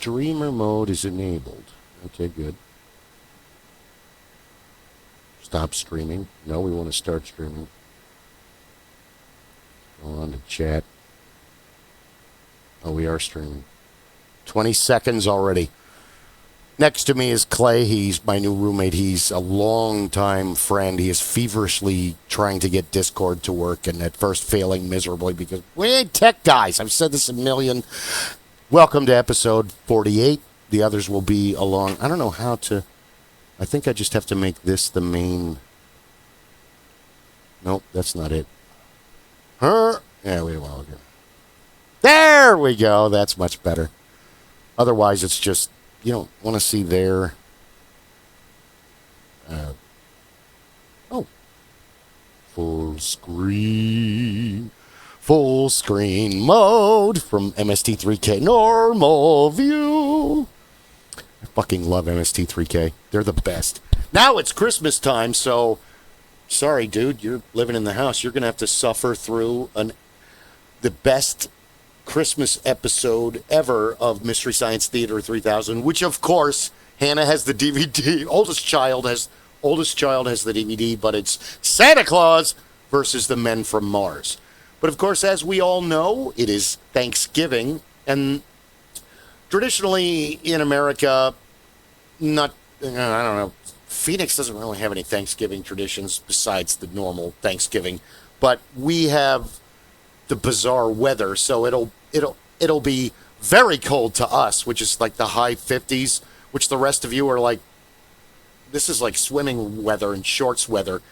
streamer mode is enabled. Okay, good. Stop streaming. No, we want to start streaming. Go on to chat. Oh, we are streaming. 20 seconds already. Next to me is Clay. He's my new roommate. He's a longtime friend. He is feverishly trying to get Discord to work and at first failing miserably because we ain't tech guys. I've said this a million. Welcome to episode 48. The others will be along. I don't know how to. I think I just have to make this the main. Nope, that's not it. Yeah, wait a while ago. There we go. That's much better. Otherwise, it's just, you don't want to see their... Full screen. Full screen mode from MST3K. Normal view. I fucking love MST3K. They're the best. Now it's Christmas time, so... Sorry, dude. You're living in the house. You're going to have to suffer through the best Christmas episode ever of Mystery Science Theater 3000, which of course Hannah has the DVD. Oldest child has the DVD, but it's Santa Claus versus the Men from Mars. But of course, as we all know, it is Thanksgiving, and traditionally in America, I don't know, Phoenix doesn't really have any Thanksgiving traditions besides the normal Thanksgiving, but we have the bizarre weather, so it'll be very cold to us, which is like the high 50s, which the rest of you are like, this is like swimming weather and shorts weather.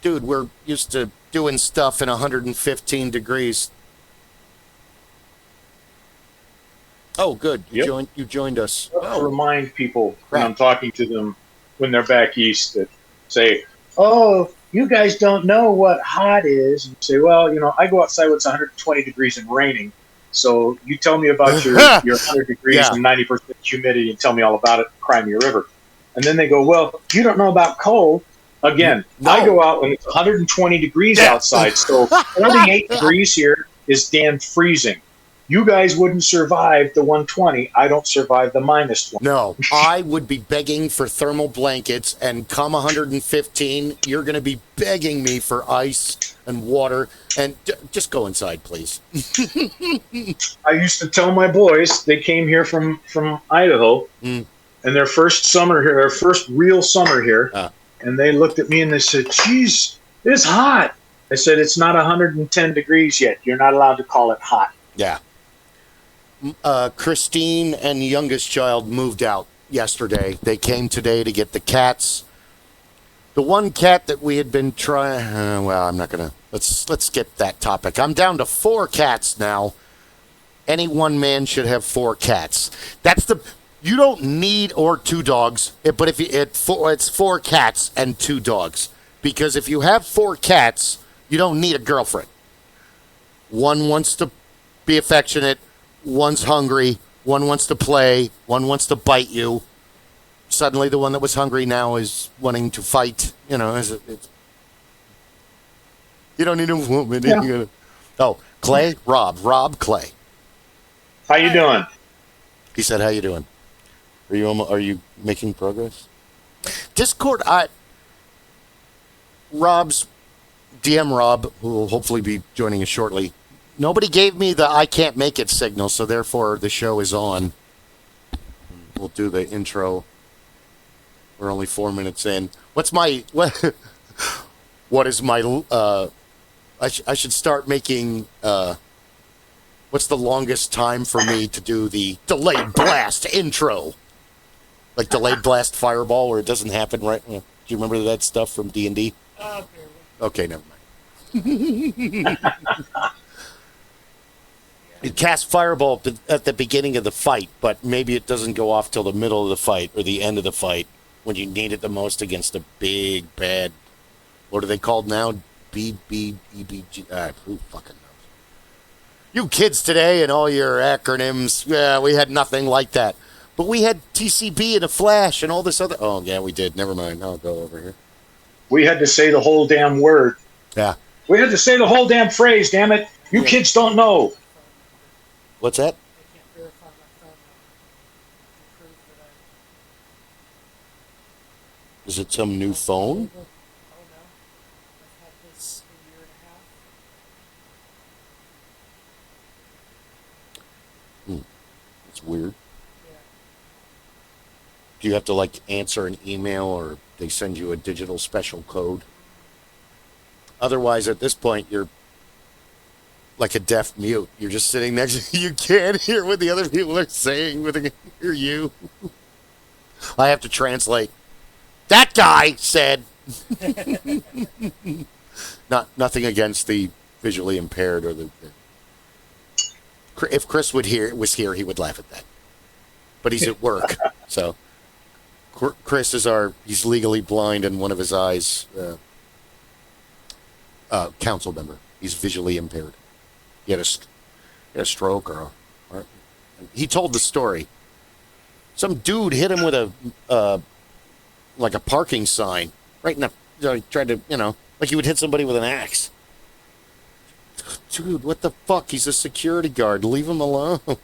Dude, we're used to doing stuff in 115 degrees. Oh, good. You joined us. I'll remind people when I'm talking to them when they're back east that say, oh, you guys don't know what hot is. And say, well, I go outside when it's 120 degrees and raining. So you tell me about your 100 degrees and 90% humidity and tell me all about it, Crimea River. And then they go, well, you don't know about cold. Again, no. I go out when it's 120 degrees outside. So 48 degrees here is damn freezing. You guys wouldn't survive the 120. I don't survive the -1. No, I would be begging for thermal blankets, and come 115, you're going to be begging me for ice and water. And just go inside, please. I used to tell my boys, they came here from Idaho, and their first summer here, their first real summer here, and they looked at me and they said, geez, it's hot. I said, it's not 110 degrees yet. You're not allowed to call it hot. Yeah. Christine and the youngest child moved out yesterday. They came today to get the cats. The one cat that we had been trying... well, I'm not going to... Let's skip that topic. I'm down to 4 cats now. Any one man should have 4 cats. That's the... You don't need... Or 2 dogs. But if it's 4 cats and 2 dogs. Because if you have 4 cats, you don't need a girlfriend. One wants to be affectionate. One's hungry, one wants to play, one wants to bite you. Suddenly the one that was hungry now is wanting to fight. You don't need a woman. Yeah. Oh, Clay? Rob Clay. How you doing? He said, how you doing? Are you making progress? Discord, Rob's, DM Rob, who will hopefully be joining us shortly, nobody gave me the I can't make it signal, so therefore the show is on. We'll do the intro. We're only 4 minutes in. What is my I should start making what's the longest time for me to do the delayed blast intro? Like delayed blast fireball where it doesn't happen right. Do you remember that stuff from D&D? Okay, never mind. It casts fireball at the beginning of the fight, but maybe it doesn't go off till the middle of the fight or the end of the fight when you need it the most against a big, bad... What are they called now? BBEBG... who fucking knows? You kids today and all your acronyms, we had nothing like that. But we had TCB and a Flash and all this other... Oh, yeah, we did. Never mind. I'll go over here. We had to say the whole damn word. Yeah. We had to say the whole damn phrase, damn it. You kids don't know. What's that? Is it some new phone? Oh no. I've had this a year and a half. It's weird. Yeah. Do you have to like answer an email or they send you a digital special code? Otherwise, at this point, you're like a deaf mute. You're just sitting next to you. Can't hear what the other people are saying, but they can hear you. I have to translate. That guy said. Nothing against the visually impaired or the. If Chris was here, he would laugh at that. But he's at work, so Chris is he's legally blind in one of his eyes. Council member. He's visually impaired. He had a stroke or he told the story. Some dude hit him with a like a parking sign right in the. Tried to like he would hit somebody with an axe. Dude, what the fuck? He's a security guard. Leave him alone. You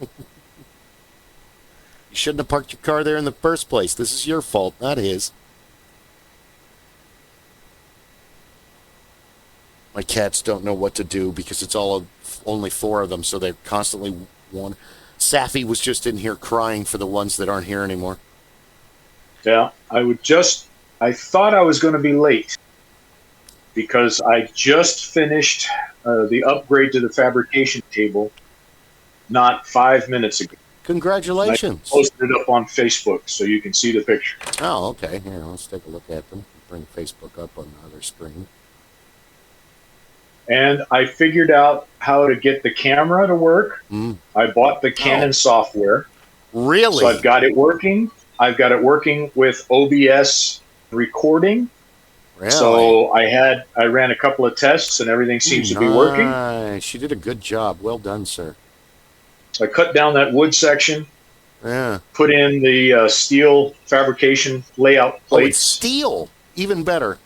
shouldn't have parked your car there in the first place. This is your fault, not his. My cats don't know what to do because it's only 4 of them, so they're constantly one. Safi was just in here crying for the ones that aren't here anymore. Yeah, I thought I was going to be late because I just finished the upgrade to the fabrication table not 5 minutes ago. Congratulations. I posted it up on Facebook so you can see the picture. Oh, okay. Here, let's take a look at them. Bring Facebook up on the other screen. And I figured out how to get the camera to work. I bought the Canon software. Really? So I've got it working. I've got it working with OBS recording. Really? So I ran a couple of tests and everything seems to be working. Nice. You did a good job. Well done, sir. I cut down that wood section. Yeah. Put in the steel fabrication layout plates. Oh, it's steel. Even better.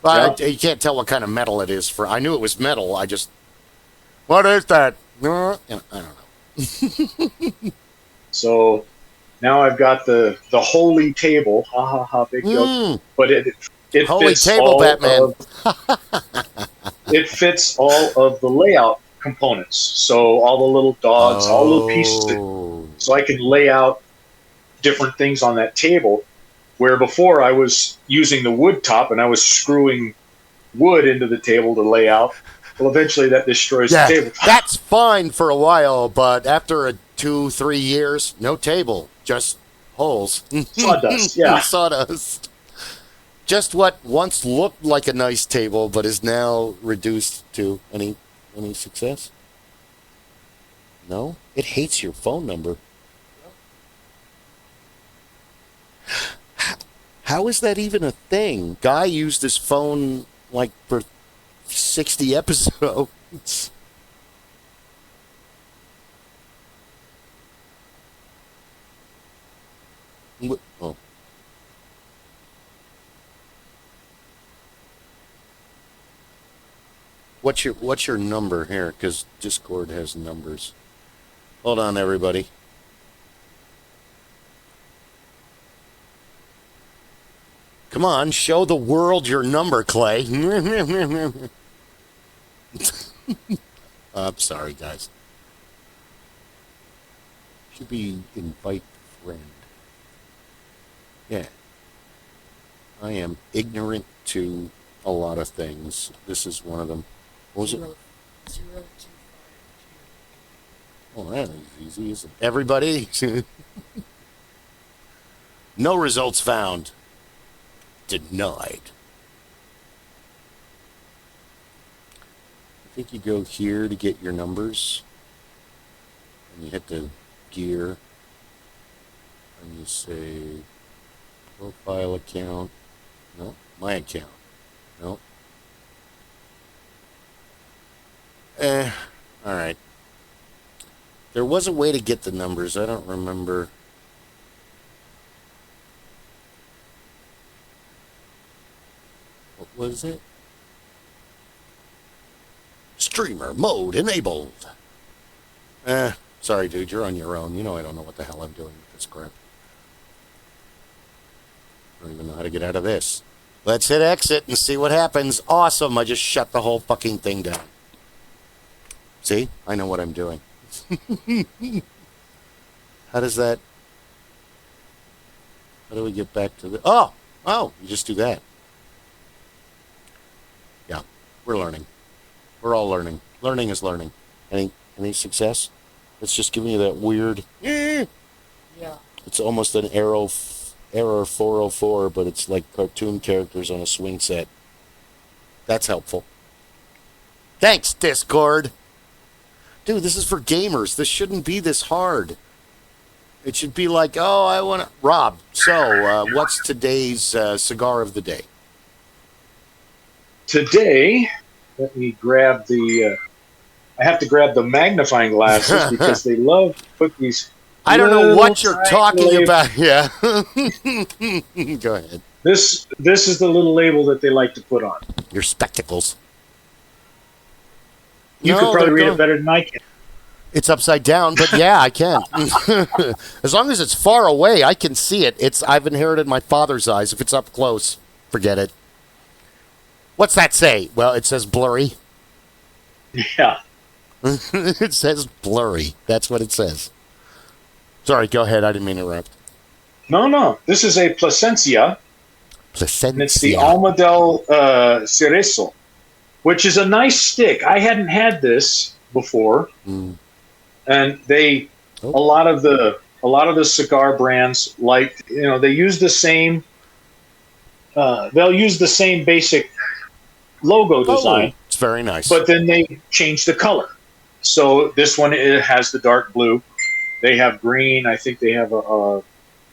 Well, you can't tell what kind of metal it is. I knew it was metal. What is that? I don't know. So now I've got the holy table. Ha ha ha, big joke. But it holy fits table, all Batman. It fits all of the layout components. So all the little dogs, all the little pieces. So I can lay out different things on that table. Where before I was using the wood top and I was screwing wood into the table to lay out. Well, eventually that destroys the table. That's fine for a while, but after 2-3 years, no table, just holes. Sawdust, yeah. Sawdust. Just what once looked like a nice table, but is now reduced to any success? No? It hates your phone number. How is that even a thing? Guy used his phone like for 60 episodes. Oh. What's your number here? Because Discord has numbers. Hold on, everybody. Come on, show the world your number, Clay. I'm sorry, guys. Should be invite friend. Yeah. I am ignorant to a lot of things. This is one of them. What was it? 0252. Oh, that is easy, isn't it? Everybody? No results found. Denied. I think you go here to get your numbers. And you hit the gear. And you say profile account. No, my account. No. Alright. There was a way to get the numbers. I don't remember. What was it? Streamer mode enabled. Sorry, dude. You're on your own. You know I don't know what the hell I'm doing with this crap. don't even know how to get out of this. Let's hit exit and see what happens. Awesome. I just shut the whole fucking thing down. See? I know what I'm doing. How does that... How do we get back to the... Oh! You just do that. Yeah. We're learning. We're all learning. Learning is learning. Any success? It's just giving you that weird... Yeah. It's almost an error 404, but it's like cartoon characters on a swing set. That's helpful. Thanks, Discord. Dude, this is for gamers. This shouldn't be this hard. It should be like, oh, I want to... Rob, so what's today's cigar of the day? Today, let me grab the... I have to grab the magnifying glasses because they love to put these... I don't know what you're talking label. about. Yeah. Go ahead. This is the little label that they like to put on. Your spectacles. You could probably read it better than I can. It's upside down, but yeah, I can. As long as it's far away, I can see it. I've inherited my father's eyes. If it's up close, forget it. What's that say? Well, it says blurry. Yeah. It says blurry. That's what it says. Sorry, go ahead. I didn't mean to interrupt. No. This is a Plasencia. And it's the Almadel Cerezo, which is a nice stick. I hadn't had this before. And a lot of the cigar brands, like, they use the same they'll use the same basic logo design. It's very nice. But then they change the color. So this one, it has the dark blue. They have green. I think they have a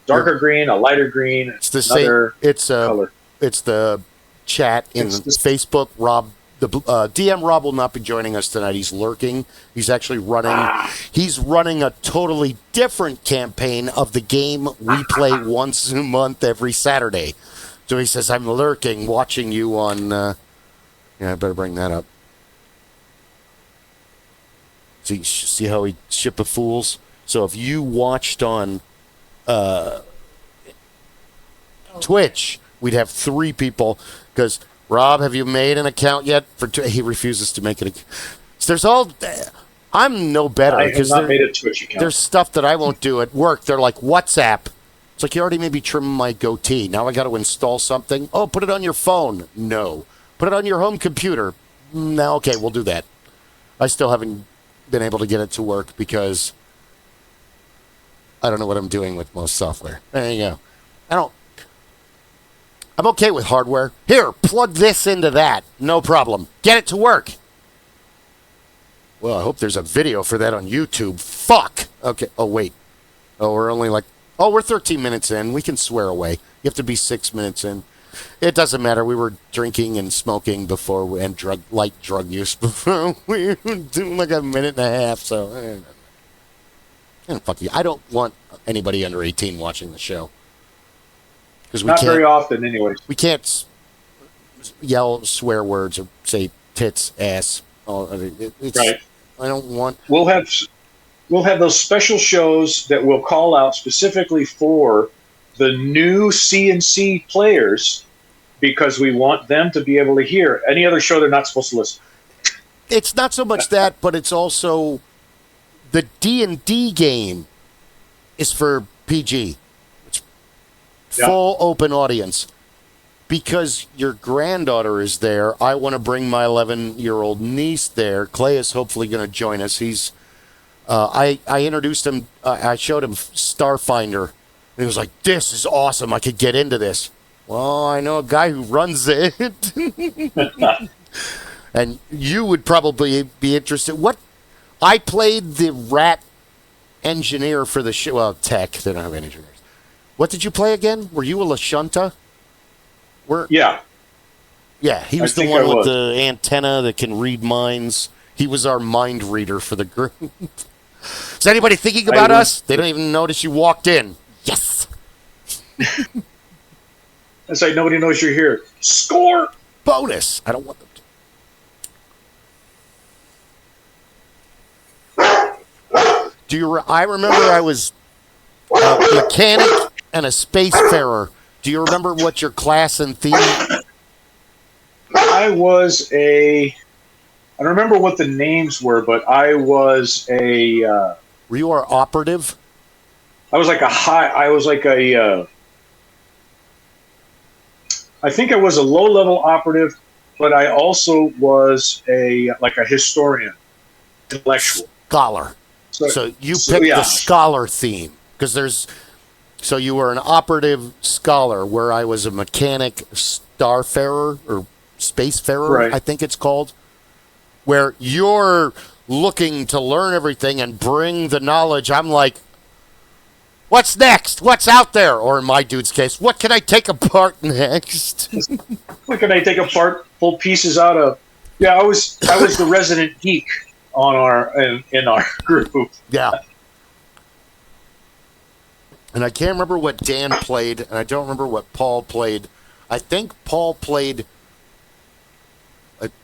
darker green, a lighter green. It's the same. It's color. It's the chat in Facebook. Rob, the DM Rob will not be joining us tonight. He's lurking. He's actually running. He's running a totally different campaign of the game we play once a month every Saturday. So he says, "I'm lurking, watching you on." Yeah, I better bring that up. See how he Ship of Fools. So if you watched on Twitch, we'd have 3 people. Because, Rob, have you made an account yet? He refuses to make it. So there's all... I'm no better. I have not made a Twitch account. There's stuff that I won't do at work. They're like, WhatsApp. It's like, you already made me trim my goatee. Now I got to install something. Oh, put it on your phone. No. Put it on your home computer. No, okay, we'll do that. I still haven't been able to get it to work because... I don't know what I'm doing with most software. There you go. I'm okay with hardware. Here, plug this into that. No problem. Get it to work. Well, I hope there's a video for that on YouTube. Fuck. Okay. Oh, wait. Oh, we're only we're 13 minutes in. We can swear away. You have to be 6 minutes in. It doesn't matter. We were drinking and smoking before and light drug use before. We were doing like a minute and a half, so... And fuck you. I don't want anybody under 18 watching the show. Not very often, anyways. We can't yell swear words or say tits, ass. Right. I don't want... We'll have those special shows that we'll call out specifically for the new CNC players because we want them to be able to hear. Any other show, they're not supposed to listen. It's not so much that, but it's also... The D&D game is for PG. It's full open audience. Because your granddaughter is there, I want to bring my 11-year-old niece there. Clay is hopefully going to join us. He's, I introduced him, I showed him Starfinder. And he was like, this is awesome. I could get into this. Well, I know a guy who runs it. And you would probably be interested. I played the rat engineer for the show. Well, tech. They don't have engineers. What did you play again? Were you a Lashunta? Yeah. Yeah, he was the one with the antenna that can read minds. He was our mind reader for the group. Is anybody thinking about us? They don't even notice you walked in. Yes! It's like nobody knows you're here. Score! Bonus! I don't want them to. I remember I was a mechanic and a spacefarer Do you remember what your class and theme? I don't remember what the names were, but I was Were you our operative? I was like I think I was a low-level operative, but I also was a historian, intellectual. Scholar. So you picked the scholar theme because so you were an operative scholar where I was a mechanic starfarer or spacefarer, Right. I think it's called, where you're looking to learn everything and bring the knowledge. I'm like, what's next? What's out there? Or in my dude's case, what can I take apart next? What can I take apart, pull pieces out of? Yeah, I was the resident geek in our group. Yeah. And I can't remember what Dan played, and I don't remember what Paul played. I think Paul played.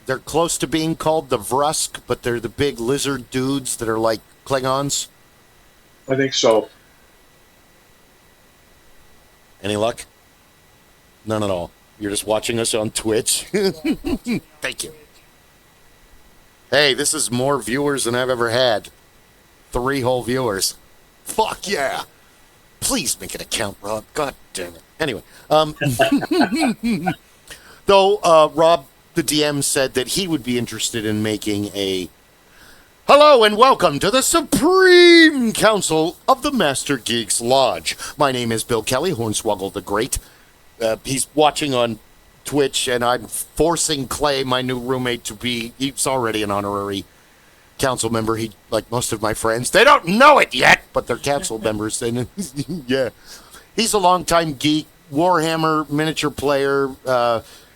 They're close to being called the Vrusk, but they're the big lizard dudes that are like Klingons. I think so. Any luck? None at all. You're just watching us on Twitch? Thank you. Hey, this is more viewers than I've ever had. 3 whole viewers. Fuck yeah. Please make an account, Rob. God damn it. Anyway. Though, Rob, the DM, said that he would be interested in making a... Hello and welcome to the Supreme Council of the Master Geeks Lodge. My name is Bill Kelly, Hornswoggle the Great. He's watching on Twitch, and I'm forcing Clay, my new roommate, to be... He's already an honorary council member. He, like most of my friends, they don't know it yet, but they're council members. And yeah, he's a longtime geek, Warhammer miniature player.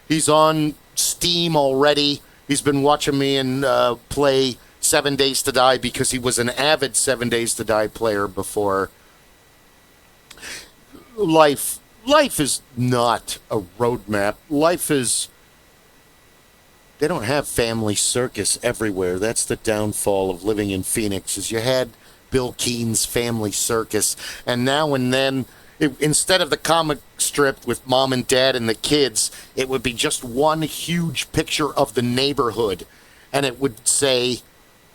He's on Steam already. He's been watching me and play 7 Days to Die because he was an avid 7 Days to Die player before. Life is not a roadmap. Life is... They don't have family circus everywhere. That's the downfall of living in Phoenix, is you had Bill Keene's family circus, and now and then, instead of the comic strip with mom and dad and the kids, it would be just one huge picture of the neighborhood, and it would say,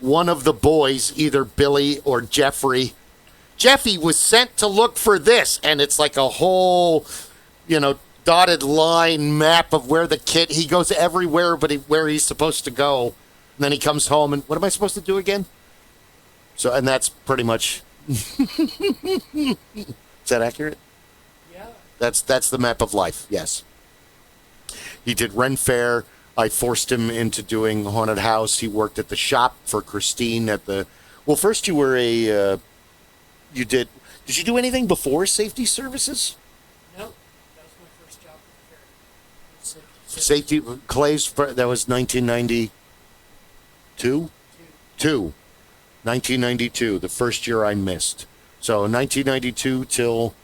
one of the boys, either Billy or Jeffrey was sent to look for this, and it's like a whole, dotted line map of where the kid, he goes everywhere but where he's supposed to go. And then he comes home and, what am I supposed to do again? So, and that's pretty much, is that accurate? Yeah. That's the map of life, yes. He did Ren Fair. I forced him into doing Haunted House. He worked at the shop for Christine first you were did you do anything before safety services? No. That was my first job with the ferry. Safety, Clay's, that was 1992? 1992, the first year I missed. So 1992 till...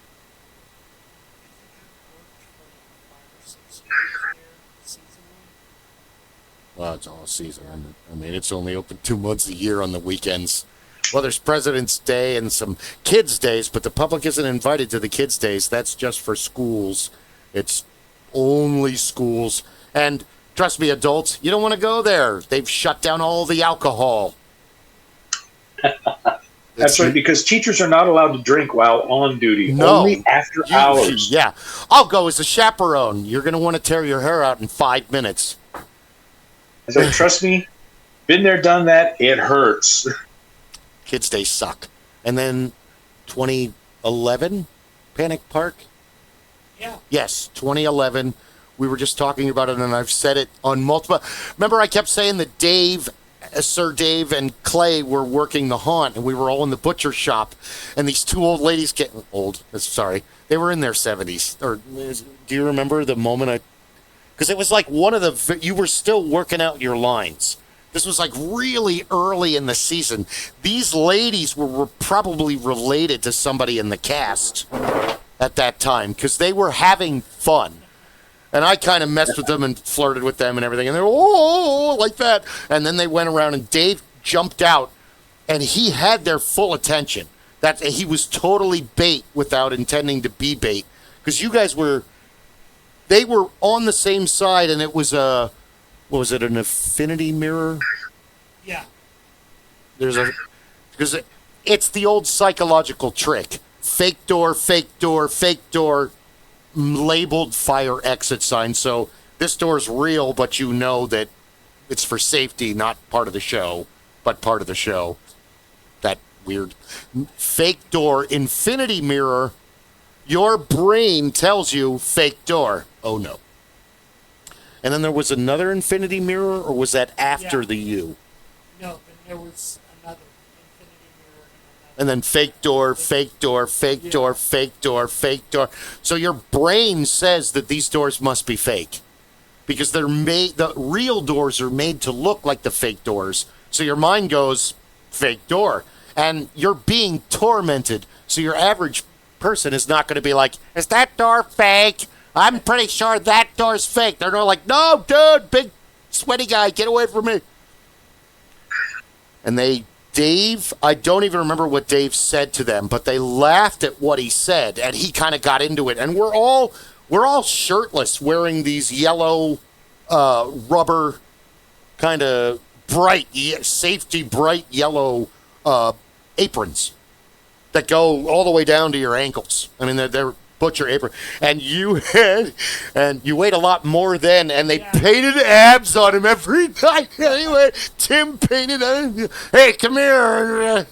Well, it's all season. I mean, it's only open 2 months a year on the weekends. Well, there's President's Day and some kids' days, but the public isn't invited to the kids' days. That's just for schools. It's only schools. And trust me, adults, you don't want to go there. They've shut down all the alcohol. That's right, because teachers are not allowed to drink while on duty. No. Only after hours. Yeah. I'll go as a chaperone. You're going to want to tear your hair out in 5 minutes. So trust me, been there, done that. It hurts. Kids' Day suck. And then 2011, Panic Park? Yeah. Yes, 2011. We were just talking about it, and I've said it on multiple... Remember, I kept saying that Sir Dave and Clay were working the haunt, and we were all in the butcher shop, and these 2 old ladies they were in their 70s. Or do you remember the moment because it was like you were still working out your lines. This was like really early in the season. These ladies were probably related to somebody in the cast at that time because they were having fun. And I kind of messed with them and flirted with them and everything. And they were, oh, like that. And then they went around and Dave jumped out and he had their full attention. That he was totally bait without intending to be bait. Because you guys were they were on the same side, and it was a, what was it, an infinity mirror? Yeah. Because it's the old psychological trick. Fake door, fake door, fake door, labeled fire exit sign. So this door's real, but you know that it's for safety, not part of the show, but part of the show. That weird. Fake door, infinity mirror. Your brain tells you fake door. Oh no. And then there was another infinity mirror, or was that after the U? No, then there was another infinity mirror. And then fake door, fake door, fake door, fake door, fake door. So your brain says that these doors must be fake. Because they're made, the real doors are made to look like the fake doors. So your mind goes, fake door. And you're being tormented. So your average person is not going to be like, is that door fake? I'm pretty sure that door's fake. They're not like, no, dude, big sweaty guy, get away from me. And Dave, I don't even remember what Dave said to them, but they laughed at what he said, and he kind of got into it. And we're all shirtless, wearing these yellow rubber kind of bright, safety bright yellow aprons that go all the way down to your ankles. I mean, they're butcher apron. And you weighed a lot more then, and they painted abs on him every night. Anyway, Tim painted on him. Hey, come here.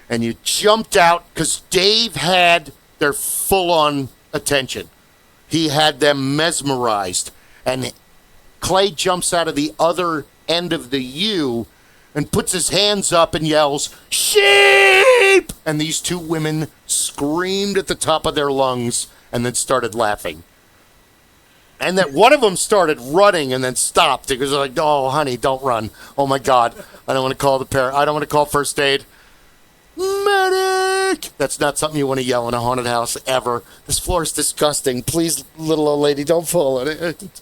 And you jumped out because Dave had their full-on attention. He had them mesmerized. And Clay jumps out of the other end of the U and puts his hands up and yells, "Sheep!" And these two women screamed at the top of their lungs and then started laughing. And that one of them started running and then stopped because they're like, "Oh, honey, don't run. Oh, my God. I don't want to call the parent. I don't want to call first aid. Medic!" That's not something you want to yell in a haunted house ever. This floor is disgusting. Please, little old lady, don't fall in it.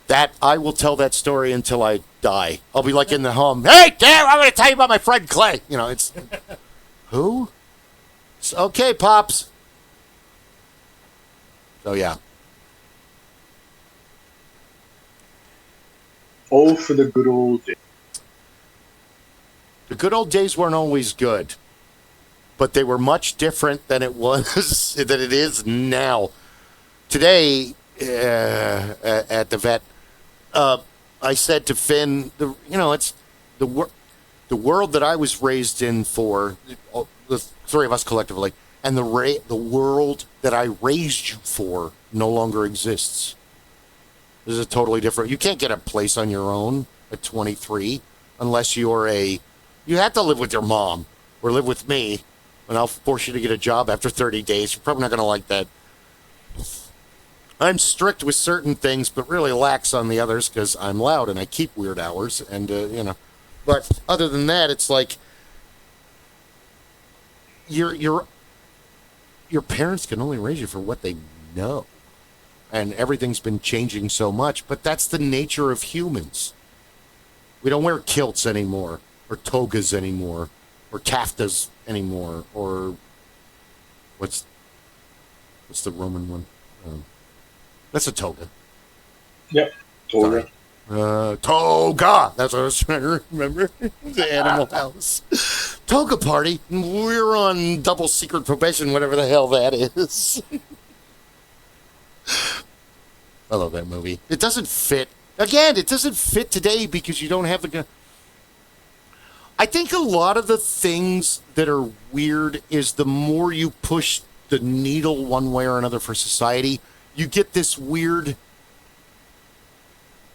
That, I will tell that story until I die. I'll be like in the home. Hey, damn, I'm going to tell you about my friend Clay. You know, it's, who? It's okay, Pops. So, yeah. Oh, for the good old days. The good old days weren't always good, but they were much different than it was, than it is now. Today, at the vet, I said to Finn, it's the world that I was raised in for, the three of us collectively, and the world that I raised you for no longer exists. This is a totally different. You can't get a place on your own at 23 unless you have to live with your mom or live with me, and I'll force you to get a job after 30 days. You're probably not going to like that. I'm strict with certain things, but really lax on the others because I'm loud and I keep weird hours. And, but other than that, it's like your parents can only raise you for what they know. And everything's been changing so much, but that's the nature of humans. We don't wear kilts anymore, or togas anymore, or kaftas anymore, or what's the Roman one? That's a toga. Yep, toga. Toga! That's what I was trying to remember. The Animal House. Toga party. We're on double secret probation, whatever the hell that is. I love that movie. It doesn't fit. Again, it doesn't fit today because you don't have the... I think a lot of the things that are weird is the more you push the needle one way or another for society, you get this weird...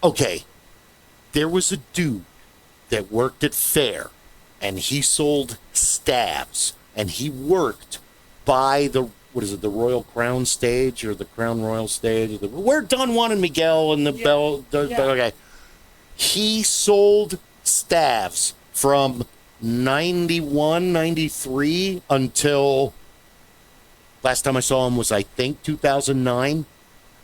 Okay, there was a dude that worked at Fair, and he sold staves, and he worked by the... What is it, the Royal Crown stage or the Crown Royal stage? Where Don Juan and Miguel and the Bell... Okay. He sold staves from 91, 93 until... Last time I saw him was, I think, 2009.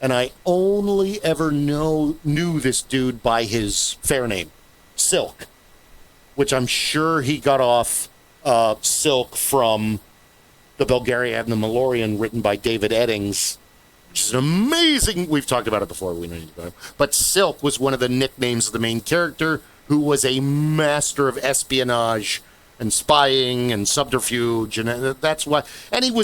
And I only ever knew this dude by his fair name, Silk. Which I'm sure he got off Silk from... The Bulgarian and the Malorian, written by David Eddings which is an amazing. We've talked about it before. We know about it. But Silk was one of the nicknames of the main character, who was a master of espionage and spying and subterfuge, and that's why. And he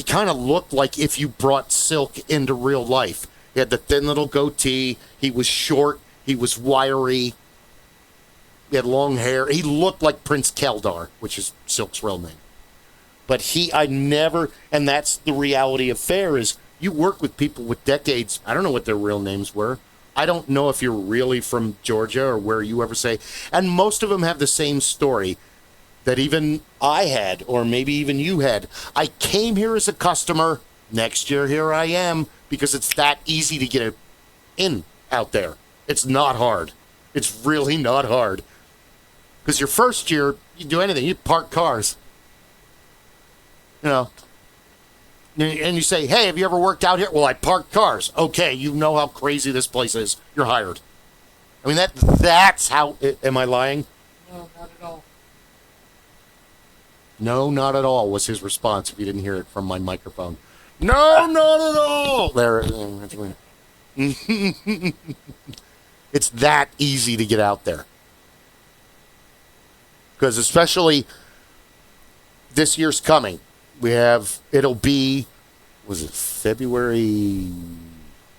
kind of looked like if you brought Silk into real life. He had the thin little goatee. He was short. He was wiry. He had long hair. He looked like Prince Keldar, which is Silk's real name. But and that's the reality of fair, is you work with people with decades. I don't know what their real names were. I don't know if you're really from Georgia or where you ever say. And most of them have the same story that even I had, or maybe even you had. I came here as a customer. Next year, here I am, because it's that easy to get in out there. It's not hard. It's really not hard. Because your first year, you do anything. You park cars. You know. And you say, hey, have you ever worked out here? Well, I park cars. Okay, you know how crazy this place is. You're hired. I mean, that's how... Am I lying? No, not at all. No, not at all, was his response, if you didn't hear it from my microphone. No, not at all! There. It's that easy to get out there. Because especially this year's coming. It'll be, was it February?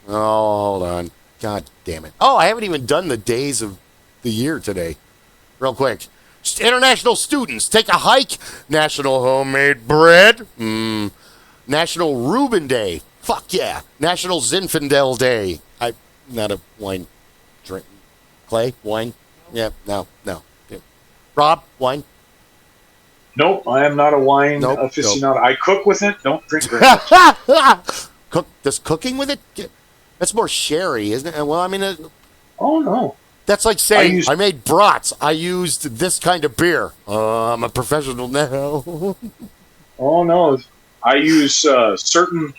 Oh, hold on. God damn it. Oh, I haven't even done the days of the year today. Real quick. International students, take a hike. National homemade bread. National Reuben Day. Fuck yeah. National Zinfandel Day. I'm not a wine drink. Clay, wine? Yeah, no. Yeah. Rob, wine? Nope, I am not a wine aficionado. Nope. I cook with it, don't drink very much. Does cooking with it? That's more sherry, isn't it? Well, I mean... oh, no. That's like saying, I made brats. I used this kind of beer. I'm a professional now. Oh, no. I use certain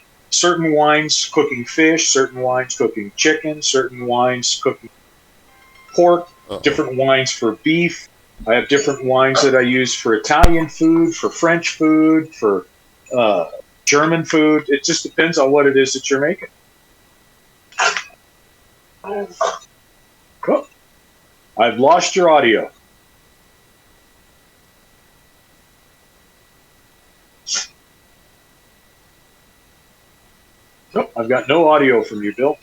wines cooking fish, certain wines cooking chicken, certain wines cooking pork, different wines for beef. I have different wines that I use for Italian food, for French food, for German food. It just depends on what it is that you're making. Cool. I've lost your audio. Nope, I've got no audio from you, Bill.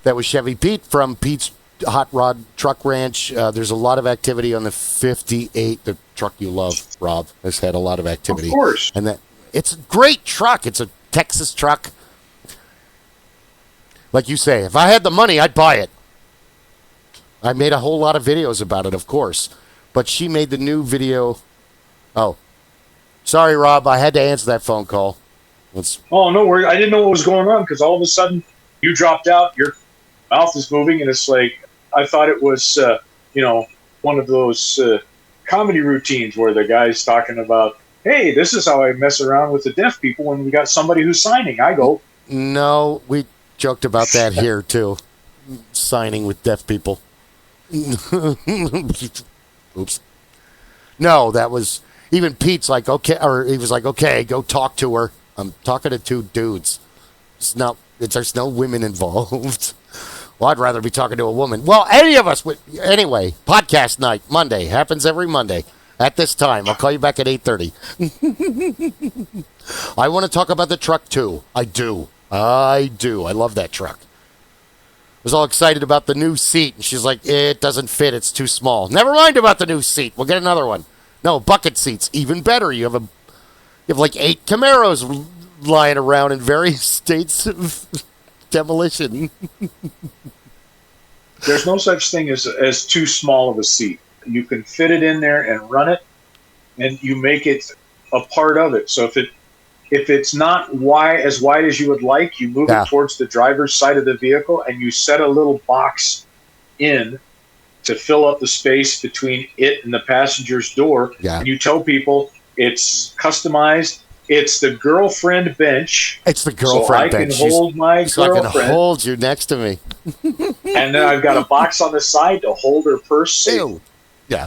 That was Chevy Pete from Pete's Hot Rod Truck Ranch. There's a lot of activity on the 58. The truck you love, Rob, has had a lot of activity. Of course. And it's a great truck. It's a Texas truck. Like you say, if I had the money, I'd buy it. I made a whole lot of videos about it, of course. But she made the new video. Oh. Sorry, Rob. I had to answer that phone call. Oh, no worries. I didn't know what was going on because all of a sudden you dropped out. Your mouth is moving, and it's like I thought it was, one of those comedy routines where the guy's talking about, hey, this is how I mess around with the deaf people when we got somebody who's signing. I go, no, we joked about that here, too. Signing with deaf people. Oops. No, that was, even Pete's like, okay, or he was like, okay, go talk to her. I'm talking to two dudes. It's not There's no women involved. Well, I'd rather be talking to a woman. Well, any of us would. Anyway, podcast night, Monday. Happens every Monday at this time. I'll call you back at 8:30. I want to talk about the truck, too. I do. I love that truck. I was all excited about the new seat, and she's like, it doesn't fit. It's too small. Never mind about the new seat. We'll get another one. No, bucket seats. Even better. You have like 8 Camaros lying around in various states of demolition. There's no such thing as too small of a seat. You can fit it in there and run it, and you make it a part of it. So if it's not as wide as you would like, you move it towards the driver's side of the vehicle, and you set a little box in to fill up the space between it and the passenger's door. Yeah. And you tell people it's customized. It's the girlfriend bench. It's the girlfriend bench. So I can hold my girlfriend. I can hold you next to me. And then I've got a box on the side to hold her purse safe. Ew. Yeah.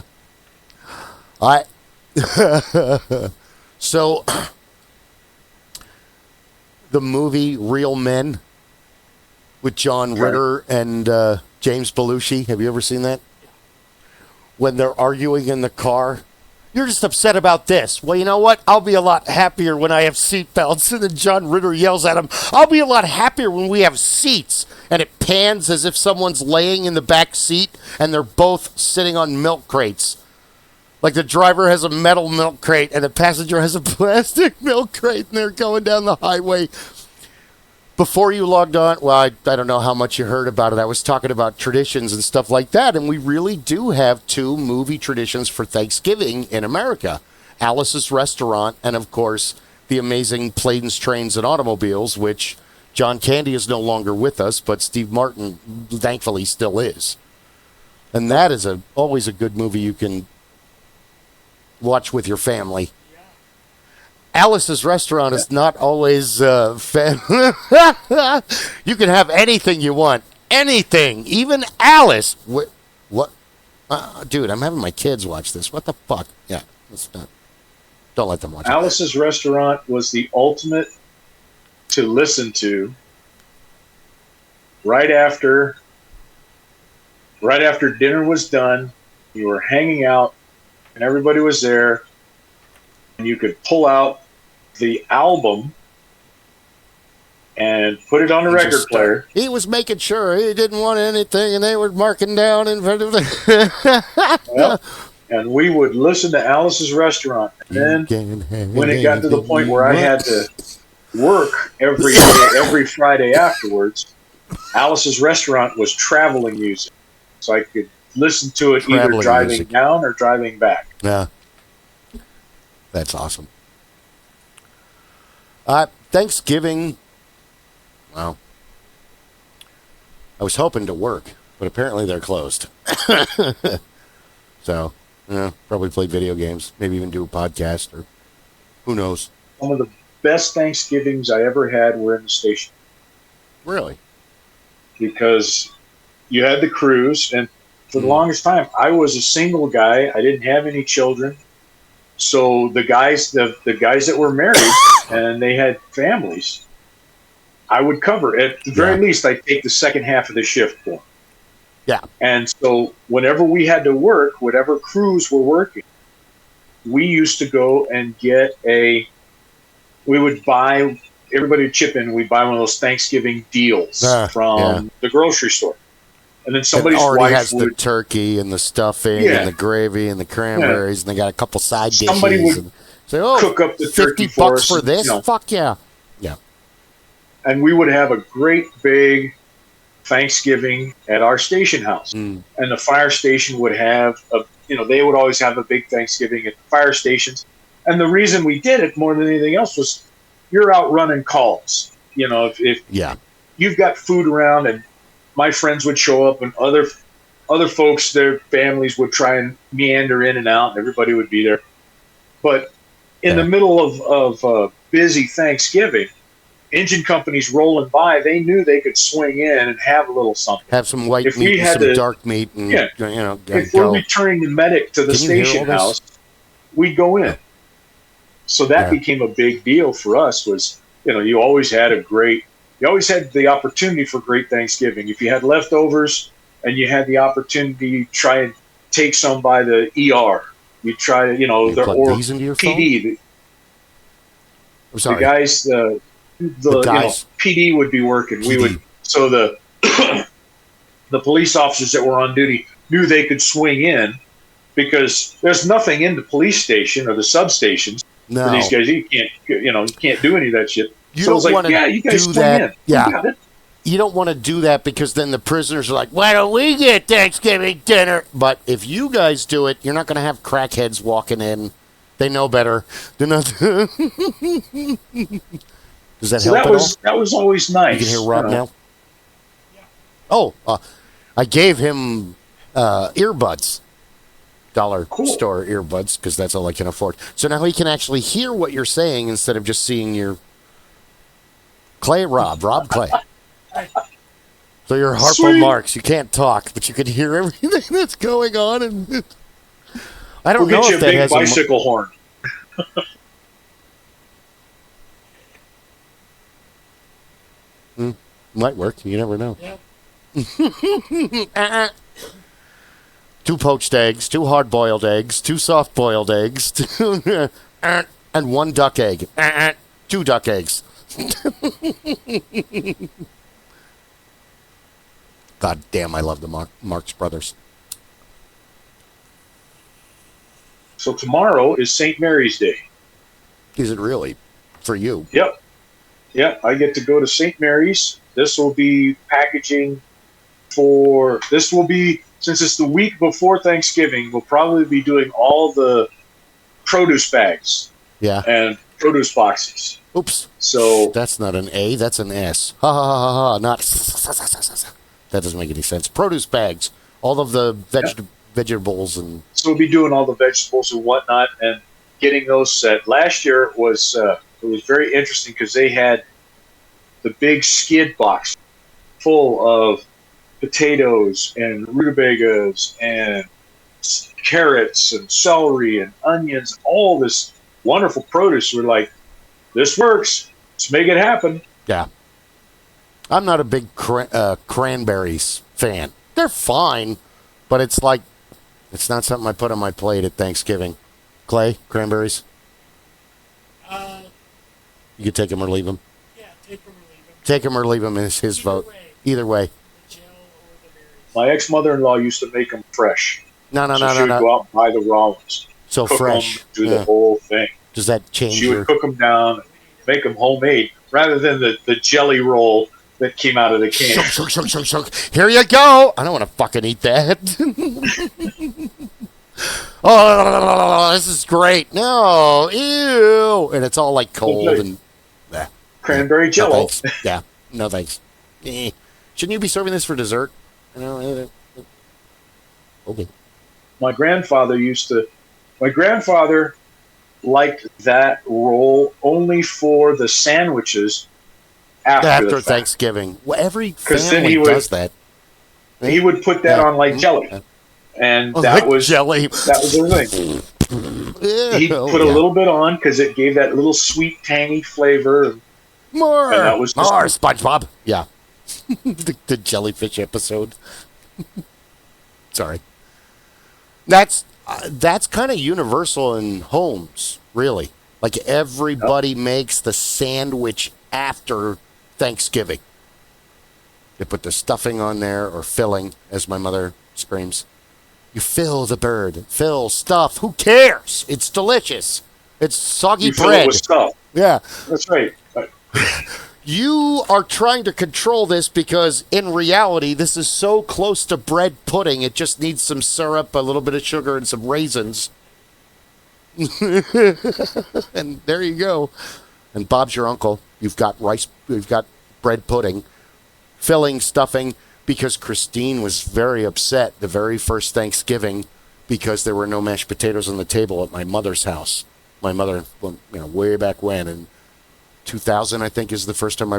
So, the movie Real Men with John Ritter and James Belushi. Have you ever seen that? When they're arguing in the car. You're just upset about this. Well, you know what? I'll be a lot happier when I have seatbelts. And then John Ritter yells at him, I'll be a lot happier when we have seats. And it pans as if someone's laying in the back seat and they're both sitting on milk crates. Like the driver has a metal milk crate and the passenger has a plastic milk crate and they're going down the highway. Before you logged on, well, I don't know how much you heard about it. I was talking about traditions and stuff like that, and we really do have 2 movie traditions for Thanksgiving in America. Alice's Restaurant and, of course, the amazing Planes, Trains, and Automobiles, which John Candy is no longer with us, but Steve Martin, thankfully, still is. And that is always a good movie you can watch with your family. Alice's Restaurant is not always fun. You can have anything you want. Anything. Even Alice. What? Dude, I'm having my kids watch this. What the fuck? Yeah. Don't let them watch Alice's Restaurant was the ultimate to listen to right after dinner was done. You were hanging out, and everybody was there. And you could pull out the album and put it on the record player. He was making sure he didn't want anything, and they were marking down in front of the... Well, and we would listen to Alice's Restaurant. And then when it got to the point where I had to work every day, every Friday afterwards, Alice's Restaurant was traveling music. So I could listen to it either driving down or driving back. Yeah. That's awesome. Thanksgiving, well, I was hoping to work, but apparently they're closed. So, probably play video games, maybe even do a podcast, or who knows. Some of the best Thanksgivings I ever had were in the station. Really? Because you had the crews, and for the longest time, I was a single guy. I didn't have any children. So the guys that were married and they had families, I would cover. At the very least, I'd take the second half of the shift for them. Yeah. And so whenever we had to work, whatever crews were working, we used to go and we would buy, everybody would chip in, we'd buy one of those Thanksgiving deals from the grocery store. And then somebody's wife has the turkey and the stuffing and the gravy and the cranberries, and they got a couple side dishes. Somebody would say, cook up the turkey $50 for this? Fuck yeah. Yeah. And we would have a great big Thanksgiving at our station house. And the fire station would have they would always have a big Thanksgiving at the fire stations. And the reason we did it more than anything else was you're out running calls. If you've got food around, and my friends would show up, and other folks, their families would try and meander in and out, and everybody would be there. But in the middle of busy Thanksgiving, engine companies rolling by, they knew they could swing in and have a little something. Have some white meat and some dark meat. And, if we're returning the medic to the station house, we'd go in. So that became a big deal for us. Was you always had a great you always had the opportunity for great Thanksgiving. If you had leftovers and you had the opportunity to try and take some by the ER, you try to, You plug or these into your PD. I'm sorry. The guys, the guys. PD would be working. PD. We would, so the the police officers that were on duty knew they could swing in because there's nothing in the police station or the substations No. for these guys. You can't do any of that shit. You So don't it's like, want to yeah, you guys do swing that. in. Yeah. You got it. You don't want to do that because then the prisoners are like, why don't we get Thanksgiving dinner? But if you guys do it, you're not going to have crackheads walking in. They know better. They're not. Does that So help that was always nice. You can hear Rob now? Yeah. Oh, I gave him earbuds. Dollar Cool. store earbuds because that's all I can afford. So now he can actually hear what you're saying instead of just seeing your Rob Clay. So you're Harpo Sweet. Marx. You can't talk, but you can hear everything that's going on. And I don't We'll know get you if a that big has bicycle horn. might work. You never know. Yeah. 2 poached eggs, 2 hard-boiled eggs, 2 soft-boiled eggs, and 1 duck egg. 2 duck eggs. God damn, I love the Marx Brothers. So tomorrow is St. Mary's Day. Is it really? For you? Yep. I get to go to St. Mary's. This will be packaging since it's the week before Thanksgiving, we'll probably be doing all the produce bags. Yeah. And produce boxes. Oops. So that's not an A, that's an S. Ha ha ha ha. Not. That doesn't make any sense. Produce bags. All of the vegetables and. So we'll be doing all the vegetables and whatnot and getting those set. Last year it was very interesting because they had the big skid box full of potatoes and rutabagas and carrots and celery and onions, all this wonderful produce. We're like, this works. Let's make it happen. Yeah. I'm not a big cranberries fan. They're fine, but it's like, it's not something I put on my plate at Thanksgiving. Clay, cranberries? You could take them or leave them. Yeah, take them or leave them. Take them or leave them is his vote. Either way. The gel or the berries. My ex-mother-in-law used to make them fresh. No. She would go out and buy the raw ones. So cook fresh. them, do the whole thing. Does that change She your... would cook them down, make them homemade, rather than the jelly roll that came out of the can. Shunk. Here you go. I don't want to fucking eat that. Oh, this is great. No, ew. And it's all like cold and... Cranberry jello. No, thanks. Yeah, no thanks. Shouldn't you be serving this for dessert? Okay. My grandfather liked that roll only for the sandwiches after the fact. Thanksgiving. Well, every 'Cause then family does that. He would put that on like jelly. And that was jelly. That was the thing. He'd put a little bit on because it gave that little sweet, tangy flavor. More SpongeBob. Yeah. the jellyfish episode. Sorry. That's kind of universal in homes, really. Like everybody makes the sandwich after Thanksgiving. They put the stuffing on there or filling, as my mother screams. You fill the bird. Fill stuff. Who cares? It's delicious. It's soggy bread. Fill it with stuff. Yeah. That's right. You are trying to control this because in reality, this is so close to bread pudding. It just needs some syrup, a little bit of sugar, and some raisins. And there you go. And Bob's your uncle. You've got rice. You've got bread pudding, filling, stuffing. Because Christine was very upset the very first Thanksgiving because there were no mashed potatoes on the table at my mother's house. My mother, way back when, in 2000, I think, is the first time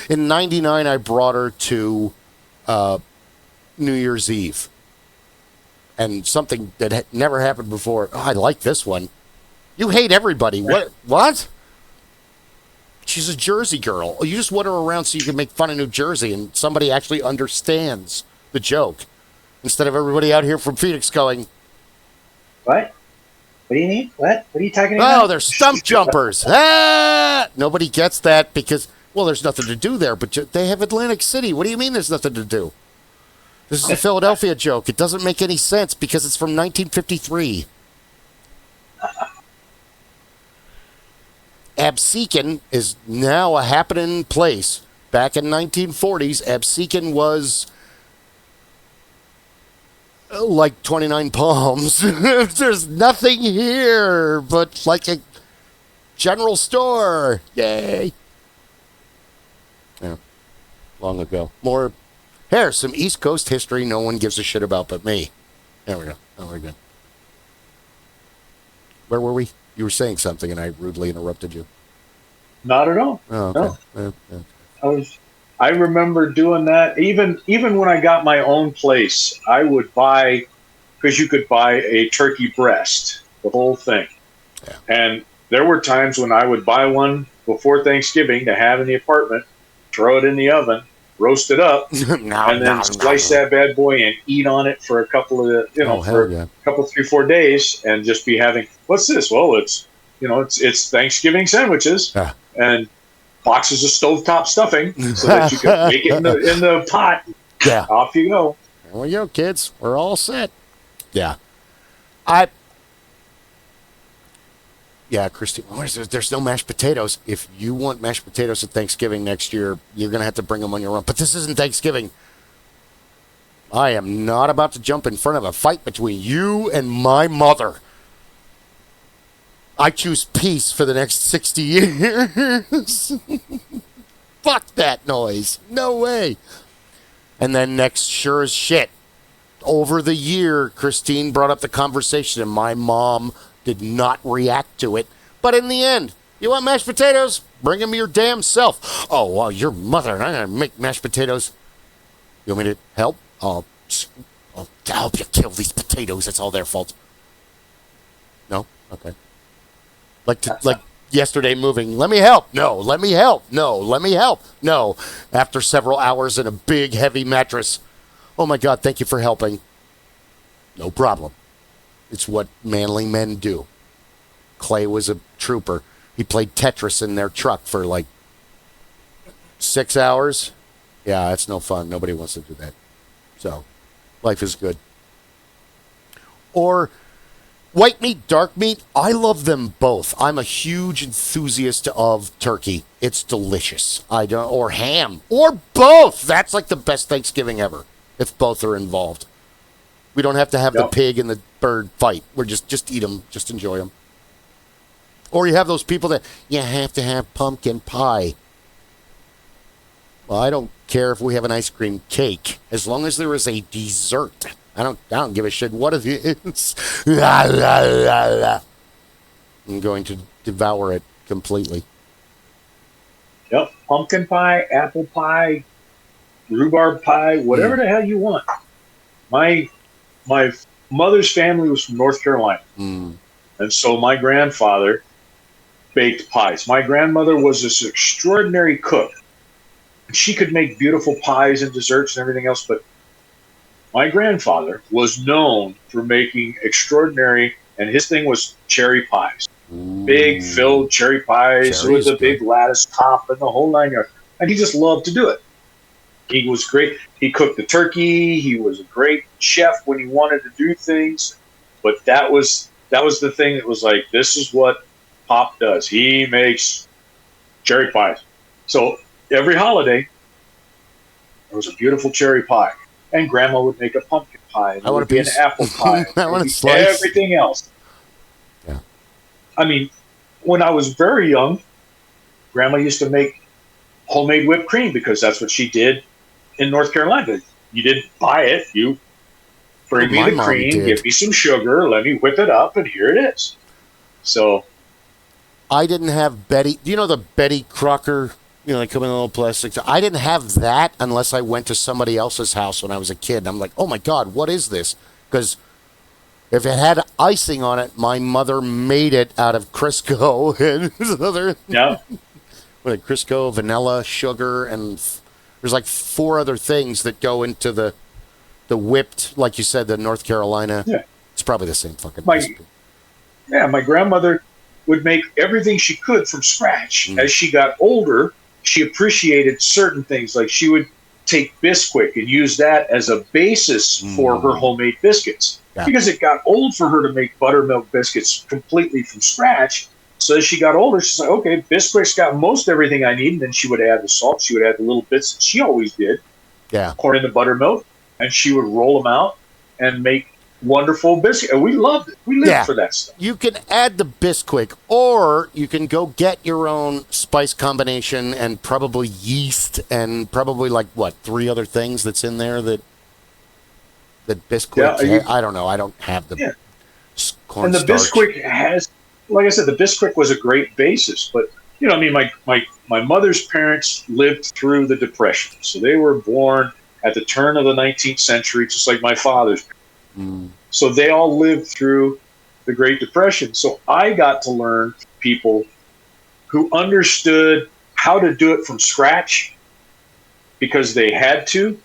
in 99, I brought her to New Year's Eve. And something that had never happened before. Oh, I like this one. You hate everybody. What? She's a Jersey girl. You just want her around so you can make fun of New Jersey and somebody actually understands the joke. Instead of everybody out here from Phoenix going, What? What do you mean? What? What are you talking about? oh, they're stump jumpers. Ah! Nobody gets that because, well, there's nothing to do there, but they have Atlantic City. What do you mean there's nothing to do? This is a Philadelphia joke. It doesn't make any sense because it's from 1953. Absecon is now a happening place. Back in 1940s, Absecon was like 29 Palms. There's nothing here but like a general store. Yay. Yeah. Long ago. More. Here's some East Coast history no one gives a shit about but me. There we go. Oh, we're good. Where were we? You were saying something and I rudely interrupted you. Not at all. Oh, okay. No. Yeah. I remember doing that. Even when I got my own place, I would buy, because you could buy a turkey breast, the whole thing. Yeah. And there were times when I would buy one before Thanksgiving to have in the apartment, throw it in the oven, roast it up, and then slice that bad boy and eat on it for a couple of, a couple, 3-4 days, and just be having, what's this? Well, it's Thanksgiving sandwiches and boxes of stovetop stuffing so that you can make it in the pot. Yeah. Off you go. There we go, kids. We're all set. Yeah. Yeah, Christine, there's no mashed potatoes. If you want mashed potatoes at Thanksgiving next year, you're going to have to bring them on your own. But this isn't Thanksgiving. I am not about to jump in front of a fight between you and my mother. I choose peace for the next 60 years. Fuck that noise. No way. And then next, sure as shit, over the year, Christine brought up the conversation and my mom did not react to it. But in the end, you want mashed potatoes? Bring them your damn self. Oh, well, your mother and I'm going to make mashed potatoes. You want me to help? I'll help you kill these potatoes. It's all their fault. No? Okay. Like yesterday moving. Let me help. No. Let me help. No. Let me help. No. After several hours in a big, heavy mattress. Oh, my God. Thank you for helping. No problem. It's what manly men do. Clay was a trooper. He played Tetris in their truck for like 6 hours. Yeah, that's no fun. Nobody wants to do that. So, life is good. Or white meat, dark meat. I love them both. I'm a huge enthusiast of turkey. It's delicious. Or ham. Or both. That's like the best Thanksgiving ever. If both are involved. We don't have to have the pig and the bird fight. We're just eat them. Just enjoy them. Or you have those people that you have to have pumpkin pie. Well, I don't care if we have an ice cream cake, as long as there is a dessert. I don't give a shit what it is. La, la, la, la. I'm going to devour it completely. Yep, pumpkin pie, apple pie, rhubarb pie, whatever the hell you want. My mother's family was from North Carolina, and so my grandfather baked pies. My grandmother was this extraordinary cook. She could make beautiful pies and desserts and everything else, but my grandfather was known for making extraordinary, and his thing was cherry pies. Big filled cherry pies with a big lattice top and the whole 9 yards. And he just loved to do it. He was great. He cooked the turkey. He was a great chef when he wanted to do things. But that was the thing that was like, this is what Pop does. He makes cherry pies. So every holiday, there was a beautiful cherry pie. And Grandma would make a pumpkin pie. And I want a piece. An apple pie. I want a slice. Everything else. Yeah. I mean, when I was very young, Grandma used to make homemade whipped cream because that's what she did in North Carolina. You didn't buy it. You bring me the cream, give me some sugar, let me whip it up, and here it is. So I didn't have Betty. Do you know the Betty Crocker? You know, they come in a little plastic. I didn't have that unless I went to somebody else's house when I was a kid. And I'm like, oh my God, what is this? Because if it had icing on it, my mother made it out of Crisco and other. Yeah. Crisco, vanilla, sugar, and there's like 4 other things that go into the whipped, like you said, the North Carolina. Yeah. It's probably the same fucking recipe. My grandmother would make everything she could from scratch. As she got older, she appreciated certain things. Like she would take Bisquick and use that as a basis for her homemade biscuits. Yeah. Because it got old for her to make buttermilk biscuits completely from scratch. So as she got older, she's like, okay, Bisquick's got most everything I need. And then she would add the salt. She would add the little bits that she always did. Yeah. Pour in the buttermilk. And she would roll them out and make wonderful biscuits. And we loved it. We lived for that stuff. You can add the Bisquick, or you can go get your own spice combination and probably yeast and probably 3 other things that's in there that Bisquick. Yeah, I don't know. I don't have the corn and the starch. Bisquick has, like I said, the Bisquick was a great basis. But I mean, my mother's parents lived through the Depression, so they were born at the turn of the 19th century, just like my father's. So they all lived through the Great Depression. So I got to learn people who understood how to do it from scratch because they had to.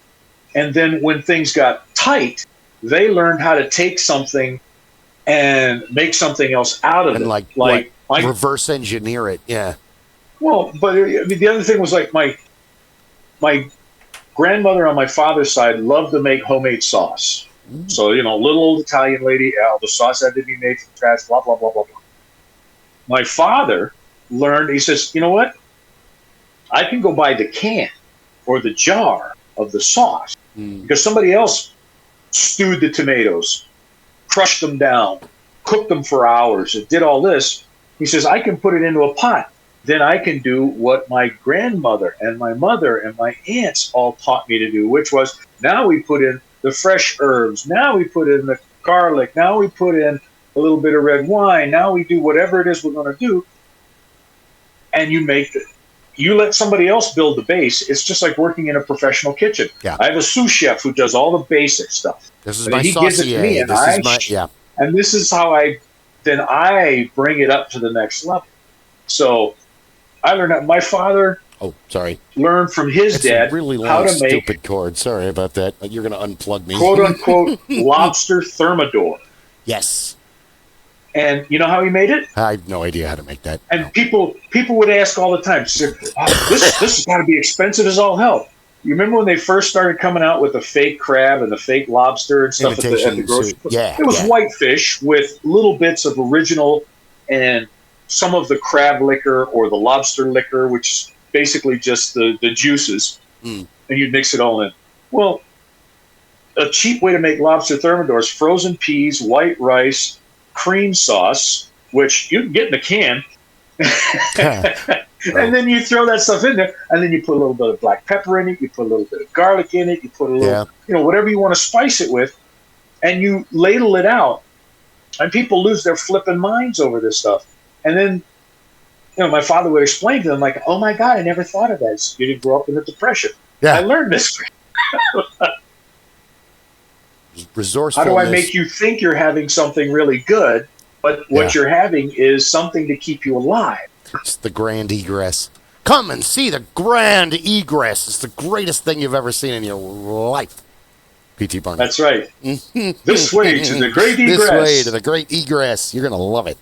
And then when things got tight, they learned how to take something and make something else out of it. Like reverse engineer it, yeah. Well, but the other thing was like my grandmother on my father's side loved to make homemade sauce. So, little old Italian lady, the sauce had to be made from scratch, blah, blah, blah, blah, blah. My father learned, he says, you know what? I can go buy the can or the jar of the sauce because somebody else stewed the tomatoes, crushed them down, cooked them for hours, and did all this. He says, I can put it into a pot. Then I can do what my grandmother and my mother and my aunts all taught me to do, which was now we put in the fresh herbs. Now we put in the garlic. Now we put in a little bit of red wine. Now we do whatever it is we're going to do. And you let somebody else build the base. It's just like working in a professional kitchen. Yeah. I have a sous chef who does all the basic stuff. This is my saucier. And this is how I bring it up to the next level. So I learned that my father learned from his dad really long, how to make stupid cord. Sorry about that. You're going to unplug me. "quote unquote" lobster thermidor. Yes. And you know how he made it? I have no idea how to make that. And people would ask all the time, "This has got to be expensive as all hell." You remember when they first started coming out with the fake crab and the fake lobster and stuff at the grocery store? Yeah, it was white fish with little bits of original and some of the crab liquor or the lobster liquor, which is basically just the juices, and you'd mix it all in. Well, a cheap way to make lobster thermidor is frozen peas, white rice, cream sauce, which you can get in a can, and then you throw that stuff in there, and then you put a little bit of black pepper in it, you put a little bit of garlic in it, you put a little, whatever you want to spice it with, and you ladle it out, and people lose their flipping minds over this stuff. And then, my father would explain to them, like, oh, my God, I never thought of that. You didn't grow up in the Depression. Yeah. I learned this. Resourcefulness. How do I make you think you're having something really good, but what you're having is something to keep you alive? It's the grand egress. Come and see the grand egress. It's the greatest thing you've ever seen in your life. P.T. Barnum. That's right. This way to the great egress. This way to the great egress. You're going to love it.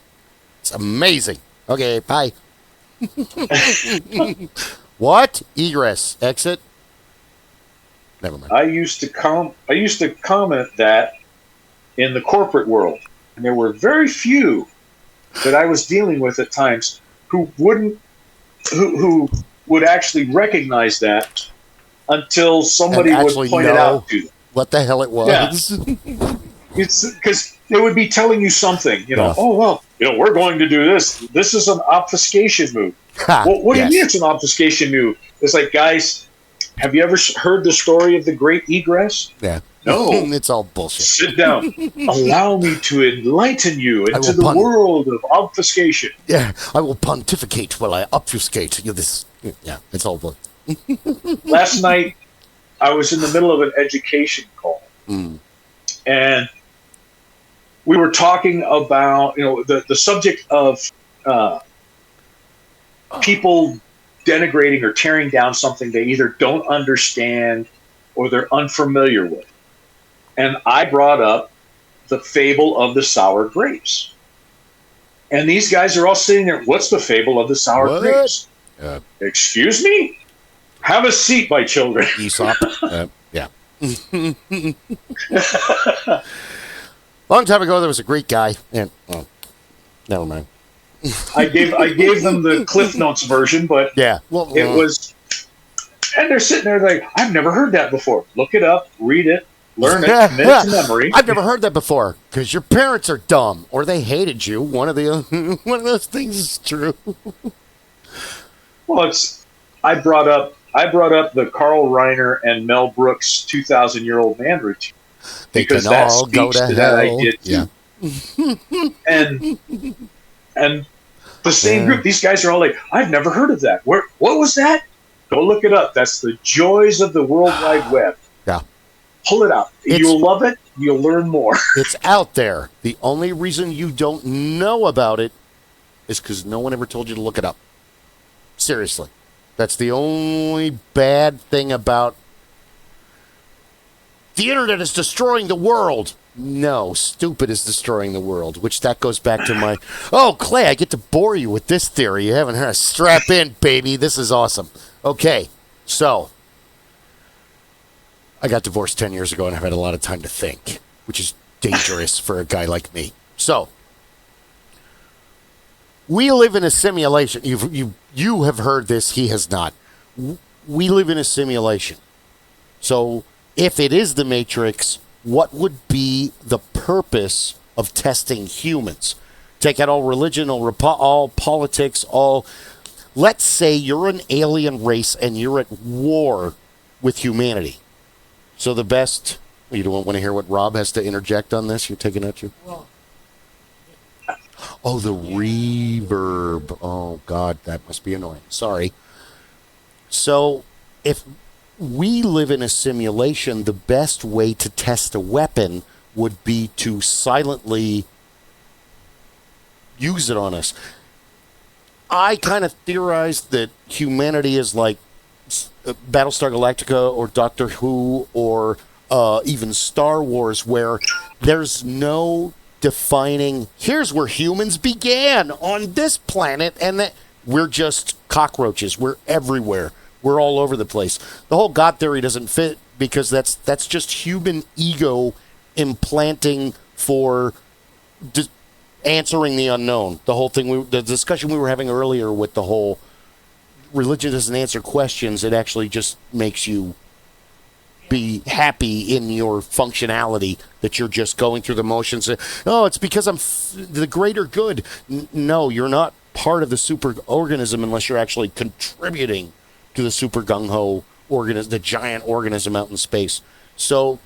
It's amazing. Okay, bye. What? Egress. Exit? Never mind. I used to comment that in the corporate world, and there were very few that I was dealing with at times who would actually recognize that until somebody would point it out to them. What the hell it was? Yeah. It's because they would be telling you something, oh, well, we're going to do this. This is an obfuscation move. Well, what do you mean it's an obfuscation move? It's like, guys, have you ever heard the story of the great egress? Yeah. No. It's all bullshit. Sit down. Allow me to enlighten you into the world of obfuscation. Yeah, I will pontificate while I obfuscate you. It's all bullshit. Last night, I was in the middle of an education call. And we were talking about, the subject of people denigrating or tearing down something they either don't understand or they're unfamiliar with. And I brought up the fable of the sour grapes. And these guys are all sitting there, what's the fable of the sour grapes? Excuse me? Have a seat, my children. Aesop. Yeah. Long time ago, there was a Greek guy. And, oh, never mind. I gave them the Cliff Notes version, but yeah, well, it was... And they're sitting there like, I've never heard that before. Look it up, read it, learn it, commit it to memory. I've never heard that before because your parents are dumb or they hated you. One of those things is true. Well, I brought up the Carl Reiner and Mel Brooks 2,000-year-old man routine because that speaks to that idea too. Yeah. and the same group, these guys are all like, I've never heard of that. What was that? Go look it up. That's the joys of the World Wide Web. Yeah. Pull it out. You'll love it. You'll learn more. It's out there. The only reason you don't know about it is because no one ever told you to look it up. Seriously. That's the only bad thing about the internet is destroying the world. No, stupid is destroying the world, which that goes back to my, oh, Clay, I get to bore you with this theory. You haven't heard. Strap in, baby. This is awesome. Okay, so I got divorced 10 years ago, and I've had a lot of time to think, which is dangerous for a guy like me. So we live in a simulation. You have heard this. He has not. We live in a simulation. So if it is the Matrix, what would be the purpose of testing humans? Take out all religion, all politics, all... Let's say you're an alien race and you're at war with humanity. So the best... You don't want to hear what Rob has to interject on this? You're taking at you? Well, oh, the reverb. Oh, God, that must be annoying. Sorry. So if we live in a simulation, the best way to test a weapon would be to silently use it on us. I kind of theorized that humanity is like Battlestar Galactica or Doctor Who or even Star Wars, where there's no defining, here's where humans began on this planet, and that we're just cockroaches. We're everywhere. We're all over the place. The whole God theory doesn't fit because that's just human ego implanting for answering the unknown. The whole thing, the discussion we were having earlier with the whole religion doesn't answer questions. It actually just makes you be happy in your functionality, that you're just going through the motions. Oh, it's because I'm the greater good. No, you're not part of the super organism unless you're actually contributing to the super gung-ho organism, the giant organism out in space. So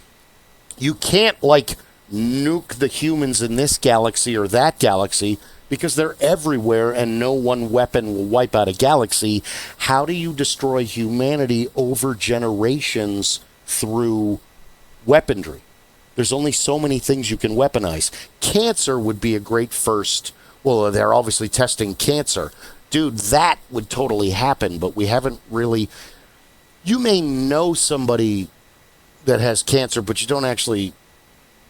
you can't like nuke the humans in this galaxy or that galaxy because they're everywhere and no one weapon will wipe out a galaxy. How do you destroy humanity over generations through weaponry? There's only so many things you can weaponize. Cancer would be a great first. Well, they're obviously testing cancer. Dude, that would totally happen, but we haven't really... You may know somebody that has cancer, but you don't actually,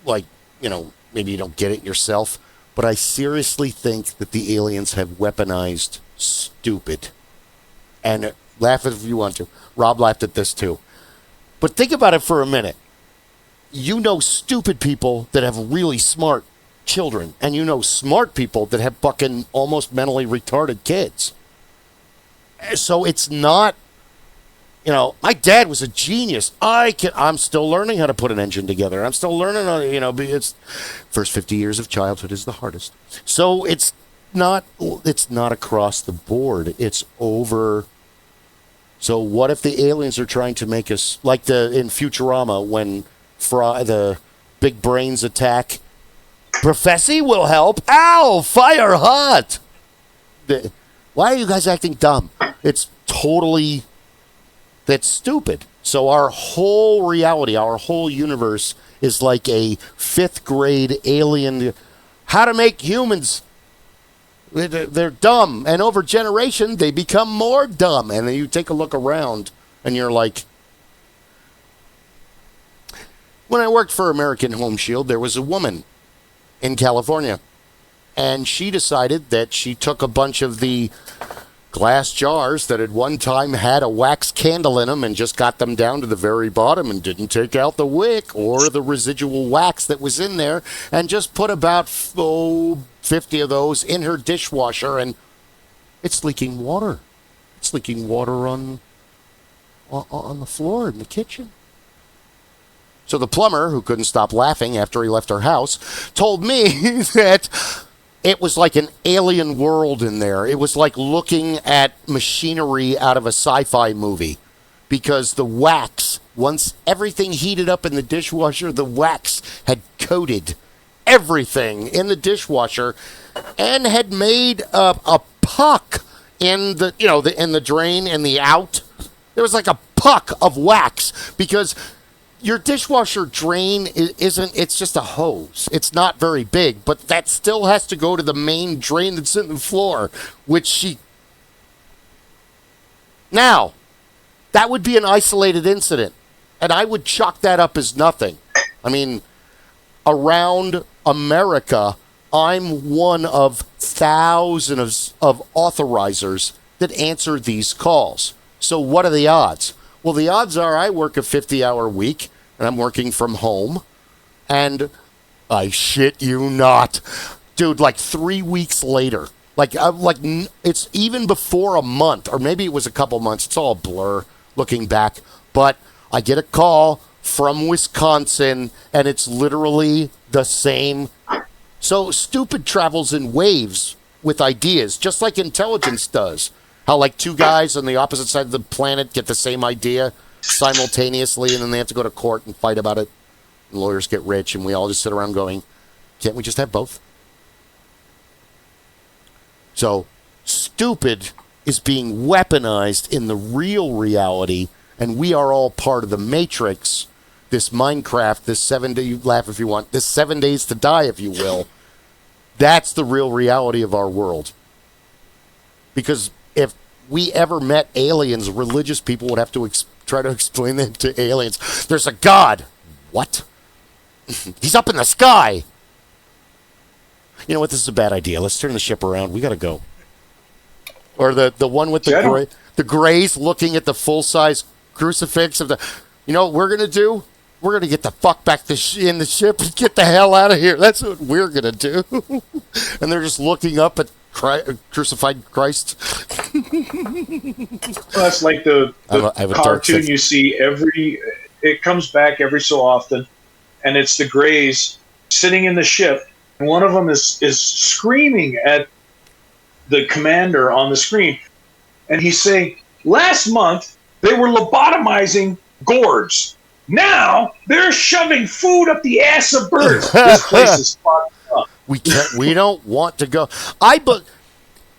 like, you know, maybe you don't get it yourself. But I seriously think that the aliens have weaponized stupid. And laugh if you want to. Rob laughed at this too. But think about it for a minute. You know stupid people that have really smart children, and you know smart people that have fucking almost mentally retarded kids. So it's not, you know, my dad was a genius. I'm still learning how to put an engine together. I'm still learning how to, you know, it's first 50 years of childhood is the hardest. So it's not across the board. It's over. So what if the aliens are trying to make us like in Futurama when the big brains attack? Professy will help. Ow! Fire hot! Why are you guys acting dumb? It's totally... That's stupid. So our whole reality, our whole universe is like a 5th grade alien... How to make humans... They're dumb, and over generation they become more dumb. And then you take a look around, and you're like, when I worked for American Home Shield, there was a woman in California, and she decided that she took a bunch of the glass jars that at one time had a wax candle in them and just got them down to the very bottom and didn't take out the wick or the residual wax that was in there, and just put about 50 of those in her dishwasher, and it's leaking water. It's leaking water on the floor in the kitchen. So the plumber, who couldn't stop laughing after he left her house, told me that it was like an alien world in there. It was like looking at machinery out of a sci-fi movie, because the wax, once everything heated up in the dishwasher, the wax had coated everything in the dishwasher and had made a puck in the, in the drain and the out. There was like a puck of wax, because your dishwasher drain it's just a hose. It's not very big, but that still has to go to the main drain that's in the floor, Now, that would be an isolated incident, and I would chalk that up as nothing. I mean, around America, I'm one of thousands of authorizers that answer these calls. So what are the odds? Well, the odds are I work a 50-hour week, and I'm working from home, and I shit you not, dude, like 3 weeks later, it's even before a month, or maybe it was a couple months, it's all a blur looking back, but I get a call from Wisconsin, and it's literally the same. So stupid travels in waves with ideas, just like intelligence does. How like two guys on the opposite side of the planet get the same idea simultaneously, and then they have to go to court and fight about it. And lawyers get rich, and we all just sit around going, can't we just have both? So stupid is being weaponized in the real reality, and we are all part of the Matrix, this Minecraft, this 7 day, you laugh if you want, this 7 days to die, if you will. That's the real reality of our world. Because if we ever met aliens, religious people would have to try to explain that to aliens. There's a God. What? He's up in the sky. You know what? This is a bad idea. Let's turn the ship around. We got to go. Or the one with the grays looking at the full-size crucifix of the... You know what we're going to do? We're going to get the fuck back in the ship and get the hell out of here. That's what we're going to do. And they're just looking up at crucified Christ. Well, that's like the cartoon you see it comes back every so often, and it's the Greys sitting in the ship, and one of them is screaming at the commander on the screen, and he's saying, last month they were lobotomizing gourds. Now they're shoving food up the ass of birds. This place is fucked up. We don't want to go.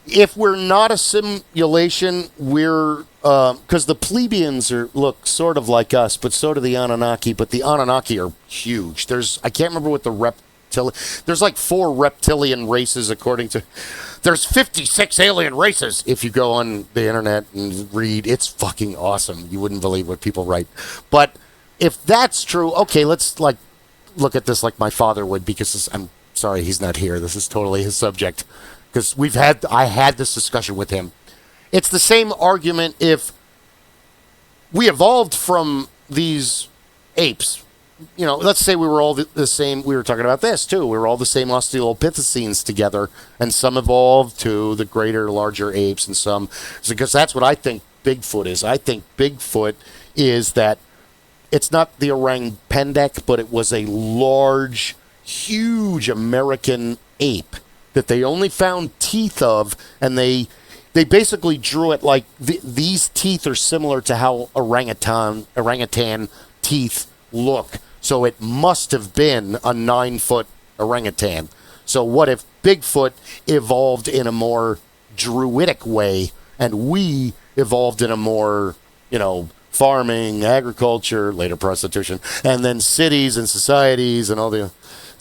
If we're not a simulation, we're because the plebeians look sort of like us, but so do the Anunnaki. But the Anunnaki are huge. I can't remember what there's like 4 reptilian races according to. There's 56 alien races. If you go on the internet and read, it's fucking awesome. You wouldn't believe what people write. But if that's true, okay, let's like look at this like my father would, because I'm sorry he's not here. This is totally his subject, because I had this discussion with him. It's the same argument if we evolved from these apes. You know, let's say we were all the same. We were talking about this too. We were all the same Australopithecines together, and some evolved to the greater, larger apes, and some, because that's what I think Bigfoot is. I think Bigfoot is that it's not the orang pendek, but it was a large, huge American ape that they only found teeth of, and they basically drew it like these teeth are similar to how orangutan teeth look. So it must have been a 9-foot orangutan. So what if Bigfoot evolved in a more druidic way, and we evolved in a more, farming, agriculture, later prostitution, and then cities and societies and all the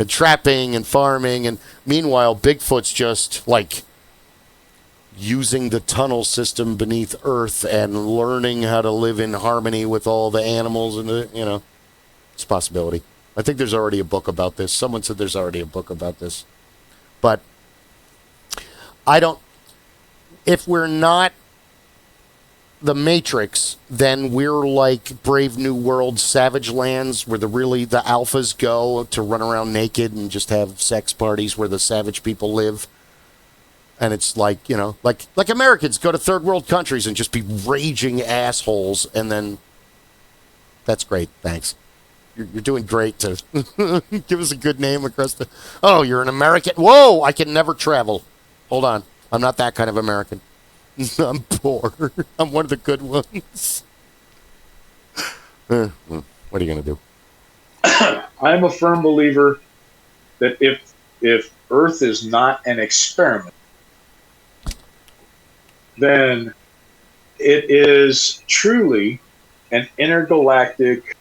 trapping and farming, and meanwhile Bigfoot's just like using the tunnel system beneath Earth and learning how to live in harmony with all the animals and it's a possibility. I think there's already a book about this. Someone said there's already a book about this. But if we're not the Matrix, then we're like Brave New World, Savage Lands, where the alphas go to run around naked and just have sex parties where the savage people live. And it's like, like Americans go to third world countries and just be raging assholes. And then that's great. Thanks. You're doing great to give us a good name across the... Oh, you're an American. Whoa, I can never travel. Hold on. I'm not that kind of American. I'm poor. I'm one of the good ones. What are you going to do? I'm a firm believer that if Earth is not an experiment, then it is truly an intergalactic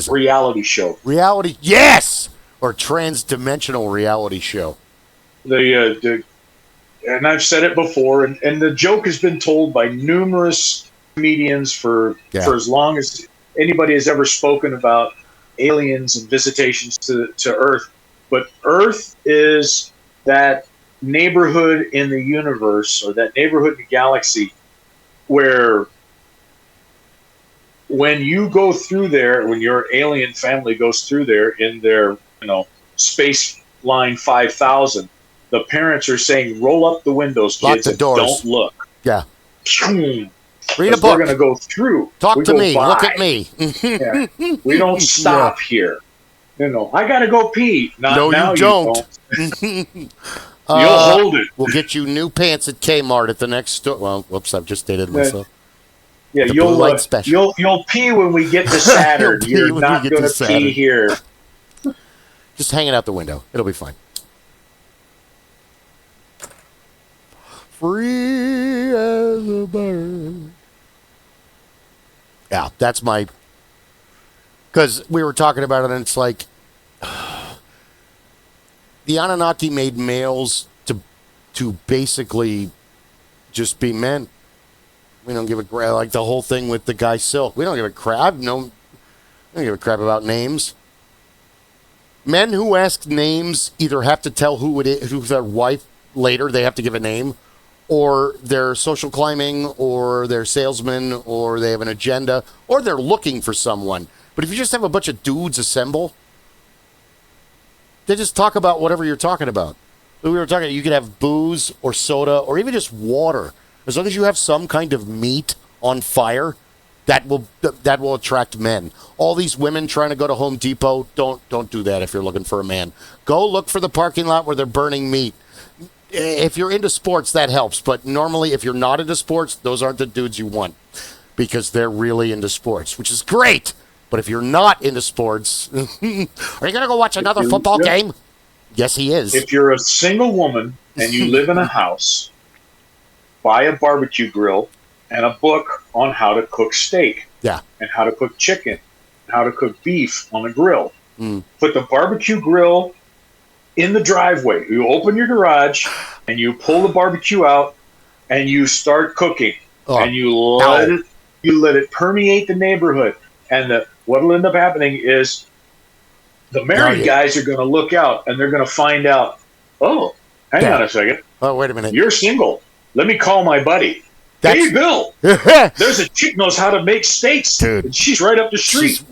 reality show. Reality, yes! Or trans-dimensional reality show. And I've said it before, and the joke has been told by numerous comedians for as long as anybody has ever spoken about aliens and visitations to Earth. But Earth is that neighborhood in the universe, or that neighborhood in the galaxy, where when you go through there, when your alien family goes through there in their, Space Line 5000, the parents are saying, roll up the windows, Lock kids, the and doors. don't look. Yeah. Read a book. We're going to go through. Talk to me. Look at me. Yeah. We don't stop here. I got to go pee. No, you don't. You'll hold it. We'll get you new pants at Kmart at the next store. Well, whoops, I've just dated myself. Yeah, you'll pee when we get to Saturn. You're not going to pee here. Just hang it out the window. It'll be fine. Free as a bird. Yeah, that's my... Because we were talking about it, and it's like... The Anunnaki made males to basically just be men. We don't give a crap. Like the whole thing with the guy Silk. We don't give a crap. I don't give a crap about names. Men who ask names either have to tell who it is, who's their wife later. They have to give a name, or they're social climbing, or they're salesmen, or they have an agenda, or they're looking for someone. But if you just have a bunch of dudes assemble, they just talk about whatever you're talking about. We were talking. You could have booze or soda or even just water. As long as you have some kind of meat on fire, that will attract men. All these women trying to go to Home Depot, don't do that if you're looking for a man. Go look for the parking lot where they're burning meat. If you're into sports, that helps. But normally, if you're not into sports, those aren't the dudes you want because they're really into sports, which is great. But if you're not into sports, are you going to go watch another football game? Yes, he is. If you're a single woman and you live in a house, buy a barbecue grill and a book on how to cook steak. Yeah. And how to cook chicken, and how to cook beef on a grill. Mm. Put the barbecue grill in the driveway. You open your garage and you pull the barbecue out and you start cooking. Oh. And you let it permeate the neighborhood. And what'll end up happening is the married guys are going to look out and they're going to find out, oh, hang on a second. Oh, wait a minute. You're single. Let me call my buddy. Hey, Bill, there's a chick knows how to make steaks. Dude, and she's right up the street.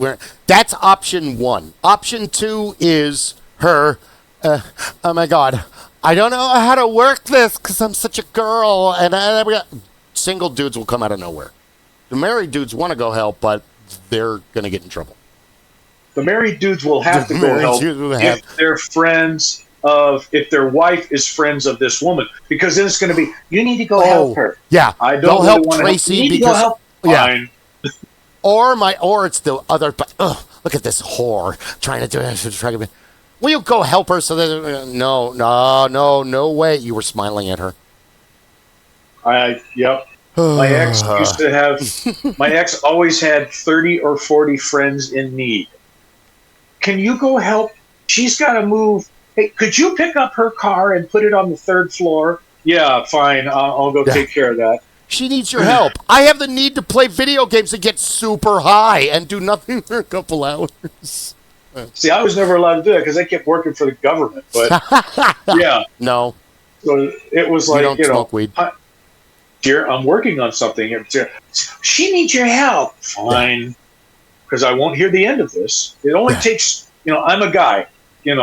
That's option one. Option two is her, oh my God, I don't know how to work this because I'm such a girl. And single dudes will come out of nowhere. The married dudes want to go help, but they're going to get in trouble. The married dudes will have to go help if they're friends of, if their wife is friends of this woman, because then it's going to be, you need to go help her. Yeah, I don't really help want Tracy help. You need because to go help. Yeah. Or it's the other. But look at this whore trying to do it. Will you go help her? So that no way. You were smiling at her. Yep. My ex used to have. My ex always had 30 or 40 friends in need. Can you go help? She's got to move. Hey, could you pick up her car and put it on the third floor? Yeah, fine. I'll go take care of that. She needs your help. I have the need to play video games and get super high and do nothing for a couple hours. See, I was never allowed to do that because I kept working for the government. But yeah, no. So it was like, don't smoke weed. Dear, I'm working on something. She needs your help. Fine, because I won't hear the end of this. It only takes, I'm a guy.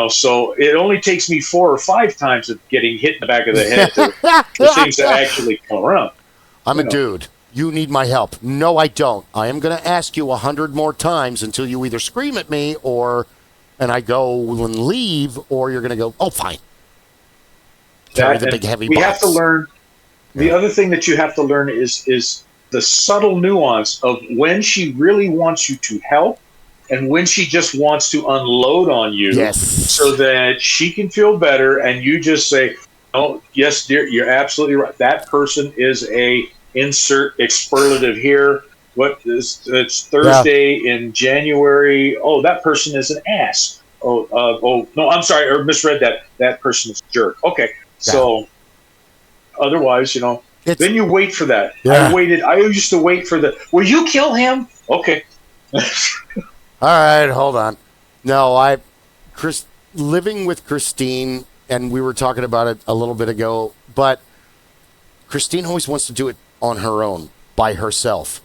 So it only takes me 4 or 5 times of getting hit in the back of the head for things to actually come around. I'm a dude. You need my help. No, I don't. I am going to ask you 100 more times until you either scream at me and I go and leave, or you're going to go, oh, fine. Carry the big heavy box. We have to learn. The other thing that you have to learn is the subtle nuance of when she really wants you to help and when she just wants to unload on you, so that she can feel better, and you just say, "Oh, yes, dear, you're absolutely right. That person is a insert expletive here. It's Thursday in January. Oh, that person is an ass. Oh, no, I'm sorry, or misread that. That person is a jerk. Okay, so otherwise, then you wait for that. Yeah. I used to wait for will you kill him? Okay." All right, hold on. No, living with Christine, and we were talking about it a little bit ago, but Christine always wants to do it on her own, by herself.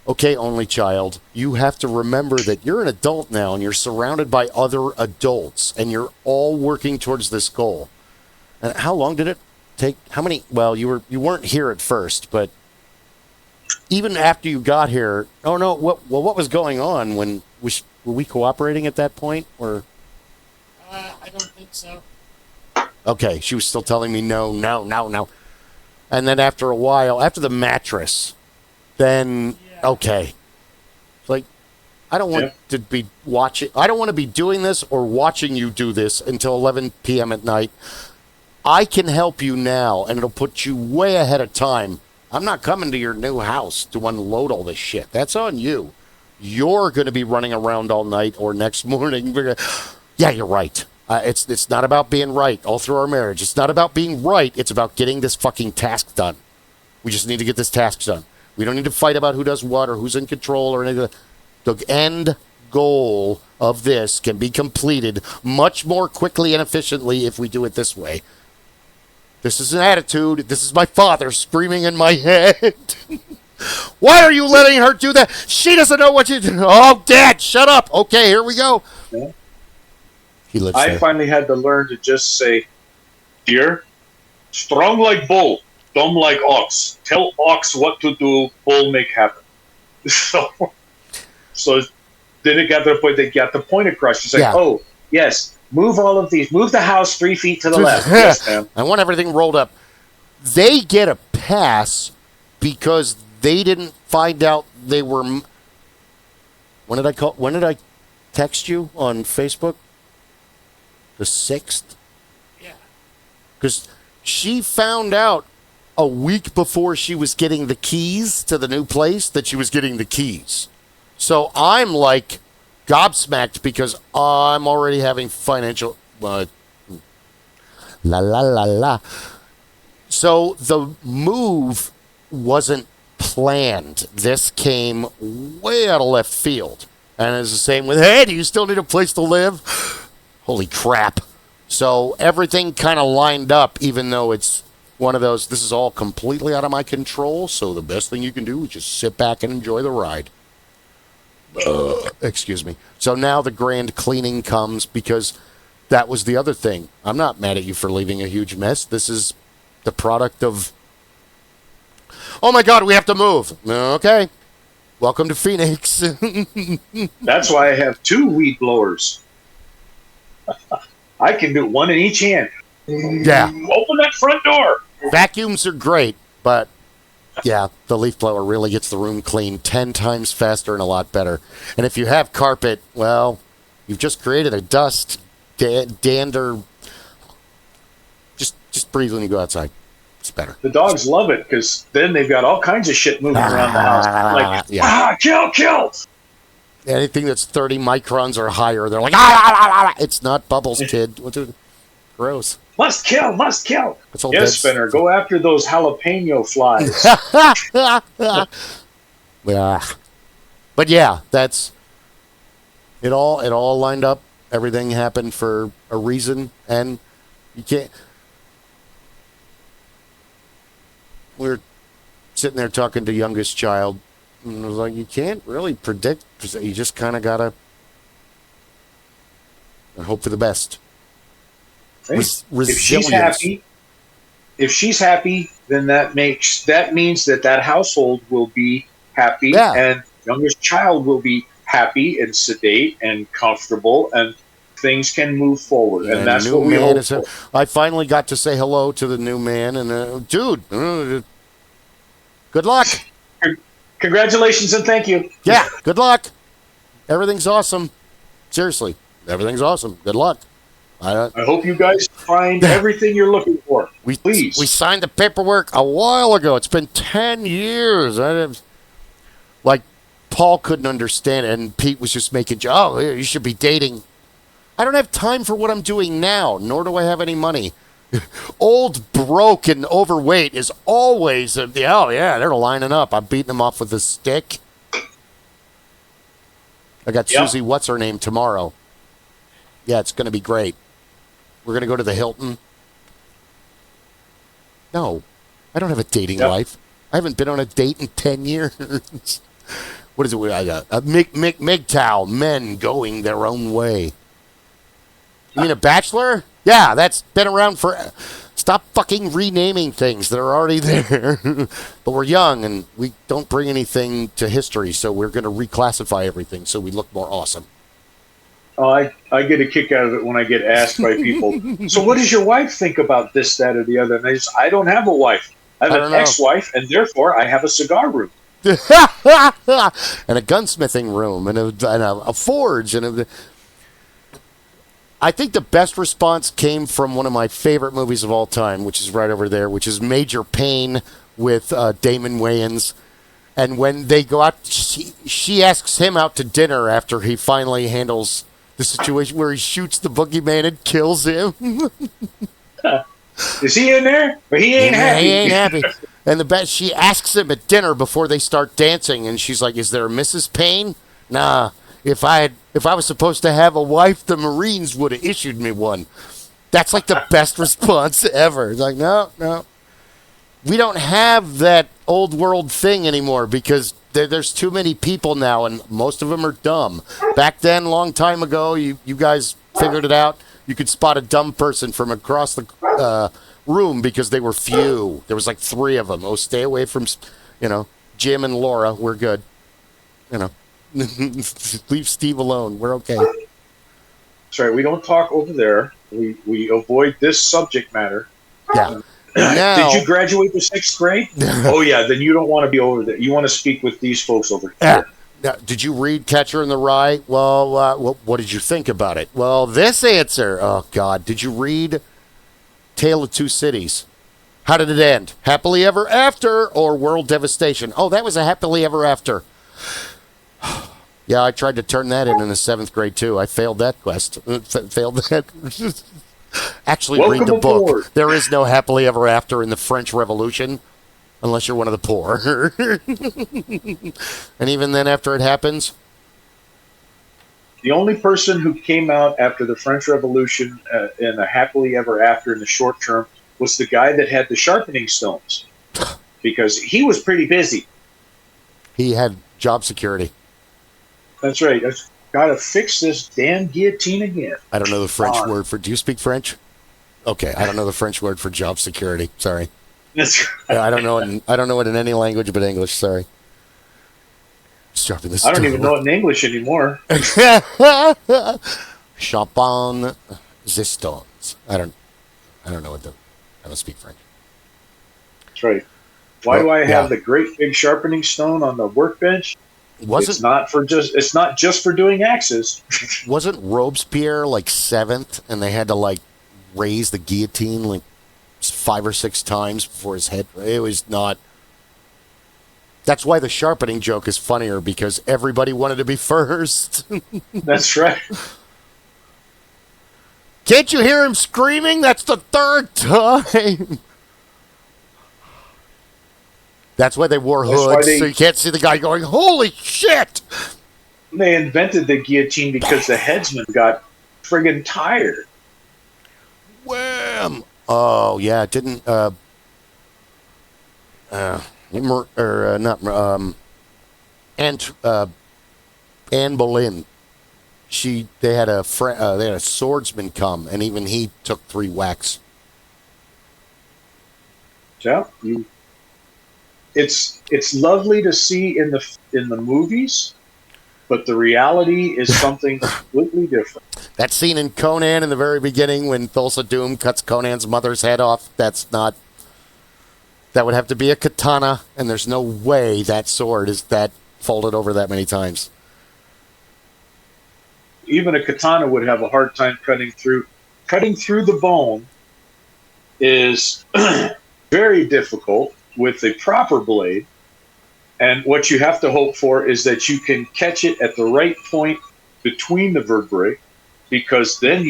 Okay, only child, you have to remember that you're an adult now, and you're surrounded by other adults, and you're all working towards this goal. And how long did it take? How many? Well, you weren't here at first, but even after you got here, what was going on when were we cooperating at that point, or? I don't think so. Okay, she was still telling me no. And then after a while, after the mattress, then okay. Like, I don't want to be watching. I don't want to be doing this or watching you do this until 11 p.m. at night. I can help you now, and it'll put you way ahead of time. I'm not coming to your new house to unload all this shit. That's on you. You're going to be running around all night or next morning. Yeah, you're right. It's not about being right all through our marriage. It's not about being right. It's about getting this fucking task done. We just need to get this task done. We don't need to fight about who does what or who's in control or anything. The end goal of this can be completed much more quickly and efficiently if we do it this way. This is an attitude. This is my father screaming in my head. Why are you letting her do that? She doesn't know what you do. Oh, Dad, shut up. Okay, here we go. Yeah. He lives I there. finally had to learn to just say, "Dear, strong like bull, dumb like ox. Tell ox what to do, bull make happen." So then it got to the point they got the point across. She's like, "Oh, yes. Move all of these. Move the house 3 feet to the left." Yes, ma'am. I want everything rolled up. They get a pass because they didn't find out they were. When did I text you on Facebook? The 6th? Yeah. Because she found out a week before she was getting the keys to the new place that she was getting the keys. So I'm like gobsmacked because I'm already having financial la la la la. So the move wasn't planned. This came way out of left field. And it's the same with, hey, do you still need a place to live? Holy crap. So everything kind of lined up, even though it's one of those, this is all completely out of my control, so the best thing you can do is just sit back and enjoy the ride. Excuse me. So now the grand cleaning comes because that was the other thing. I'm not mad at you for leaving a huge mess. This is the product of, oh my God, we have to move. Okay. Welcome to Phoenix. That's why I have 2 weed blowers. I can do one in each hand. Yeah. Open that front door. Vacuums are great, but yeah, the leaf blower really gets the room clean 10 times faster and a lot better. And if you have carpet, well, you've just created a dust dander. Just breathe when you go outside. It's better. The dogs love it because then they've got all kinds of shit moving around the house. Like, kill! Anything that's 30 microns or higher, they're like, It's not bubbles, kid. Gross. Must kill, must kill. That's all Yes, dead. Spinner, go after those jalapeno flies. Yeah. But yeah, that's it. All lined up. Everything happened for a reason, and you can't. We're sitting there talking to youngest child, and I was like, you can't really predict. You just kind of gotta hope for the best. Right? Resilience. If she's happy, then that means that household will be happy, Yeah. and youngest child will be happy and sedate and comfortable, and things can move forward. And that's new what we man hope for. I finally got to say hello to the new man, and dude, good luck. Congratulations and thank you. Yeah, good luck. Everything's awesome. Seriously, everything's awesome. Good luck. I hope you guys find everything you're looking for. Please. We signed the paperwork a while ago. It's been 10 years. Like, Paul couldn't understand it, and Pete was just making, oh, you should be dating. I don't have time for what I'm doing now, nor do I have any money. Old, broke, and overweight is always, oh, yeah, they're lining up. I'm beating them off with a stick. I got Susie, what's her name, tomorrow. Yeah, it's going to be great. We're going to go to the Hilton. No, I don't have a dating life. I haven't been on a date in 10 years. What is it? I got MGTOW, men going their own way. You mean a bachelor? Yeah, that's been around for... Stop fucking renaming things that are already there. But we're young, and we don't bring anything to history, so we're going to reclassify everything so we look more awesome. Oh, I get a kick out of it when I get asked by people, so what does your wife think about this, that, or the other? And I don't have a wife. I have an ex-wife, and therefore I have a cigar room. And a gunsmithing room, and a forge. I think the best response came from one of my favorite movies of all time, which is right over there, which is Major Payne with Damon Wayans. And when they go out, she asks him out to dinner after he finally handles the situation where he shoots the boogeyman and kills him. Is he in there? But he ain't happy. He ain't happy. And she asks him at dinner before they start dancing, and she's like, "Is there a Mrs. Payne?" Nah. If I was supposed to have a wife, the Marines would have issued me one. That's like the best response ever. It's like, no. We don't have that old world thing anymore because there's too many people now, and most of them are dumb. Back then, long time ago, you guys figured it out. You could spot a dumb person from across the room because they were few. There was like 3 of them. Oh, stay away from, Jim and Laura. We're good. Leave Steve alone. We're okay. That's right. We don't talk over there. We avoid this subject matter. Yeah. Did you graduate the 6th grade? Oh, yeah. Then you don't want to be over there. You want to speak with these folks over here. Now, did you read Catcher in the Rye? Well, what did you think about it? Well, this answer. Oh, God. Did you read Tale of Two Cities? How did it end? Happily Ever After or World Devastation? Oh, that was a Happily Ever After. Yeah, I tried to turn that in the 7th grade, too. I failed that quest. Failed that. Actually, read the book. Aboard. There is no happily ever after in the French Revolution, unless you're one of the poor. And even then, after it happens... The only person who came out after the French Revolution in a happily ever after in the short term was the guy that had the sharpening stones. Because he was pretty busy. He had job security. That's right. I've got to fix this damn guillotine again. I don't know the French word for... Do you speak French? Okay, I don't know the French word for job security. Sorry. That's right. I don't know it in any language but English. Sorry. Sharpen this. I don't even know it in English anymore. Chapon zistons. I don't know I don't speak French. That's right. Why do I have the great big sharpening stone on the workbench? It's not just for doing axes. Wasn't Robespierre like 7th, and they had to raise the guillotine 5 or 6 times before his head? It was not. That's why the sharpening joke is funnier, because everybody wanted to be first. That's right. Can't you hear him screaming? That's the third time. That's why they wore hoods, so you can't see the guy going, holy shit! They invented the guillotine because the headsman got friggin' tired. Wham! Oh, yeah, it didn't, Anne Boleyn. They had a swordsman come, and even he took 3 whacks. Yeah, it's lovely to see in the movies, but the reality is something completely different. That scene in Conan in the very beginning when Thulsa Doom cuts Conan's mother's head off, that would have to be a katana, and there's no way that sword is that folded over that many times. Even a katana would have a hard time cutting through. Cutting through the bone is very difficult with a proper blade. And what you have to hope for is that you can catch it at the right point between the vertebrae, because then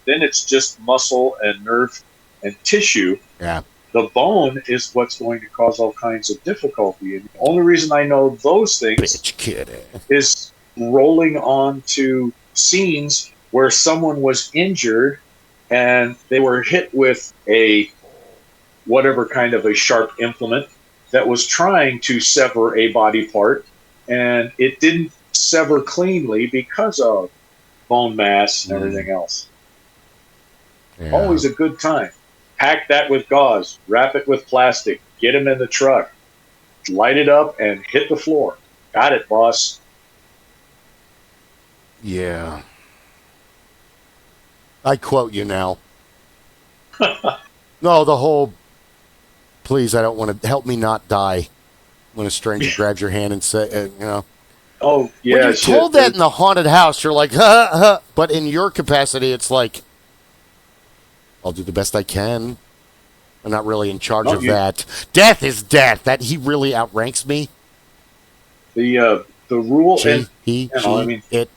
it's just muscle and nerve and tissue. Yeah. The bone is what's going to cause all kinds of difficulty. And the only reason I know those things is rolling on to scenes where someone was injured and they were hit with a whatever kind of a sharp implement that was trying to sever a body part, and it didn't sever cleanly because of bone mass and everything else. Yeah. Always a good time. Pack that with gauze, wrap it with plastic, get him in the truck, light it up, and hit the floor. Got it, boss. Yeah. I quote you now. No, the whole, please, I don't want to, help me not die, when a stranger grabs your hand and say, Oh, yeah. When you're told that in the haunted house, you're like, but in your capacity, it's like, I'll do the best I can. I'm not really in charge of that. Death is death. That he really outranks me. The rule, it.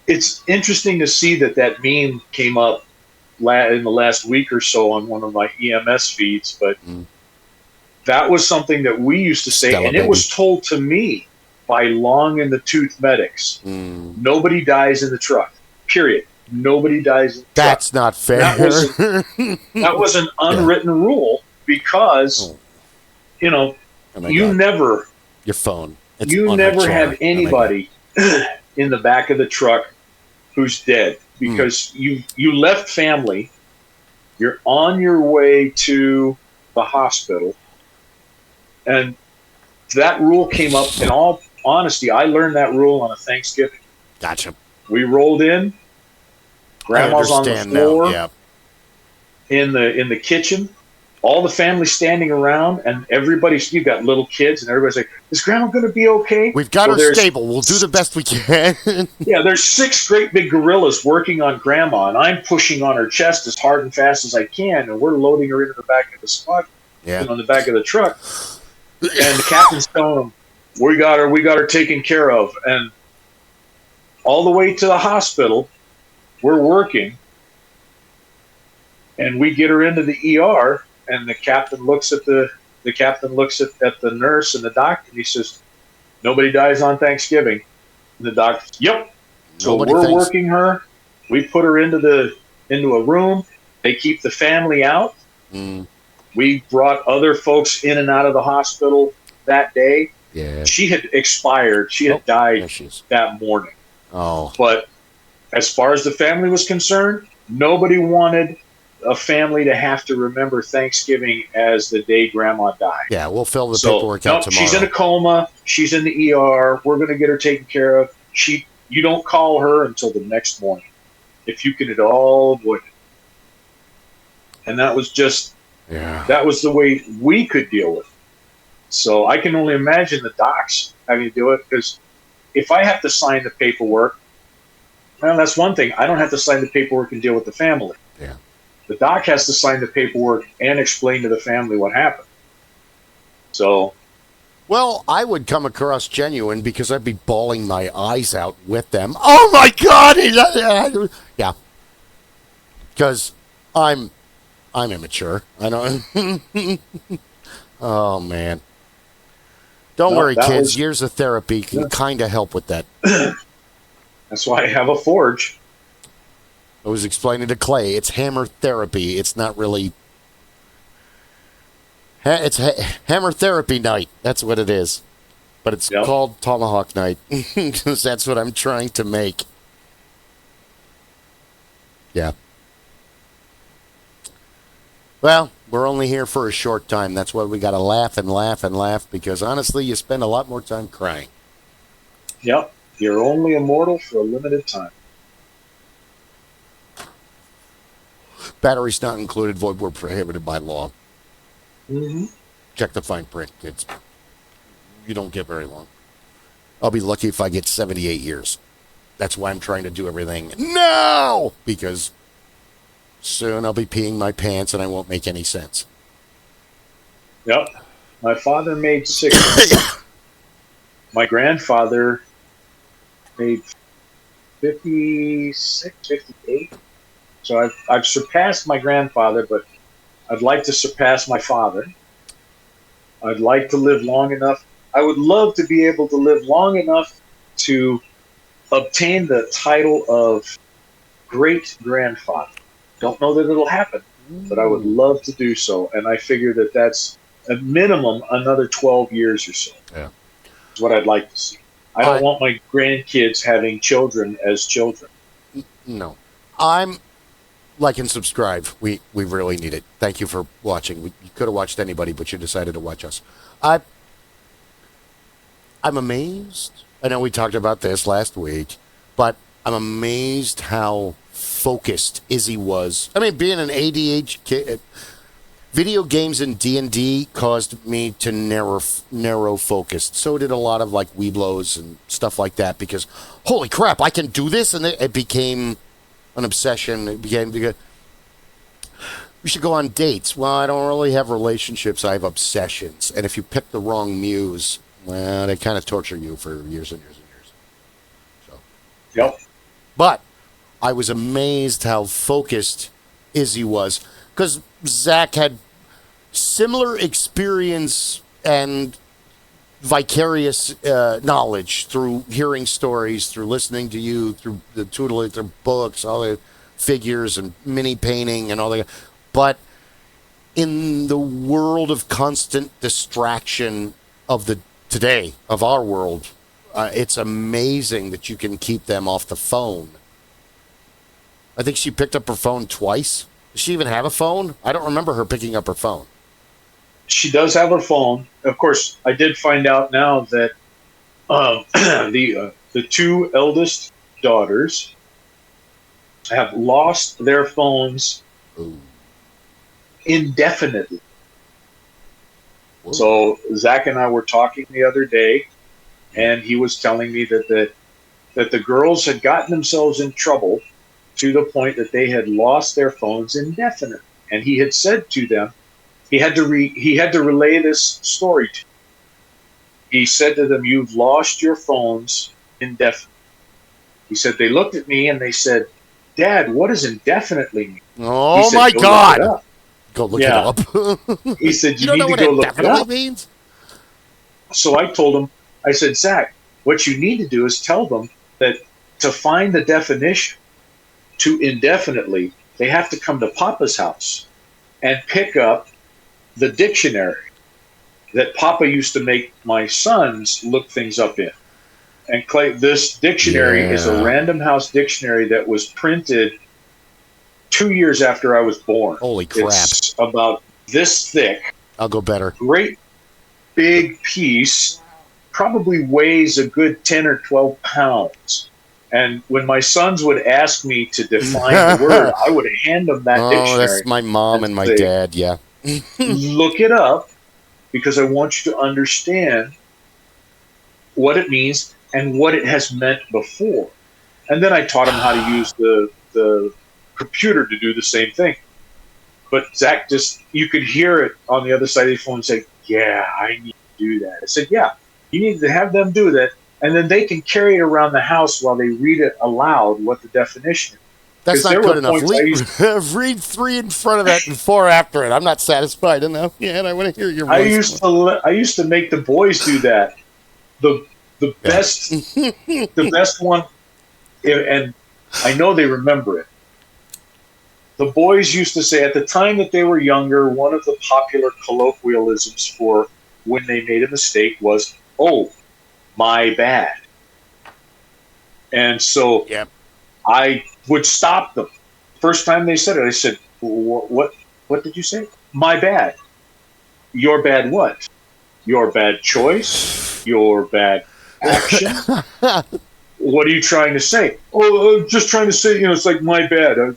It's interesting to see that meme came up in the last week or so on one of my EMS feeds, but that was something that we used to say, and it was told to me by long in the tooth medics. Nobody dies in the truck. Period. Nobody dies in the truck. That's not fair. That was an unwritten rule because, you never... Your phone. It's you never have anybody in the back of the truck who's dead because you left family. You're on your way to the hospital. And that rule came up. In all honesty, I learned that rule on a Thanksgiving. Gotcha. We rolled in. Grandma's on the floor in the kitchen. All the family standing around, and you've got little kids, and everybody's like, is Grandma going to be okay? We've got her stable. We'll do the best we can. Yeah, there's 6 great big gorillas working on Grandma, and I'm pushing on her chest as hard and fast as I can, and we're loading her into the back of the squad, on the back of the truck. And the captain's telling them, we got her taken care of. And all the way to the hospital, we're working, and we get her into the ER, and the captain looks at the nurse and the doctor, and he says, nobody dies on Thanksgiving. And the doctor says, yep. So we're working her. We put her into a room. They keep the family out. We brought other folks in and out of the hospital that day. Yeah. She had expired. She had died that morning. Oh. But as far as the family was concerned, nobody wanted a family to have to remember Thanksgiving as the day Grandma died. Yeah, we'll fill the paperwork out tomorrow. She's in a coma. She's in the ER. We're going to get her taken care of. You don't call her until the next morning, if you can at all avoid it. And that was that was the way we could deal with it. So I can only imagine the docs having to do it, because if I have to sign the paperwork, well, that's one thing. I don't have to sign the paperwork and deal with the family. Yeah. The doc has to sign the paperwork and explain to the family what happened. So, well, I would come across genuine because I'd be bawling my eyes out with them. Oh my God! Yeah. Because I'm immature. I don't. Oh man. Don't worry, kids. Years of therapy can kind of help with that. That's why I have a forge. I was explaining to Clay, it's hammer therapy. It's not really. It's hammer therapy night. That's what it is. But it's called Tomahawk Night because that's what I'm trying to make. Yeah. Well, we're only here for a short time. That's why we got to laugh and laugh and laugh because honestly, you spend a lot more time crying. Yep. You're only immortal for a limited time. Batteries not included. Void were prohibited by law. Mm-hmm. Check the fine print, kids. You don't get very long. I'll be lucky if I get 78 years. That's why I'm trying to do everything now because soon I'll be peeing my pants and I won't make any sense. Yep. My father made 60. My grandfather made 56, 58. So I've surpassed my grandfather, but I'd like to surpass my father. I'd like to live long enough. I would love to be able to live long enough to obtain the title of great-grandfather. Don't know that it'll happen, but I would love to do so. And I figure that that's a minimum another 12 years or so. Yeah. That's what I'd like to see. I don't want my grandkids having children as children. No. I'm like and subscribe. We really need it. Thank you for watching. You could have watched anybody, but you decided to watch us. I'm amazed. I know we talked about this last week, but I'm amazed how focused Izzy was. I mean, being an ADHD kid, video games and D&D caused me to narrow focus. So did a lot of like Weeblos and stuff like that because, holy crap, I can do this, and it became an obsession. It became because we should go on dates. Well, I don't really have relationships. I have obsessions, and if you pick the wrong muse, well, they kind of torture you for years and years and years. So, yep. But I was amazed how focused Izzy was because Zach had similar experience and vicarious knowledge through hearing stories, through listening to you, through the tutelage, through books, all the figures and mini painting and all that. But in the world of constant distraction of the today, of our world, it's amazing that you can keep them off the phone. I think she picked up her phone twice. Does she even have a phone? I don't remember her picking up her phone. She does have her phone. Of course, I did find out now that the two eldest daughters have lost their phones indefinitely. Whoa. So Zach and I were talking the other day, and he was telling me that the girls had gotten themselves in trouble to the point that they had lost their phones indefinitely. And he had said to them, he had to relay this story to them. He said to them, "You've lost your phones indefinitely." He said, they looked at me and they said, "Dad, what does indefinitely mean?" Oh, said, my God. Go look it up. He said, you don't need know to what go look it indefinitely up. means? So I told him, I said, Zach, what you need to do is tell them that to find the definition to indefinitely, they have to come to Papa's house and pick up the dictionary that Papa used to make my sons look things up in. And Clay, this dictionary is a Random House dictionary that was printed 2 years after I was born. Holy crap. It's about this thick. I'll go better. Great big piece, probably weighs a good 10 or 12 pounds. And when my sons would ask me to define the word, I would hand them that dictionary. Oh, that's my mom and my dad, yeah. Look it up, because I want you to understand what it means and what it has meant before. And then I taught them how to use the computer to do the same thing. But Zach you could hear it on the other side of the phone say, yeah, I need to do that. I said, yeah, you need to have them do that. And then they can carry it around the house while they read it aloud what the definition is. That's 'Cause not there good were enough. points I Read 3 in front of that and 4 after it. I'm not satisfied enough yet. I want to hear your voice. I used to make the boys do that. The best the best one, and I know they remember it. The boys used to say at the time that they were younger, one of the popular colloquialisms for when they made a mistake was, "Oh, my bad." And so Yep. I would stop them. First time they said it, I said, What did you say? My bad. Your bad what? Your bad choice? Your bad action? What are you trying to say? Oh, I'm just trying to say, it's like my bad. Are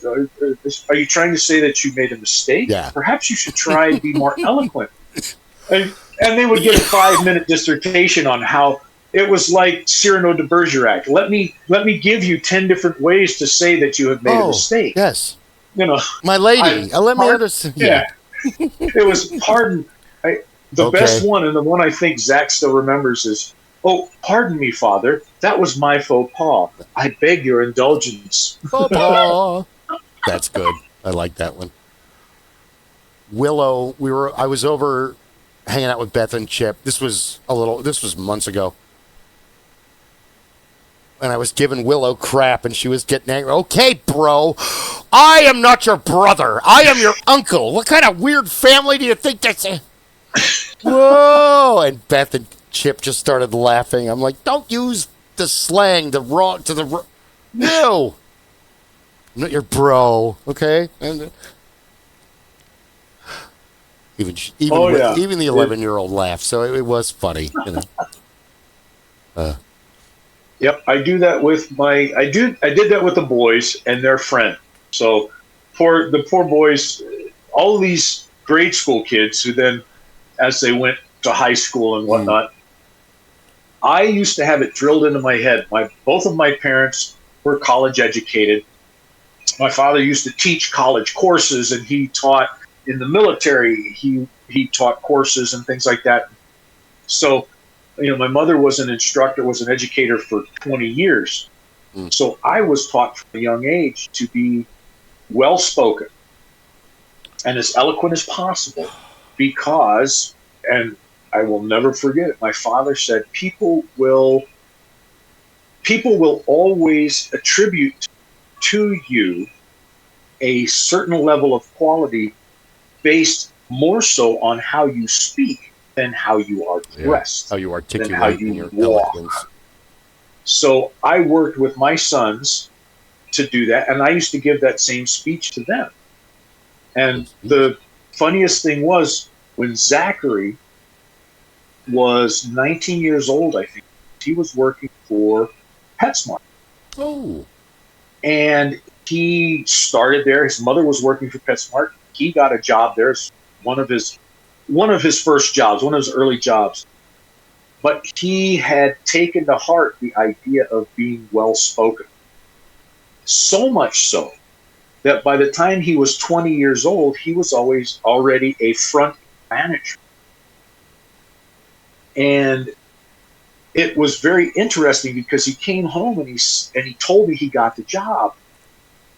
you trying to say that you made a mistake? Yeah. Perhaps you should try and be more eloquent. And they would get a 5-minute dissertation on how it was like Cyrano de Bergerac. Let me give you 10 different ways to say that you have made a mistake. Yes. My let lady. Let me understand. Yeah. It was pardon. The best one, and the one I think Zach still remembers, is, "Oh, pardon me, Father. That was my faux pas. I beg your indulgence." Faux pas. That's good. I like that one. Willow, I was over hanging out with Beth and Chip. This was months ago. And I was giving Willow crap, and she was getting angry. "Okay, bro, I am not your brother. I am your uncle. What kind of weird family do you think that's?" Whoa! And Beth and Chip just started laughing. I'm like, "Don't use the slang, no. I'm not your bro, okay?" And even the 11-year-old laughed, so it was funny, Yep, I do that with I did that with the boys and their friend. So for the poor boys, all of these grade school kids who then, as they went to high school and whatnot, I used to have it drilled into my head. Both of my parents were college educated. My father used to teach college courses, and he taught in the military. He taught courses and things like that. So, my mother was an instructor, was an educator for 20 years. So I was taught from a young age to be well-spoken and as eloquent as possible, because, and I will never forget it, my father said, people will always attribute to you a certain level of quality based more so on how you speak than how you are dressed, how you articulate, than how you your walk. eloquence. So I worked with my sons to do that, and I used to give that same speech to them. And the funniest thing was, when Zachary was 19 years old, I think, he was working for PetSmart. Oh. And he started there. His mother was working for PetSmart. He got a job there. It's one of his first jobs, one of his early jobs. But he had taken to heart the idea of being well-spoken. So much so that by the time he was 20 years old, he was already a front manager. And it was very interesting because he came home and he told me he got the job.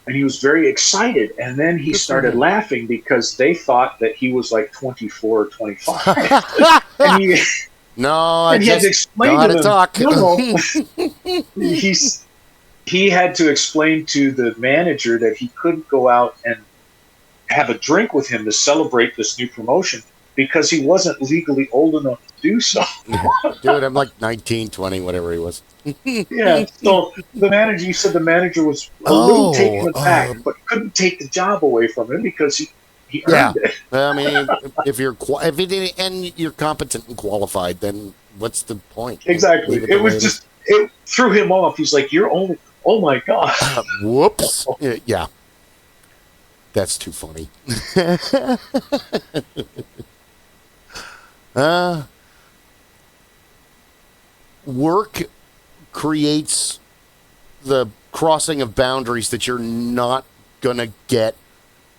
And he was very excited. And then he started laughing because they thought that he was like 24 or 25. And he had to explain to them, talk. No. He had to explain to the manager that he couldn't go out and have a drink with him to celebrate this new promotion because he wasn't legally old enough to do so. Dude, I'm like 19, 20, whatever he was. Yeah, so he said the manager was a little taken aback, but couldn't take the job away from him because he earned it. I mean, if you're competent and qualified, then what's the point? Exactly. It threw him off. He's like, "You're only, oh my God." Whoops. Yeah. That's too funny. Work creates the crossing of boundaries that you're not going to get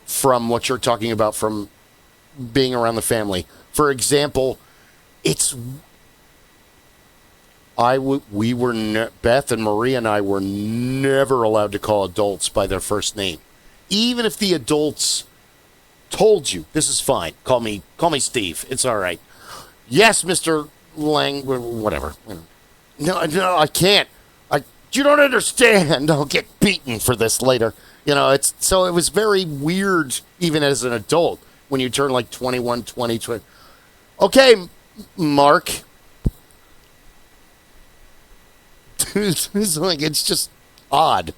from what you're talking about from being around the family. For example, we were Beth and Maria and I were never allowed to call adults by their first name, even if the adults told you this is fine. Call me Steve. It's all right. Yes, Mr. Lang, whatever. No, I can't. You don't understand. I'll get beaten for this later. It was very weird, even as an adult, when you turn like 21, 20. Okay, Mark. It's just odd.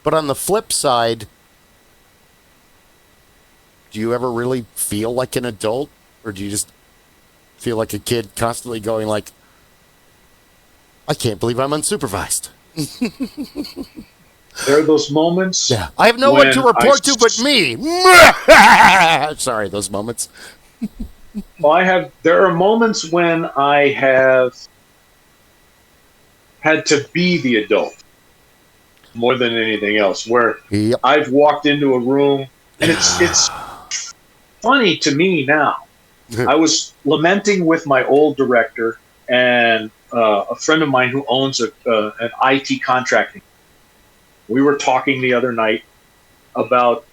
But on the flip side, do you ever really feel like an adult? Or do you just feel like a kid constantly going like, I can't believe I'm unsupervised? There are those moments. Yeah. I have no one to report to but me. Sorry, those moments. Well, there are moments when I have had to be the adult more than anything else, where I've walked into a room, and it's funny to me now. I was lamenting with my old director and a friend of mine who owns an IT contracting. We were talking the other night about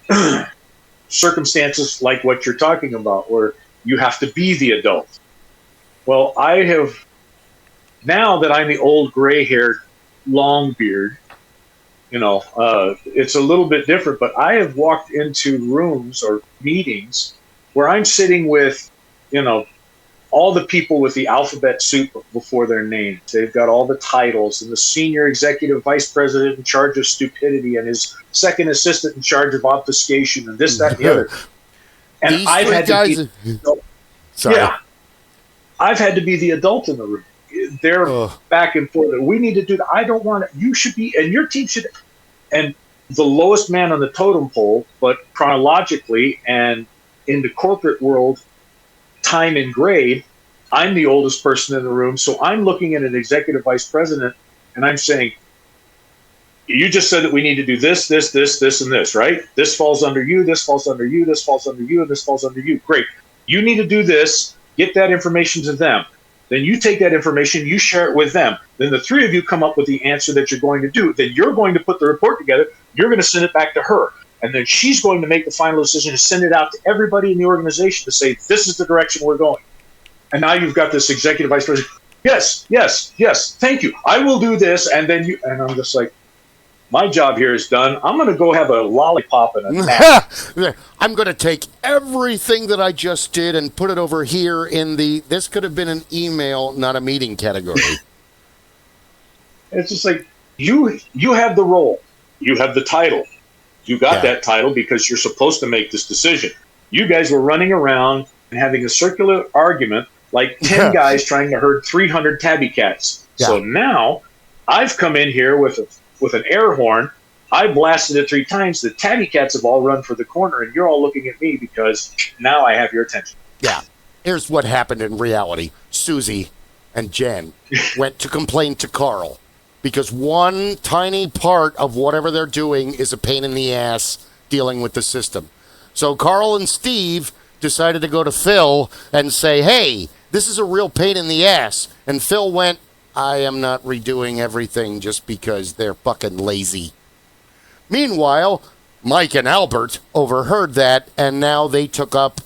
circumstances like what you're talking about, where you have to be the adult. Well, now that I'm the old gray-haired long beard, it's a little bit different, but I have walked into rooms or meetings where I'm sitting with, all the people with the alphabet soup before their names. They've got all the titles, and the senior executive vice president in charge of stupidity, and his second assistant in charge of obfuscation, and this, that, and the other. And I've had to be, I've had to be the adult in the room. They're back and forth. We need to do that. I don't want it. You should be, and your team should. And the lowest man on the totem pole, but chronologically and in the corporate world, time and grade, I'm the oldest person in the room. So I'm looking at an executive vice president, and I'm saying, you just said that we need to do this, this, this, this, and this, right? This falls under you, this falls under you, this falls under you, and this falls under you. Great. You need to do this, get that information to them. Then you take that information, you share it with them. Then the three of you come up with the answer that you're going to do. Then you're going to put the report together. You're going to send it back to her. And then she's going to make the final decision to send it out to everybody in the organization to say, this is the direction we're going. And now you've got this executive vice president. Yes, yes, yes. Thank you. I will do this. And then and I'm just like, my job here is done. I'm going to go have a lollipop and a nap. I'm going to take everything that I just did and put it over here in this could have been an email, not a meeting category. It's just like, you have the role. You have the title. You got that title because you're supposed to make this decision. You guys were running around and having a circular argument like 10 guys trying to herd 300 tabby cats. Yeah. So now I've come in here with an air horn. I blasted it 3 times. The tabby cats have all run for the corner, and you're all looking at me because now I have your attention. Yeah. Here's what happened in reality. Susie and Jen went to complain to Carl because one tiny part of whatever they're doing is a pain in the ass dealing with the system. So Carl and Steve decided to go to Phil and say, hey, this is a real pain in the ass. And Phil went, I am not redoing everything just because they're fucking lazy. Meanwhile, Mike and Albert overheard that, and now they took up,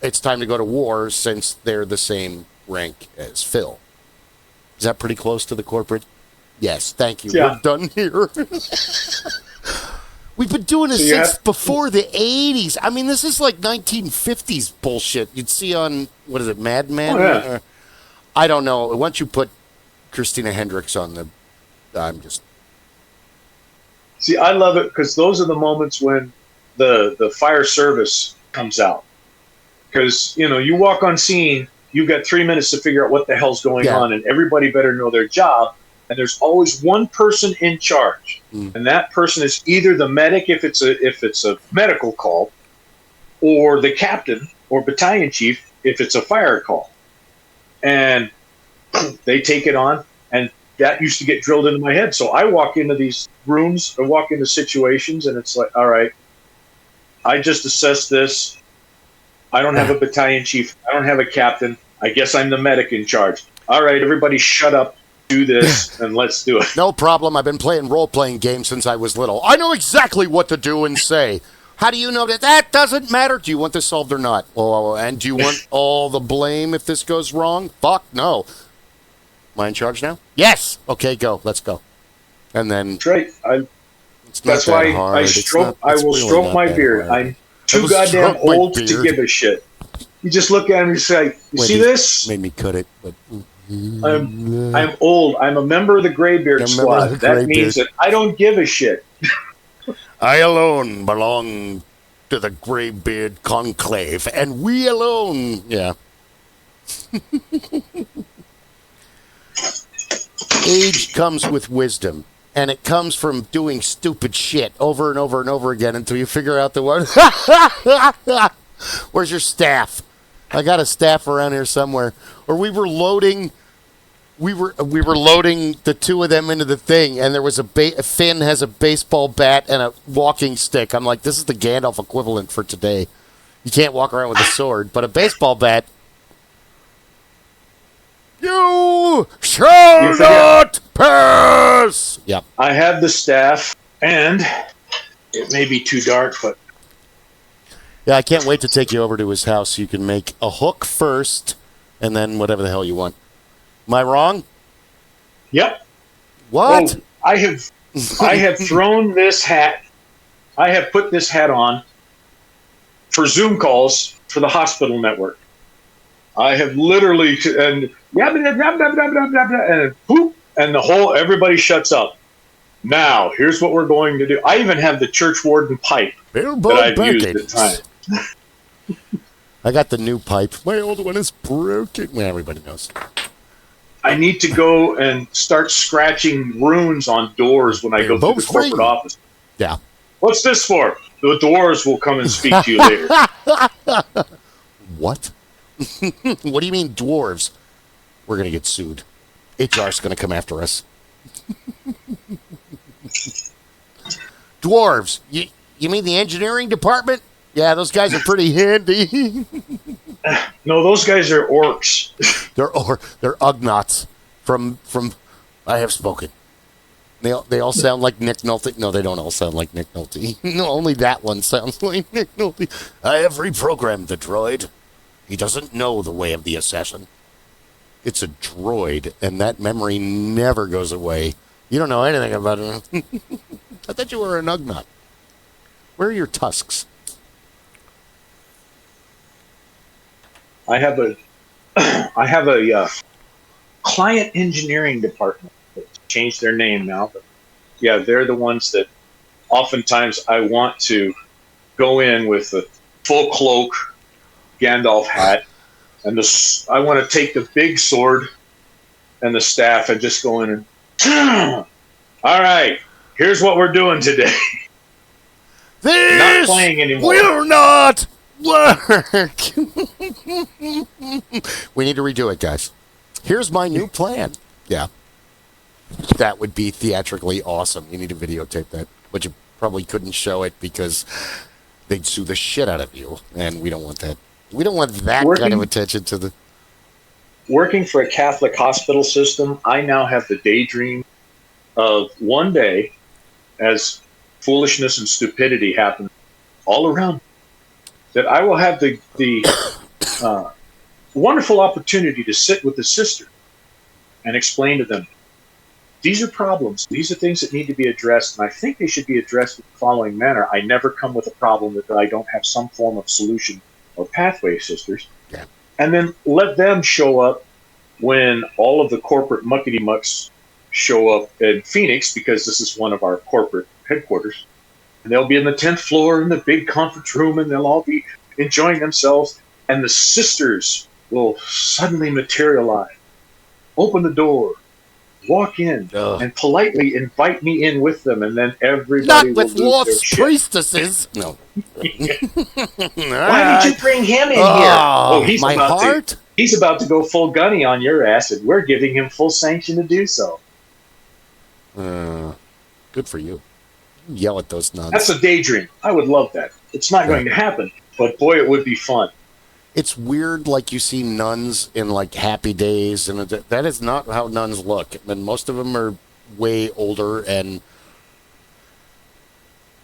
it's time to go to war since they're the same rank as Phil. Is that pretty close to the corporate? Yes, thank you. Yeah. We're done here. We've been doing this since before the 80s. I mean, this is like 1950s bullshit you'd see on, what is it, Mad Men? Oh, yeah. I don't know. Once you put Christina Hendricks on I'm just... See, I love it because those are the moments when the fire service comes out. Because, you walk on scene, you've got 3 minutes to figure out what the hell's going on, and everybody better know their job. And there's always one person in charge, and that person is either the medic if it's a medical call, or the captain or battalion chief if it's a fire call. And they take it on, and that used to get drilled into my head. So I walk into these rooms, I walk into situations, and it's like, all right, I just assessed this. I don't have a battalion chief. I don't have a captain. I guess I'm the medic in charge. all right, everybody shut up, do this, and let's do it. No problem. I've been playing role-playing games since I was little. I know exactly what to do and say. How do you know that? That doesn't matter. Do you want this solved or not? Oh, and do you want all the blame if this goes wrong? Fuck no. Am I in charge now? Yes. Okay, go. Let's go. And then... That's right. It's not That's that why hard. I It's stroke. not- I it's will really stroke not my that beard. hard. I'm I too will goddamn stroke my old to beard. give a shit. You just look at him and say, "You see this? Made me cut it, but... I'm old. I'm a member of the Graybeard You're a member Squad. of the That Graybeard. means that I don't give a shit." I alone belong to the Graybeard Conclave, and we alone... Yeah. Age comes with wisdom, and it comes from doing stupid shit over and over and over again until you figure out the one. Where's your staff? I got a staff around here somewhere. Or we were loading the two of them into the thing, and there was Finn has a baseball bat and a walking stick. I'm like, this is the Gandalf equivalent for today. You can't walk around with a sword, but a baseball bat. You shall not pass! Yep. I have the staff, and it may be too dark, but Yeah, I can't wait to take you over to his house so you can make a hook first, and then whatever the hell you want. Am I wrong? yep. What? Oh, I have thrown this hat. I have put this hat on for Zoom calls for the hospital network. I have literally and poop, and everybody shuts up. Now, here's what we're going to do. I even have the church warden pipe Bilbo that I've used Baggins. at times. I got the new pipe. My old one is broken. Well, everybody knows. I need to go and start scratching runes on doors when I go to Bilbo the corporate free. office. Yeah. What's this for? The doors will come and speak to you later. What? What do you mean dwarves? We're going to get sued. HR's going to come after us. Dwarves. You mean the engineering department? Yeah, those guys are pretty handy. No, those guys are orcs. They're Ugnots from I Have Spoken. They all sound like Nick Nolte. No, they don't all sound like Nick Nolte. No, only that one sounds like Nick Nolte. I have reprogrammed the droid. He doesn't know the way of the assassin. It's a droid, and that memory never goes away. You don't know anything about it. I thought you were an Ugnot. Where are your tusks? I have a client engineering department. It's changed their name now, but yeah, they're the ones that oftentimes I want to go in with a full cloak, Gandalf hat, and I want to take the big sword and the staff and just go in and all right, here's what we're doing today. This Not playing anymore. will not work. We need to redo it, guys. Here's my new plan. Yeah. That would be theatrically awesome. You need to videotape that. But you probably couldn't show it because they'd sue the shit out of you. And we don't want that. We don't want that kind of attention to the... Working for a Catholic hospital system, I now have the daydream of one day as foolishness and stupidity happen all around, that I will have the wonderful opportunity to sit with the sister and explain to them, these are problems, these are things that need to be addressed, and I think they should be addressed in the following manner. I never come with a problem that I don't have some form of solution or pathway, sisters. Yeah. And then let them show up when all of the corporate muckety-mucks show up in Phoenix, because this is one of our corporate headquarters. And they'll be in the 10th floor in the big conference room, and they'll all be enjoying themselves. And the sisters will suddenly materialize, open the door, walk in, and politely invite me in with them. And then everybody Not with will lose lost their shit. priestesses. No. Why did you bring him in here? Oh, He's my about heart? to. He's about to go full gunny on your ass, and we're giving him full sanction to do so. Good for you. Yell at those nuns. That's a daydream. I would love that. It's not going to happen, but boy, it would be fun. It's weird, like you see nuns in like Happy Days, and that is not how nuns look. And most of them are way older, and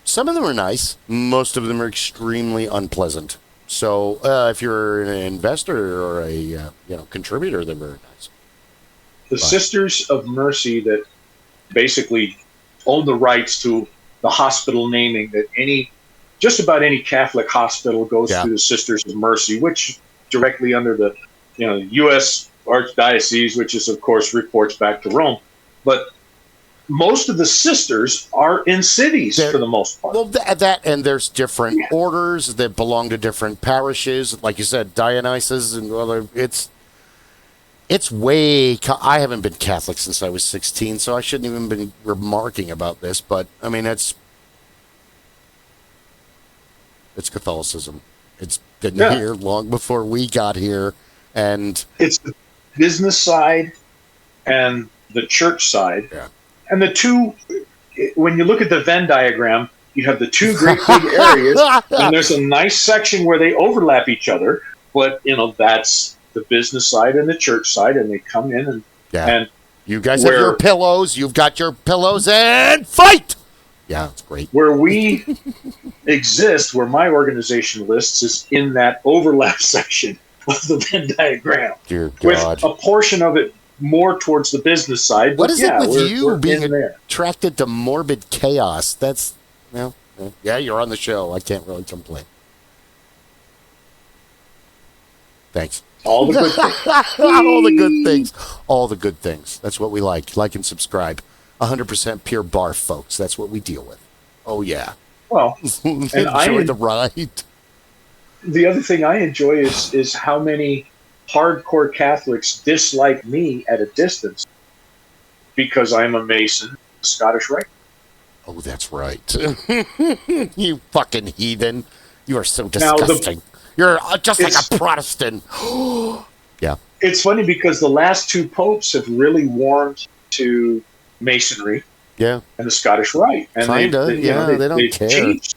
some of them are nice. Most of them are extremely unpleasant. So if you're an investor or a contributor, they're very nice. The Sisters of Mercy that basically own the rights to the hospital naming that just about any Catholic hospital goes through the Sisters of Mercy, which directly under the U.S. Archdiocese, which is of course reports back to Rome. But most of the sisters are in cities for the most part. Well, and there's different orders that belong to different parishes. Like you said, Dionysus and other. It's way. I haven't been Catholic since I was 16, so I shouldn't even been remarking about this. But I mean, it's Catholicism. It's been here long before we got here, and it's the business side and the church side. Yeah. And the two, when you look at the Venn diagram, you have the two great big areas, and there's a nice section where they overlap each other. But that's the business side and the church side, and they come in and you guys have your pillows. You've got your pillows, and fight. Yeah, it's great. Where we exist, where my organization lists, is in that overlap section of the Venn diagram. Dear God. With a portion of it more towards the business side. What is it with you being attracted to morbid chaos? That's, you're on the show. I can't really complain. Thanks. All the good things. All the good things. All the good things. That's what we like. Like and subscribe. 100% pure barf, folks. That's what we deal with. Oh, yeah. Well, and enjoy the ride. The other thing I enjoy is how many hardcore Catholics dislike me at a distance because I'm a Mason, Scottish Rite. Oh, that's right. You fucking heathen. You are so disgusting. You're just like a Protestant. Yeah. It's funny because the last two popes have really warmed to Masonry and the Scottish Rite. And they don't care. Changed.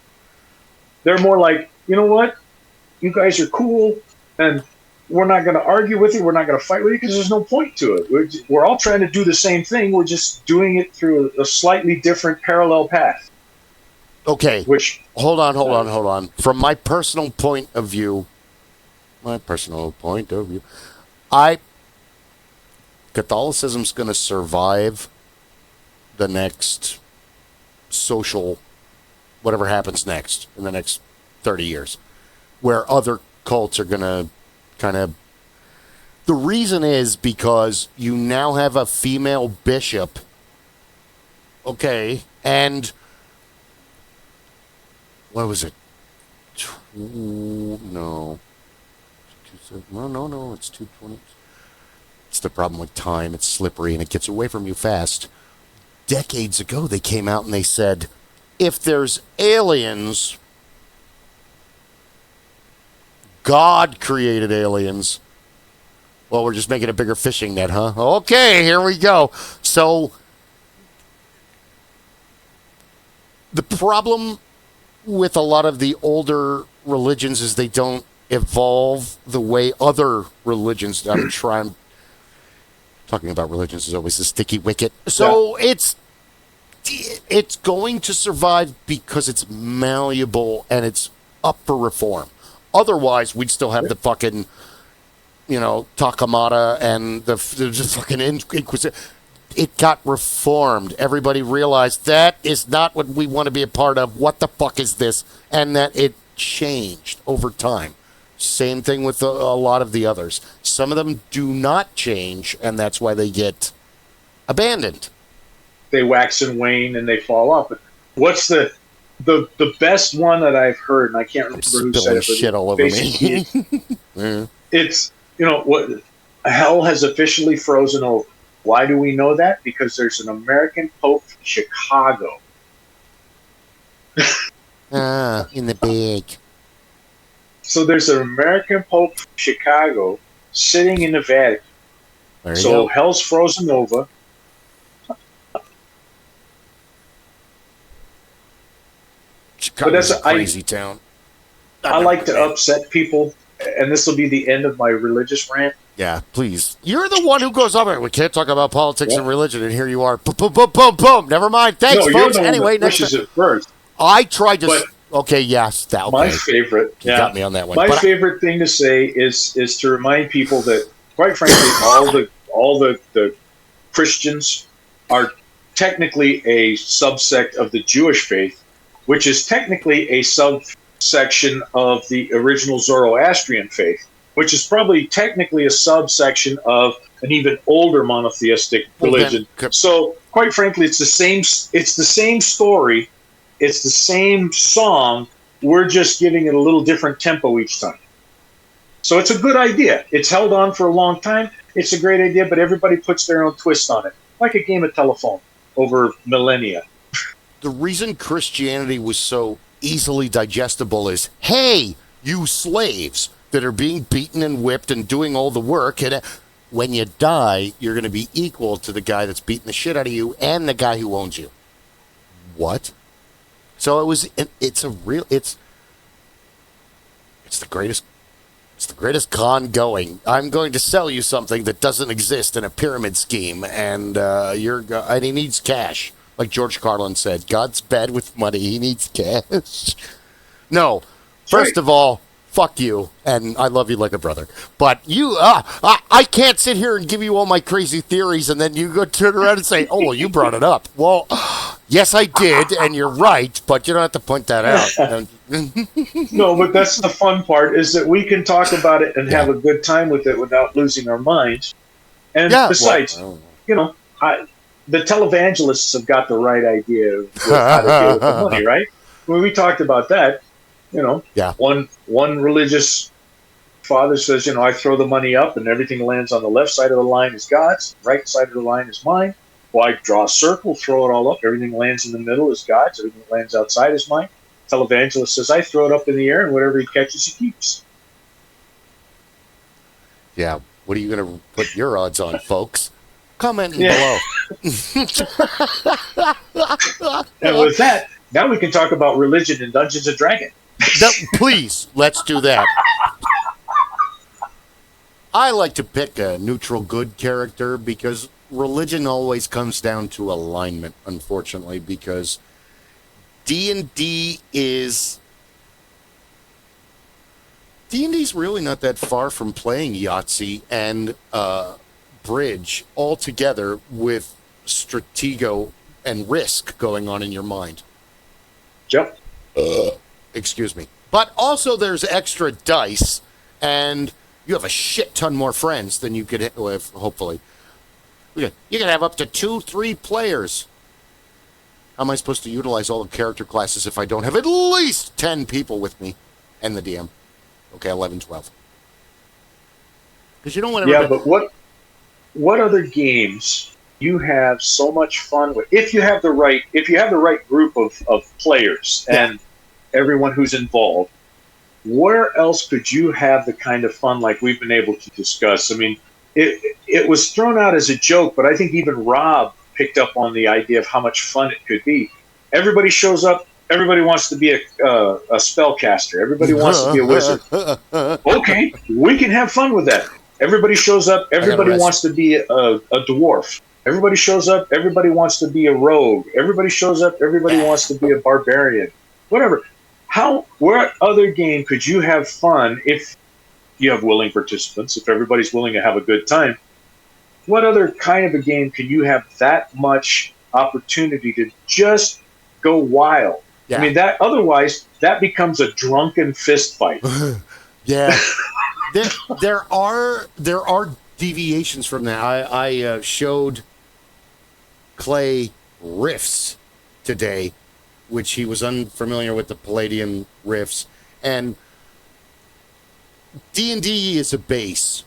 They're more like, you know what? You guys are cool, and we're not going to argue with you. We're not going to fight with you because there's no point to it. We're all trying to do the same thing. We're just doing it through a slightly different parallel path. Okay. Hold on. From my personal point of view, Catholicism's going to survive the next social, whatever happens next in the next 30 years, where other cults are going to kind of. The reason is because you now have a female bishop. Okay. And what was it? No, it's 2:20. It's the problem with time. It's slippery and it gets away from you fast. Decades ago, they came out and they said, if there's aliens, God created aliens. Well, we're just making a bigger fishing net, huh? Okay, here we go. So, the problem with a lot of the older religions is they don't evolve the way other religions. I'm talking about religions is always a sticky wicket. So it's going to survive because it's malleable and it's up for reform. Otherwise, we'd still have the fucking, Takamata and the fucking Inquisition. It got reformed. Everybody realized that is not what we want to be a part of. What the fuck is this? And that it changed over time. Same thing with a lot of the others. Some of them do not change, and that's why they get abandoned. They wax and wane, and they fall off. But what's the best one that I've heard, and I can't remember who said it. Shit all over me. Yeah. It's, what hell has officially frozen over. Why do we know that? Because there's an American Pope from Chicago. In the bag. So there's an American Pope from Chicago sitting in the Vatican. So hell's frozen over. Chicago's a crazy town. I like to upset people and this will be the end of my religious rant. Yeah, please. You're the one who goes over. We can't talk about politics Yeah. and religion, and here you are. Boom, boom, boom, boom, boom. Never mind. Thanks, No, folks. you're the one Anyway, that next pushes time. it first. I tried to. But Okay, yes. That, okay. My favorite. You got me on that one. My But favorite thing to say is to remind people that, quite frankly, all the Christians are technically a subsect of the Jewish faith, which is technically a subsection of the original Zoroastrian faith, which is probably technically a subsection of an even older monotheistic religion. So, quite frankly, it's the same. It's the same story. It's the same song. We're just giving it a little different tempo each time. So it's a good idea. It's held on for a long time. It's a great idea, but everybody puts their own twist on it, like a game of telephone over millennia. The reason Christianity was so easily digestible is, hey, you slaves that are being beaten and whipped and doing all the work, and when you die, you're going to be equal to the guy that's beating the shit out of you and the guy who owns you. What? So it's the greatest con going. I'm going to sell you something that doesn't exist in a pyramid scheme, and and he needs cash. Like George Carlin said, God's bad with money. He needs cash. No, first of all, fuck you, and I love you like a brother. But I can't sit here and give you all my crazy theories, and then you go turn around and say, oh, well, you brought it up. Well, yes, I did, and you're right, but you don't have to point that out. No, but that's the fun part, is that we can talk about it and have a good time with it without losing our minds. And besides, the televangelists have got the right idea of how to deal with the money, right? When we talked about that, one religious father says, I throw the money up and everything lands on the left side of the line is God's, right side of the line is mine. Well, I draw a circle, throw it all up, everything lands in the middle is God's, everything that lands outside is mine. Televangelist says, I throw it up in the air and whatever he catches, he keeps. Yeah, what are you going to put your odds on, folks? Comment below. And with that, now we can talk about religion in Dungeons & Dragons. Please, let's do that. I like to pick a neutral good character because religion always comes down to alignment, unfortunately, because D&D is really not that far from playing Yahtzee and Bridge all together with Stratego and Risk going on in your mind. Yep. Excuse me. But also there's extra dice, and you have a shit ton more friends than you could have, hopefully. You can have up to 2-3 players. How am I supposed to utilize all the character classes if I don't have at least 10 people with me and the DM? Okay, 11, 12. Because you don't want to... Yeah, but what other games you have so much fun with? If you have the right group of players and everyone who's involved, where else could you have the kind of fun like we've been able to discuss? I mean, it was thrown out as a joke, but I think even Rob picked up on the idea of how much fun it could be. Everybody shows up. Everybody wants to be a spellcaster. Everybody wants to be a wizard. Okay, we can have fun with that. Everybody shows up. Everybody wants to be a dwarf. Everybody shows up. Everybody wants to be a rogue. Everybody shows up. Everybody wants to be a barbarian. Whatever. Where other game could you have fun if you have willing participants, if everybody's willing to have a good time? What other kind of a game can you have that much opportunity to just go wild? Yeah. I mean, that becomes a drunken fist fight. Yeah. There are deviations from that. I showed Clay riffs today, which he was unfamiliar with the Palladium riffs, and D&D is a base.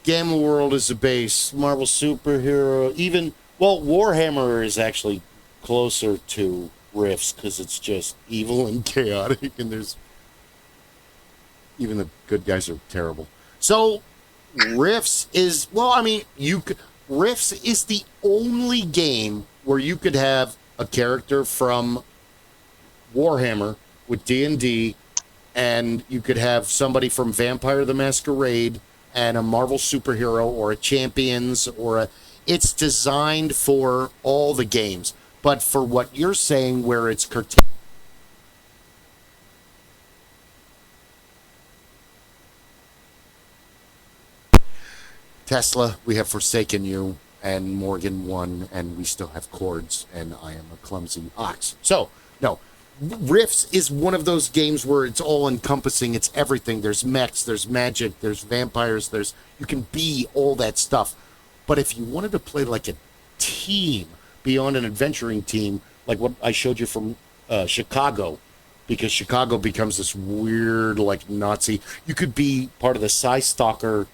Gamma World is a base. Marvel Superhero, Warhammer is actually closer to riffs because it's just evil and chaotic, and there's even the good guys are terrible. So riffs is riffs is the only game where you could have a character from Warhammer with D&D and you could have somebody from Vampire the Masquerade and a Marvel superhero or a Champions or a. It's designed for all the games, but for what you're saying, where it's curtailed. Tesla, we have forsaken you, and Morgan won, and we still have chords, and I am a clumsy ox. So, no. Rifts is one of those games where it's all encompassing. It's everything. There's mechs, there's magic, there's vampires, you can be all that stuff. But if you wanted to play like a team beyond an adventuring team, like what I showed you from Chicago, because Chicago becomes this weird like Nazi. You could be part of the Psy Stalker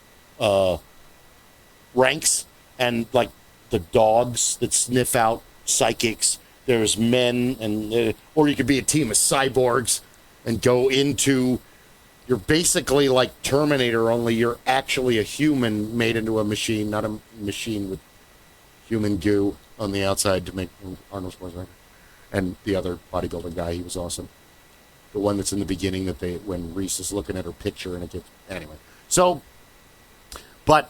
ranks, and like the dogs that sniff out psychics. There's men, and or you could be a team of cyborgs and go into. You're basically like Terminator, only you're actually a human made into a machine, not a machine with human goo on the outside to make Arnold Schwarzenegger. And the other bodybuilder guy, he was awesome. The one that's in the beginning when Reese is looking at her picture and it gets anyway. So, but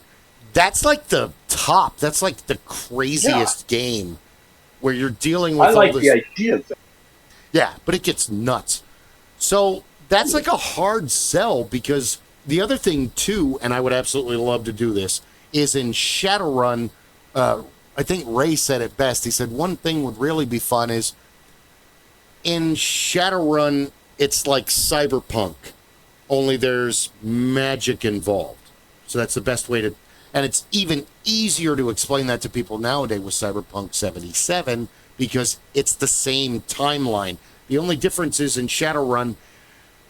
that's like the top. That's like the craziest game where you're dealing with. I like all this, the idea of that. Yeah, but it gets nuts. So that's like a hard sell, because the other thing too, and I would absolutely love to do this, is in Shadowrun. I think Ray said it best. He said one thing would really be fun is in Shadowrun, it's like Cyberpunk, only there's magic involved. So that's the best way to, and it's even easier to explain that to people nowadays with Cyberpunk 77 because it's the same timeline. The only difference is in Shadowrun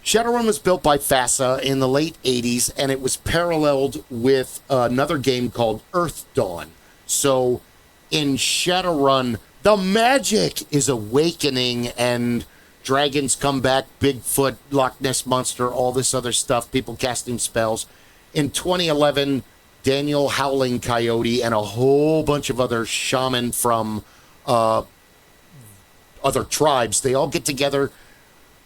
was built by FASA in the late 80s, and it was paralleled with another game called Earth Dawn. So in Shadowrun, the magic is awakening, and dragons come back, Bigfoot, Loch Ness Monster, all this other stuff, people casting spells. In 2011, Daniel Howling Coyote and a whole bunch of other shaman from other tribes, they all get together.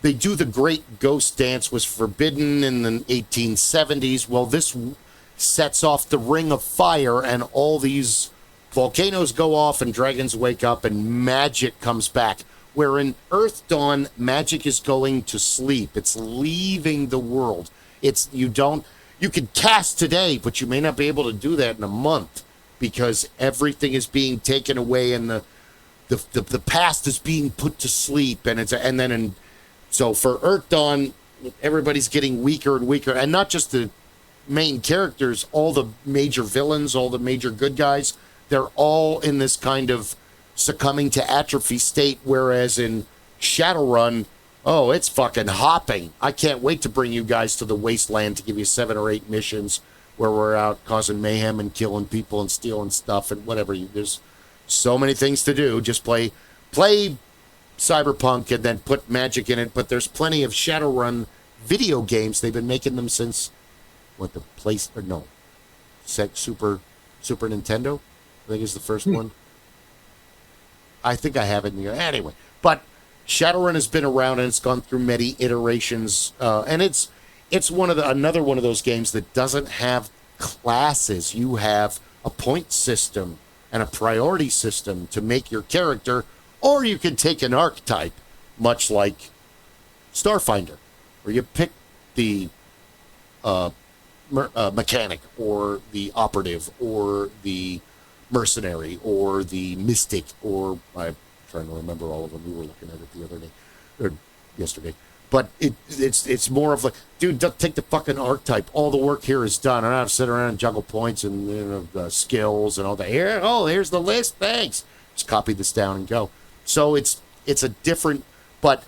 They do the Great Ghost Dance, was forbidden in the 1870s. Well, this sets off the Ring of Fire, and all these volcanoes go off, and dragons wake up, and magic comes back. Where in Earth Dawn, magic is going to sleep. It's leaving the world. You could cast today, but you may not be able to do that in a month because everything is being taken away, and the past is being put to sleep, so for Earth Dawn, everybody's getting weaker and weaker, and not just the main characters, all the major villains, all the major good guys, they're all in this kind of succumbing to atrophy state, whereas in Shadowrun, oh, it's fucking hopping. I can't wait to bring you guys to the wasteland to give you 7 or 8 missions where we're out causing mayhem and killing people and stealing stuff and whatever. There's so many things to do. Just play Cyberpunk and then put magic in it, but there's plenty of Shadowrun video games. They've been making them since Super Nintendo, I think is the first one. I think I have it in here. Anyway, but Shadowrun has been around and it's gone through many iterations, and it's another one of those games that doesn't have classes. You have a point system and a priority system to make your character. Or you can take an archetype, much like Starfinder, where you pick the mechanic, or the operative, or the mercenary, or the mystic, or I'm trying to remember all of them. We were looking at it the other day, or yesterday. But it's more of like, dude, take the fucking archetype. All the work here is done. I don't have to sit around and juggle points and skills and all that. Here's the list. Thanks. Just copy this down and go. So it's a different, but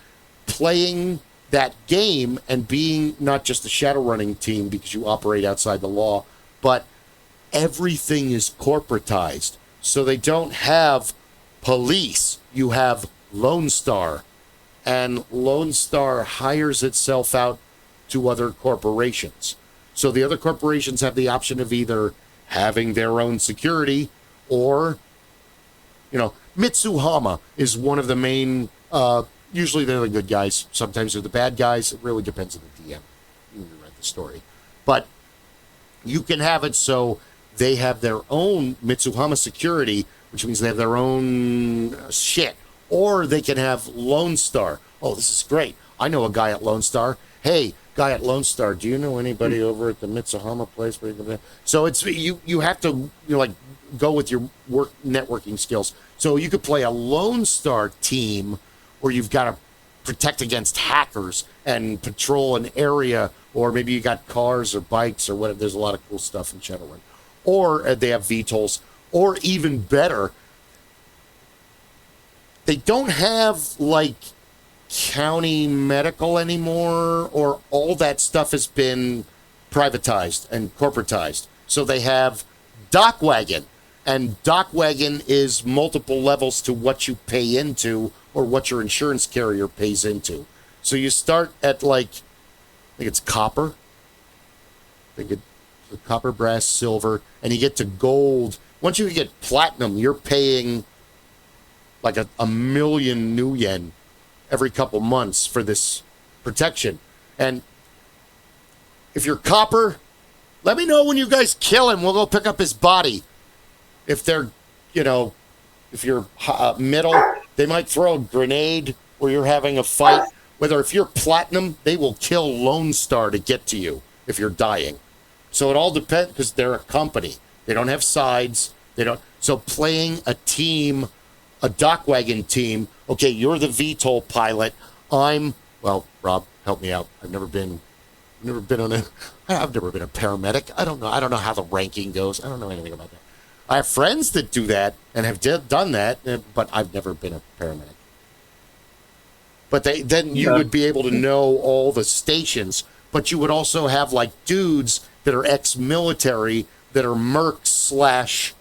playing that game and being not just a Shadowrunning team because you operate outside the law, but everything is corporatized. So they don't have police. You have Lone Star, and Lone Star hires itself out to other corporations. So the other corporations have the option of either having their own security or, Mitsuhama is one of the main, usually they're the good guys. Sometimes they're the bad guys. It really depends on the story. But you can have it so they have their own Mitsuhama security, which means they have their own shit. Or they can have Lone Star. Oh, this is great. I know a guy at Lone Star. Hey, guy at Lone Star, do you know anybody over at the Mitsuhama place? So it's you have to like go with your work networking skills. So you could play a Lone Star team where you've got to protect against hackers and patrol an area, or maybe you got cars or bikes or whatever. There's a lot of cool stuff in Shadowrun. Or they have VTOLs, or even better, they don't have like county medical anymore, or all that stuff has been privatized and corporatized. So they have Dock Wagon, and Dock Wagon is multiple levels to what you pay into or what your insurance carrier pays into. So you start at like, I think it's copper. They get copper, brass, silver, and you get to gold. Once you get platinum, you're paying like a million new yen every couple months for this protection. And if you're copper, let me know when you guys kill him. We'll go pick up his body. If they're, if you're metal, they might throw a grenade where you're having a fight. Whether if you're platinum, they will kill Lone Star to get to you if you're dying. So it all depends, because they're a company. They don't have sides. They don't. So playing a team, a Dock Wagon team. Okay, you're the VTOL pilot. Rob, help me out. I've never been a paramedic. I don't know how the ranking goes. I don't know anything about that. I have friends that do that and have done that, but I've never been a paramedic. But you would be able to know all the stations, but you would also have like dudes that are ex-military that are mercs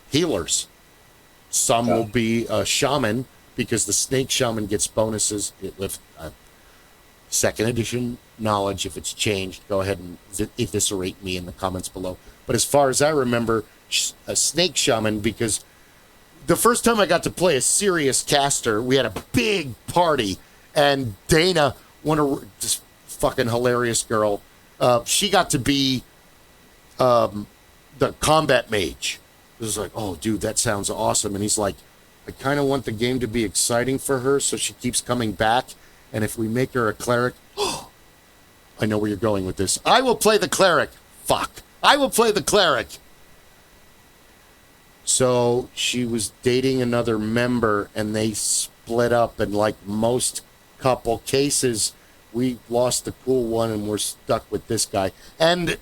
/ healers. Some will be a shaman, because the snake shaman gets bonuses with second edition knowledge. If it's changed, go ahead and eviscerate me in the comments below. But as far as I remember, a snake shaman, because the first time I got to play a serious caster, we had a big party, and Dana, this fucking hilarious girl, she got to be the combat mage. It was like, oh, dude, that sounds awesome. And he's like, I kind of want the game to be exciting for her, so she keeps coming back. And if we make her a cleric, I know where you're going with this. I will play the cleric. Fuck. I will play the cleric. So she was dating another member, and they split up. And like most couple cases, we lost the cool one, and we're stuck with this guy. And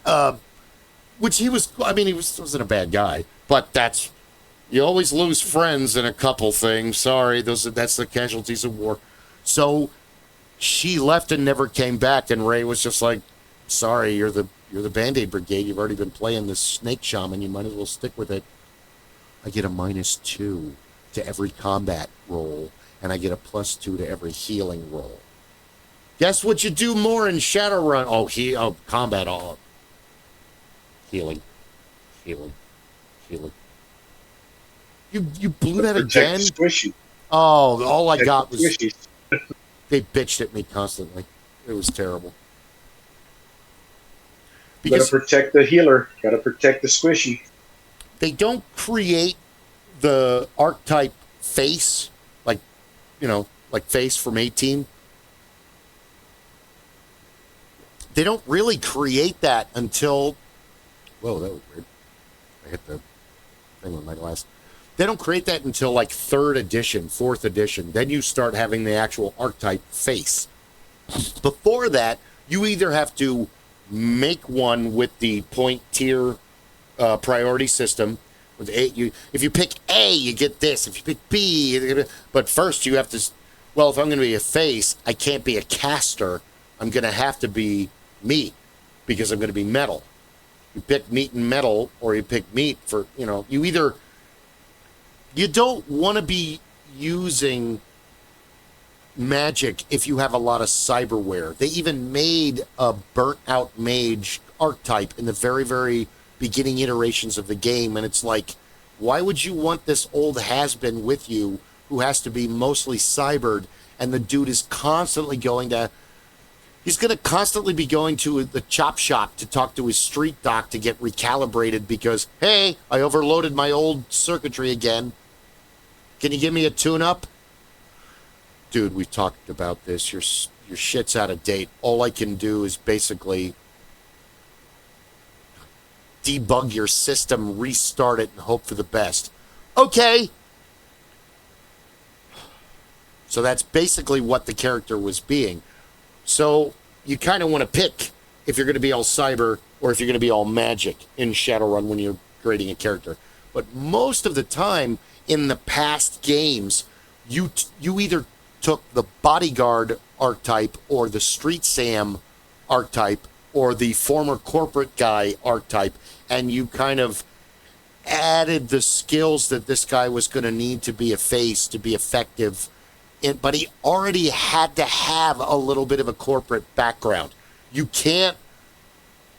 which he wasn't a bad guy, but you always lose friends in a couple things. Sorry, that's the casualties of war. So she left and never came back, and Ray was just like, sorry, you're the Band-Aid Brigade. You've already been playing this snake shaman. You might as well stick with it. I get a -2 to every combat roll, and I get a +2 to every healing roll. Guess what you do more in Shadowrun? Combat, healing. You blew that again? Squishy. Oh, all I got was Squishies. they bitched at me constantly. It was terrible. Gotta Because protect the healer. Gotta protect the squishy. they don't create the archetype face, like face from 18. They don't really create that until... Whoa, that was weird. I hit the thing with my glass. They don't create that until like 3rd edition, 4th edition. Then you start having the actual archetype face. Before that, you either have to make one with the point tier priority system. With if you pick A, you get this. If you pick B, but first you have to... Well, if I'm going to be a face, I can't be a caster. I'm going to have to be meat, because I'm going to be metal. You pick meat and metal, or you pick meat for, you don't want to be using magic if you have a lot of cyberware. They even made a burnt out mage archetype in the very, very beginning iterations of the game, and it's like, why would you want this old has-been with you who has to be mostly cybered, and the dude is constantly going to He's going to constantly be going to the chop shop to talk to his street doc to get recalibrated because, hey, I overloaded my old circuitry again. Can you give me a tune-up? Dude, we've talked about this. Your shit's out of date. All I can do is basically debug your system, restart it, and hope for the best. Okay. So that's basically what the character was being. So you kind of want to pick if you're going to be all cyber or if you're going to be all magic in Shadowrun when you're creating a character. But most of the time in the past games, you either took the bodyguard archetype or the street Sam archetype or the former corporate guy archetype, and you kind of added the skills that this guy was going to need to be a face, to be effective. But he already had to have a little bit of a corporate background. You can't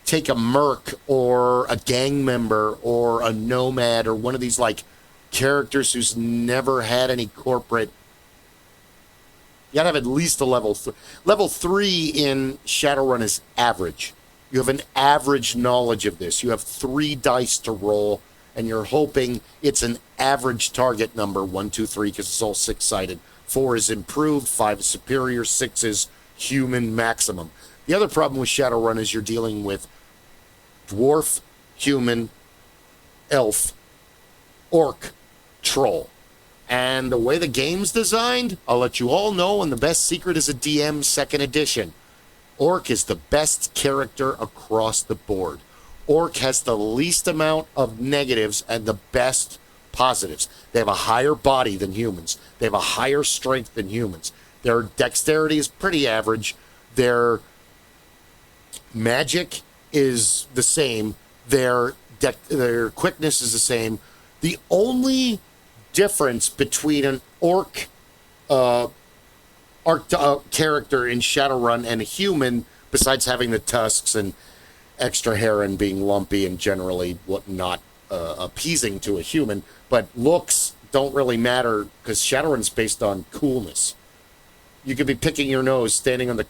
take a merc or a gang member or a nomad or one of these like characters who's never had any corporate. You gotta have at least a level 3. Level 3 in Shadowrun is average. You have an average knowledge of this. You have 3 dice to roll, and you're hoping it's an average target number, 1, 2, 3, because it's all 6-sided. 4 is improved, 5 is superior, 6 is human maximum. The other problem with Shadowrun is you're dealing with dwarf, human, elf, orc, troll. And the way the game's designed, I'll let you all know, and the best secret is a DM 2nd edition. Orc is the best character across the board. Orc has the least amount of negatives and the best positives. They have a higher body than humans. They have a higher strength than humans. Their dexterity is pretty average. Their magic is the same. Their quickness is the same. The only difference between an orc character in Shadowrun and a human, besides having the tusks and extra hair and being lumpy and generally not appeasing to a human, but looks don't really matter because Shadowrun's based on coolness. You could be picking your nose, standing on the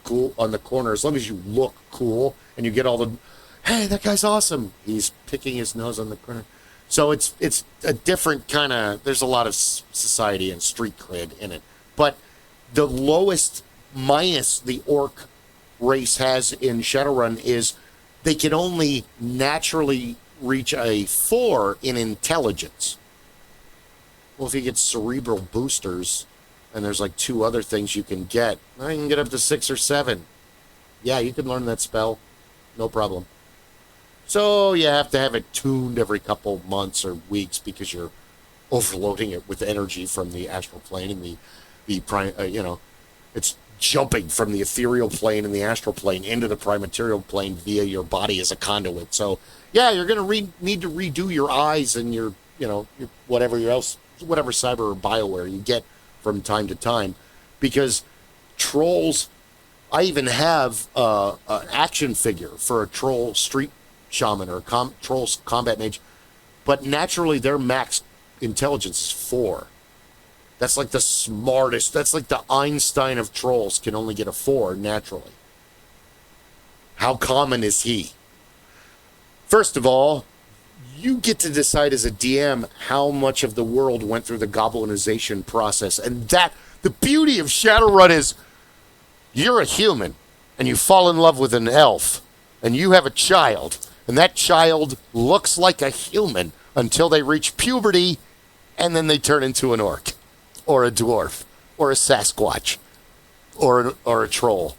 corner, as long as you look cool and you get all the, hey, that guy's awesome. He's picking his nose on the corner. So it's a different kind of, there's a lot of society and street cred in it. But the lowest minus the orc race has in Shadowrun is they can only naturally reach a 4 in intelligence. Well, if you get cerebral boosters, and there's like 2 other things you can get, I can get up to 6 or 7. Yeah, you can learn that spell. No problem. So you have to have it tuned every couple months or weeks because you're overloading it with energy from the astral plane and the prime. It's jumping from the ethereal plane and the astral plane into the primaterial plane via your body as a conduit. So yeah, you're gonna need to redo your eyes and your whatever cyber or bioware you get from time to time, because trolls. I even have an action figure for a troll street shaman or trolls combat mage, but naturally their max intelligence is 4. That's like the smartest. That's like the Einstein of trolls can only get a 4 naturally. How common is he? First of all, you get to decide as a DM how much of the world went through the goblinization process, and that the beauty of Shadowrun is you're a human and you fall in love with an elf and you have a child. And that child looks like a human until they reach puberty, and then they turn into an orc, or a dwarf, or a Sasquatch, or a troll.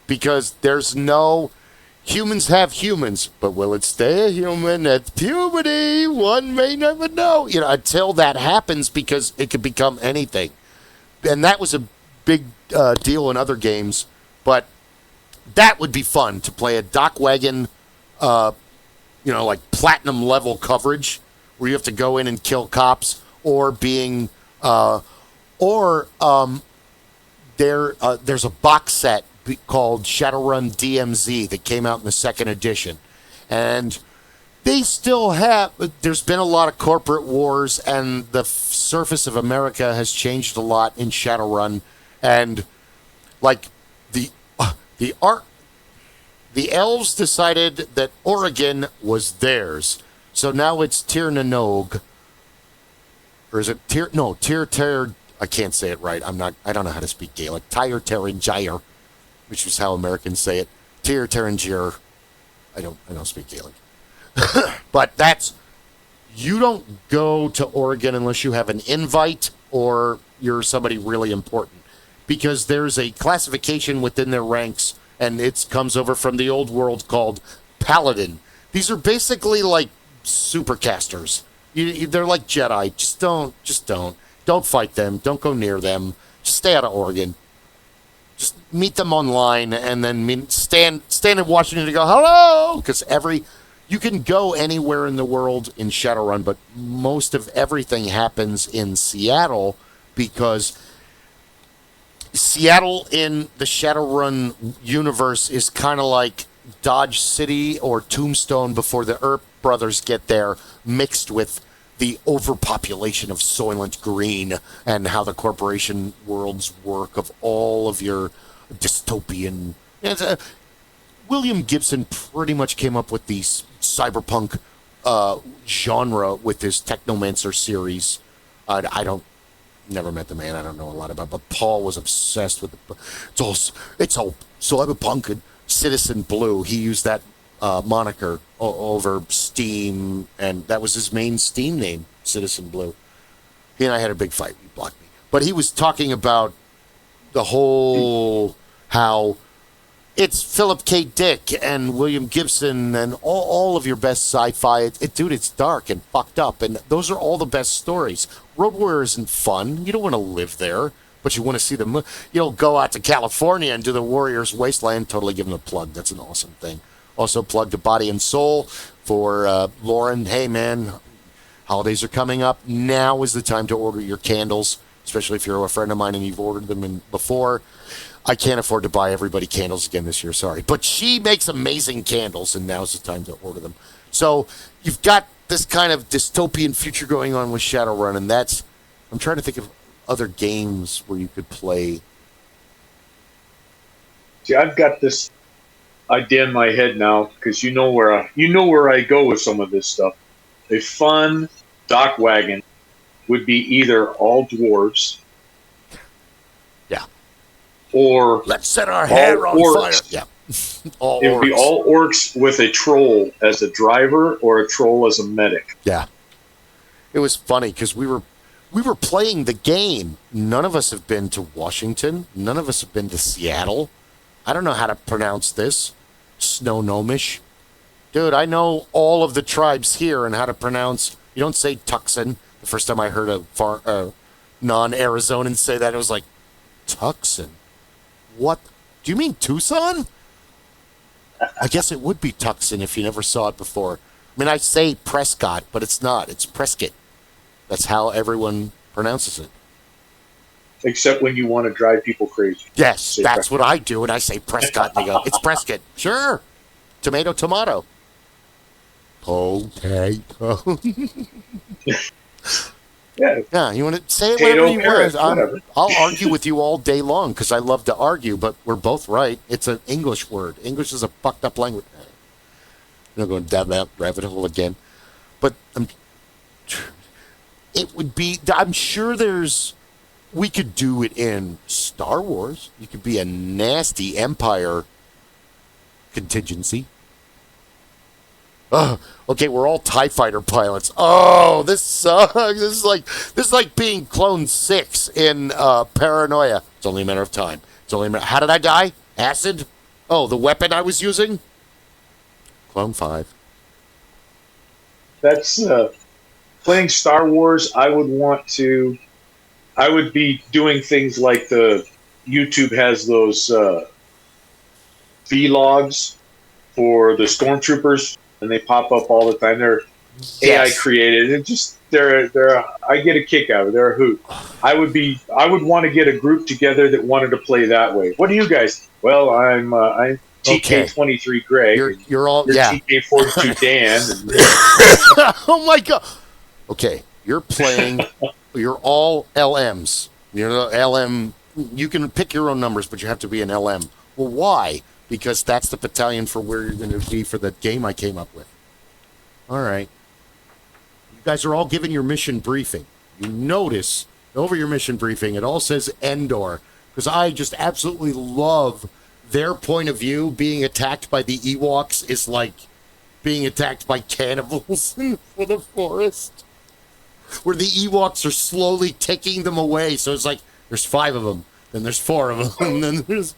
Because there's no... Humans have humans, but will it stay a human at puberty? One may never know. Until that happens, because it could become anything. And that was a big deal in other games, but that would be fun to play a dock wagon... like platinum level coverage where you have to go in and kill cops, or being, there's a box set called Shadowrun DMZ that came out in the 2nd edition, and they still have. There's been a lot of corporate wars, and the surface of America has changed a lot in Shadowrun, and like The elves decided that Oregon was theirs. So now it's Tir Nanog. Or is it Tir? No, Tir. I can't say it right. I don't know how to speak Gaelic. Tyre Terrangyre, which is how Americans say it. Tir Terrangyre. I don't speak Gaelic. But that's, you don't go to Oregon unless you have an invite or you're somebody really important, because there's a classification within their ranks, and it comes over from the old world called Paladin. These are basically like supercasters. They're like Jedi. Just don't fight them. Don't go near them. Just stay out of Oregon. Just meet them online, and then stand in Washington to go hello, because you can go anywhere in the world in Shadowrun, but most of everything happens in Seattle, because Seattle in the Shadowrun universe is kind of like Dodge City or Tombstone before the Earp brothers get there, mixed with the overpopulation of Soylent Green and how the corporation worlds work of all of your dystopian... William Gibson pretty much came up with the cyberpunk genre with his Technomancer series. Never met the man. I don't know a lot about, but Paul was obsessed with it. It's all cyberpunk and Citizen Blue. He used that moniker over Steam, and that was his main Steam name, Citizen Blue. He and I had a big fight. He blocked me. But he was talking about the whole how it's Philip K. Dick and William Gibson and all of your best sci-fi. Dude, it's dark and fucked up, and those are all the best stories. Road Warrior isn't fun. You don't want to live there, but you want to see them. You'll go out to California and do the Warriors Wasteland. Totally give them a plug. That's an awesome thing. Also plug to Body and Soul for Lauren. Hey, man, holidays are coming up. Now is the time to order your candles, especially if you're a friend of mine and you've ordered them before. I can't afford to buy everybody candles again this year, sorry. But she makes amazing candles, and now's the time to order them. So you've got this kind of dystopian future going on with Shadowrun, and I'm trying to think of other games where you could play. See, I've got this idea in my head now, because you know where I go with some of this stuff. A fun dock wagon would be either all dwarves. Yeah. Or let's set our hair on fire. Yeah. It would be all orcs with a troll as a driver or a troll as a medic. Yeah. It was funny because we were playing the game. None of us have been to Washington. None of us have been to Seattle. I don't know how to pronounce this. Snownomish. Dude, I know all of the tribes here and how to pronounce. You don't say Tucson. The first time I heard a non-Arizonan say that, it was like, Tucson? What? Do you mean Tucson? I guess it would be Tucson if you never saw it before. I mean, I say Prescott, but it's not. It's Prescott. That's how everyone pronounces it. Except when you want to drive people crazy. Yes, that's what I do, and I say Prescott, and they go, it's Prescott. Sure. Tomato, tomato. Potato. Yeah, you want to say it whatever you want. I'll argue with you all day long because I love to argue, but we're both right. It's an English word. English is a fucked up language. I'm not going down that rabbit hole again. But it would be, I'm sure we could do it in Star Wars. You could be a nasty Empire contingency. Oh, okay, we're all TIE fighter pilots. Oh, this sucks. This is like being Clone 6 in Paranoia. It's only a matter of time. How did I die? Acid? Oh, the weapon I was using? Clone 5. That's playing Star Wars. I would be doing things like the YouTube has those vlogs for the stormtroopers. And they pop up all the time. They're AI created, and just I get a kick out of it. They're a hoot. I would want to get a group together that wanted to play that way. What do you guys? Well, I'm TK23 Greg. You're all TK42 Dan. Oh my god. Okay, you're playing. You're all LMs. You're LM. You can pick your own numbers, but you have to be an LM. Well, why? Because that's the battalion for where you're going to be for the game I came up with. All right. You guys are all given your mission briefing. You notice over your mission briefing, it all says Endor, because I just absolutely love their point of view. Being attacked by the Ewoks is like being attacked by cannibals for the forest, where the Ewoks are slowly taking them away. So it's like there's 5 of them, then there's 4 of them, and then there's...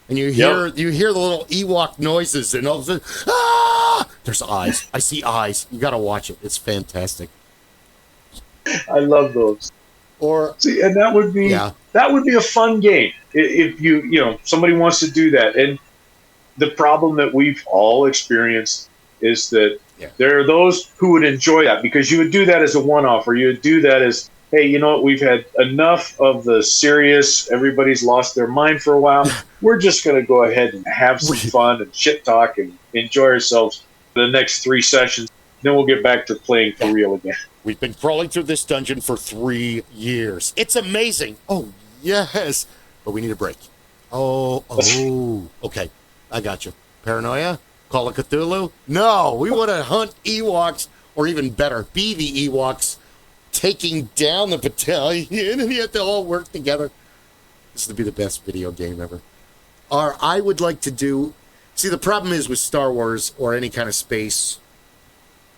And you hear the little Ewok noises, and all of a sudden, ah! There's eyes. I see eyes. You got to watch it. It's fantastic. I love those. Or see, and that would be a fun game if somebody wants to do that. And the problem that we've all experienced is that there are those who would enjoy that, because you would do that as a one-off, or you would do that as, hey, you know what, we've had enough of the serious, everybody's lost their mind for a while. We're just going to go ahead and have some fun and shit talk and enjoy ourselves for the next 3 sessions. Then we'll get back to playing for real again. We've been crawling through this dungeon for 3 years. It's amazing. Oh, yes. But we need a break. Oh, okay. I got you. Paranoia? Call of Cthulhu? No, we want to hunt Ewoks, or even better, be the Ewoks taking down the battalion, and you have to all work together. This would be the best video game ever. Or I would like to do... See, the problem is with Star Wars or any kind of space...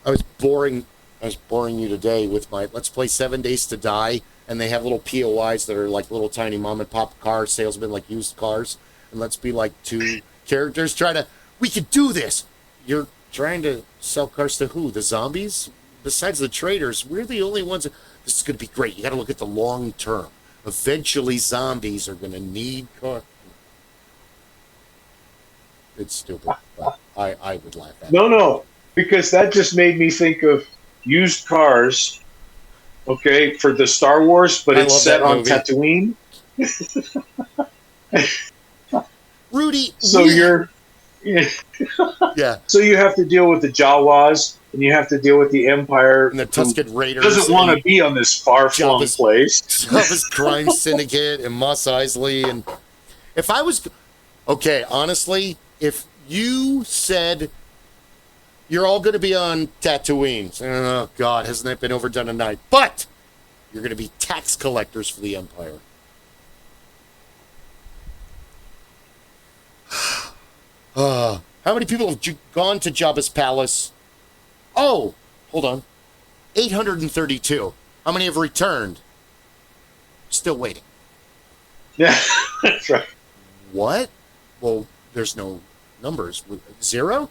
I was boring you today with my Let's Play 7 Days to Die, and they have little POIs that are like little tiny mom and pop car salesmen, like used cars. And let's be like 2 characters trying to... We could do this! You're trying to sell cars to who? The zombies? Besides the traders, we're the only ones... This is going to be great. You got to look at the long term. Eventually, zombies are going to need cars. It's stupid, but I would laugh at it. No, because that just made me think of used cars, okay, for the Star Wars, but it's set on Tatooine. Rudy, so so you have to deal with the Jawas, and you have to deal with the Empire, and the Tusken Raiders. Doesn't want to be on this far-flung place. Jabba's Crime Syndicate and Mos Eisley, and if I was okay, honestly, if you said you're all going to be on Tatooine, oh God, hasn't that been overdone tonight? But you're going to be tax collectors for the Empire. How many people have gone to Jabba's palace? Oh, hold on. 832. How many have returned? Still waiting. Yeah, that's right. What? Well, there's no numbers. 0?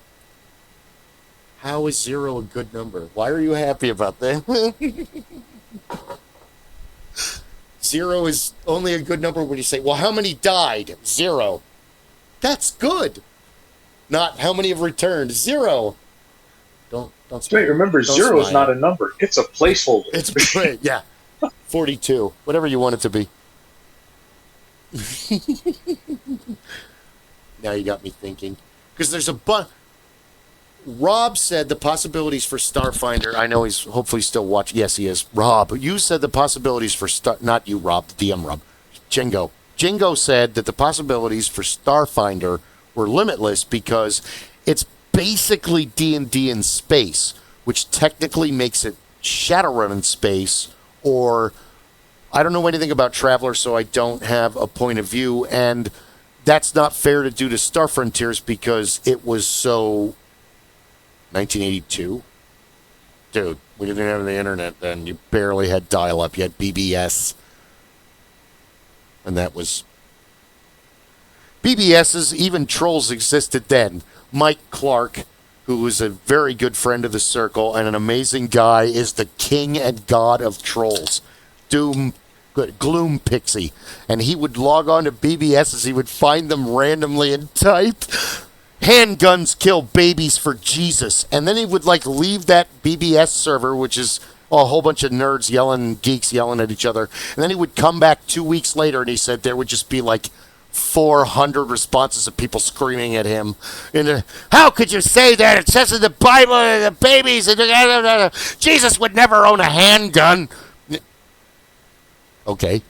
How is 0 a good number? Why are you happy about that? 0 is only a good number when you say, well, how many died? 0. That's good. Not how many have returned. 0. Don't wait, remember, 0 is not a number. It's a placeholder. It's great, yeah. 42. Whatever you want it to be. Now you got me thinking. Because there's a Rob said the possibilities for Starfinder. I know he's hopefully still watching. Yes, he is. Rob, you said the possibilities for not you, Rob, the DM Rob. Jingo. Jingo said that the possibilities for Starfinder were limitless because it's basically D&D in space, which technically makes it Shadowrun in space, or I don't know anything about Traveler, so I don't have a point of view, and that's not fair to do to Star Frontiers because it was so 1982. Dude, we didn't have the internet then. You barely had dial-up. You had BBS. And that was... BBSs, even trolls existed then. Mike Clark, who was a very good friend of the circle and an amazing guy, is the king and god of trolls. Gloom Pixie. And he would log on to BBSs. He would find them randomly and type... handguns kill babies for Jesus. And then he would leave that BBS server, which is a whole bunch of nerds geeks yelling at each other. And then he would come back 2 weeks later and he said there would just be 400 responses of people screaming at him. And how could you say that? It says in the Bible the babies and Jesus would never own a handgun. Okay.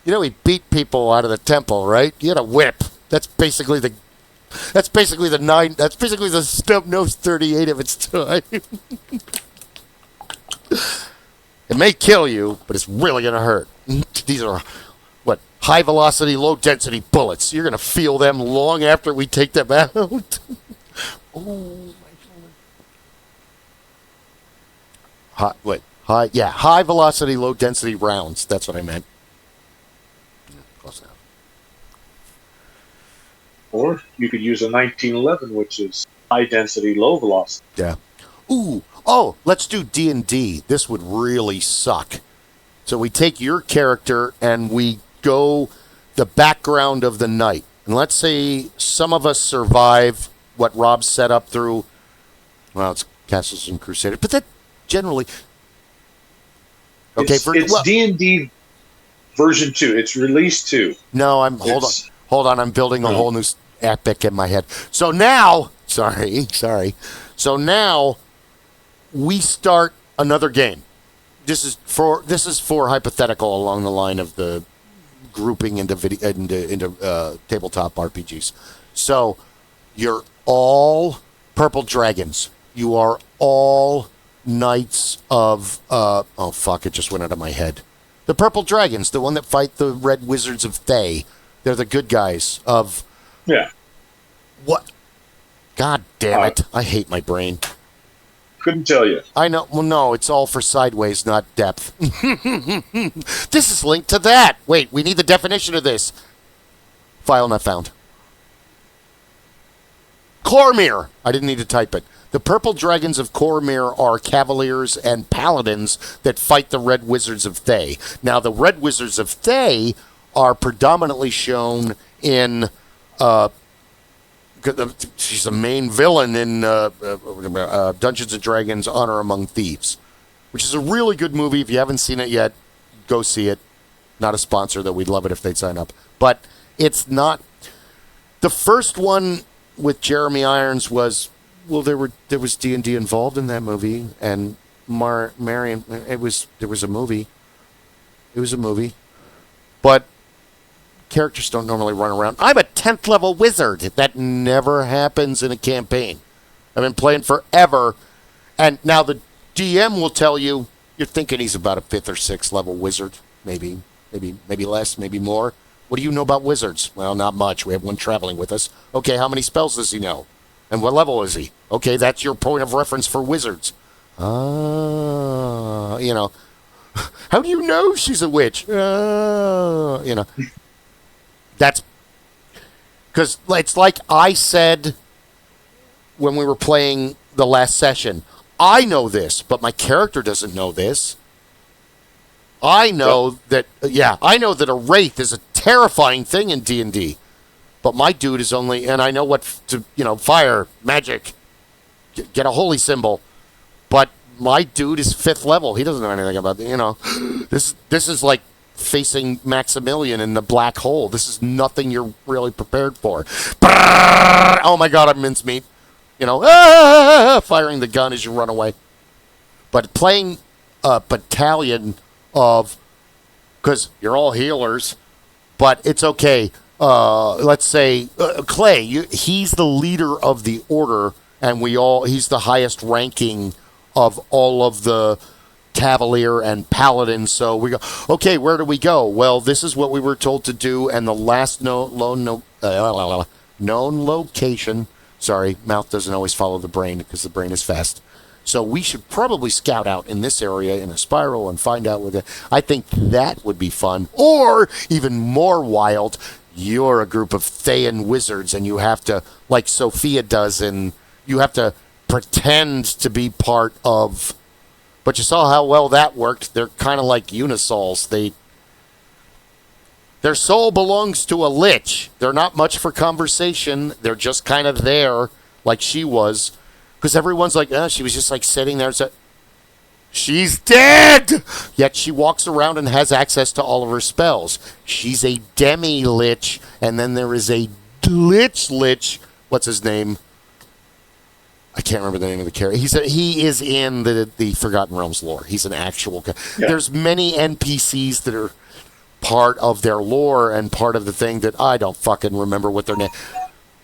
You know, he beat people out of the temple, right? He had a whip. That's basically the snub-nosed 38 of its time. It may kill you, but it's really going to hurt. These are, high-velocity, low-density bullets. You're going to feel them long after we take them out. Oh, my God. High-velocity, low-density rounds. That's what I meant. Close enough. Or you could use a 1911, which is high-density, low-velocity. Yeah. Ooh. Oh, let's do D&D. This would really suck. So we take your character and we go the background of the night. And let's say some of us survive what Rob set up through, well, it's Castles and Crusaders, but that generally... Okay, it's D&D version 2. It's release 2. No, hold on. I'm building a whole new epic in my head. So now, sorry. So now we start another game. This is for hypothetical along the line of the grouping into tabletop RPGs. So you're all purple dragons. You are all knights of it just went out of my head. The purple dragons, the one that fight the red wizards of Thay. They're the good guys of... Yeah. What? God damn it. I hate my brain. Couldn't tell you. I know. Well, no, it's all for sideways, not depth. This is linked to that. Wait, we need the definition of this. File not found. Cormyr. I didn't need to type it. The purple dragons of Cormyr are cavaliers and paladins that fight the red wizards of Thay. Now, the red wizards of Thay are predominantly shown in... she's the main villain in Dungeons & Dragons Honor Among Thieves, which is a really good movie. If you haven't seen it yet, go see it. Not a sponsor, though. We'd love it if they'd sign up. But it's not... The first one with Jeremy Irons was... Well, there was D&D involved in that movie, and Marion... There was a movie. It was a movie. But... characters don't normally run around. I'm a 10th level wizard. That never happens in a campaign. I've been playing forever. And now the DM will tell you, you're thinking he's about a 5th or 6th level wizard. Maybe less, maybe more. What do you know about wizards? Well, not much. We have one traveling with us. Okay, how many spells does he know? And what level is he? Okay, that's your point of reference for wizards. How do you know she's a witch? That's because it's like I said when we were playing the last session. I know this, but my character doesn't know this. I know that a wraith is a terrifying thing in D&D, but my dude is only, and I know what fire, magic, get a holy symbol, but my dude is 5th level. He doesn't know anything about this is like facing Maximilian in the black hole. This is nothing you're really prepared for. Oh my God, I'm mincemeat. Firing the gun as you run away. But playing a battalion of, because you're all healers, but it's okay. Let's say Clay, he's the leader of the order, and he's the highest ranking of all of the Cavalier and Paladin. So we go, okay, where do we go? Well, this is what we were told to do, and the last known location. Sorry, mouth doesn't always follow the brain because the brain is fast. So we should probably scout out in this area in a spiral and find out where I think that would be fun. Or even more wild, you're a group of Thayan wizards and you have to, like Sophia does, and you have to pretend to be part of... But you saw how well that worked. They're kind of like Unisouls. Their soul belongs to a lich. They're not much for conversation. They're just kind of there, like she was. Because everyone's like, she was just like sitting there. So she's dead! Yet she walks around and has access to all of her spells. She's a demi-lich. And then there is a lich. What's his name? I can't remember the name of the character. He is in the Forgotten Realms lore. He's an actual... Yeah. There's many NPCs that are part of their lore and part of the thing that I don't fucking remember what their name.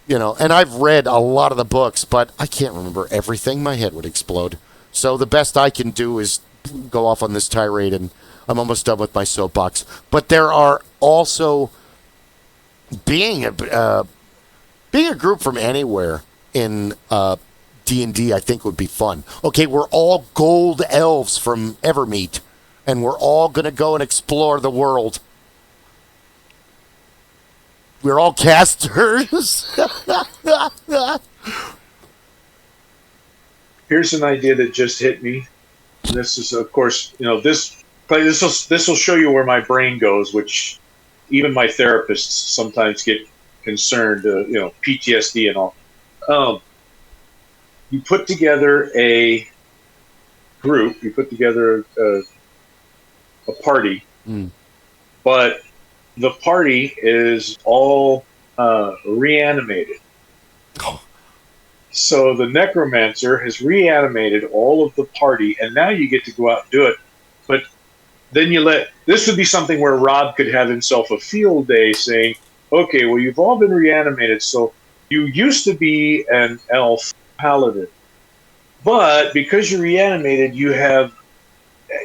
And I've read a lot of the books, but I can't remember everything. My head would explode. So the best I can do is go off on this tirade, and I'm almost done with my soapbox. But there are also being a group from anywhere in D&D, I think would be fun. Okay, we're all gold elves from Evermeet, and we're all going to go and explore the world. We're all casters. Here's an idea that just hit me. This is, of course, this will show you where my brain goes, which even my therapists sometimes get concerned. PTSD and all. You put together a group. You put together a party, but the party is all reanimated. Oh. So the necromancer has reanimated all of the party, and now you get to go out and do it. But then this would be something where Rob could have himself a field day saying, okay, well, you've all been reanimated, so you used to be an elf paladin. But because you're reanimated, you have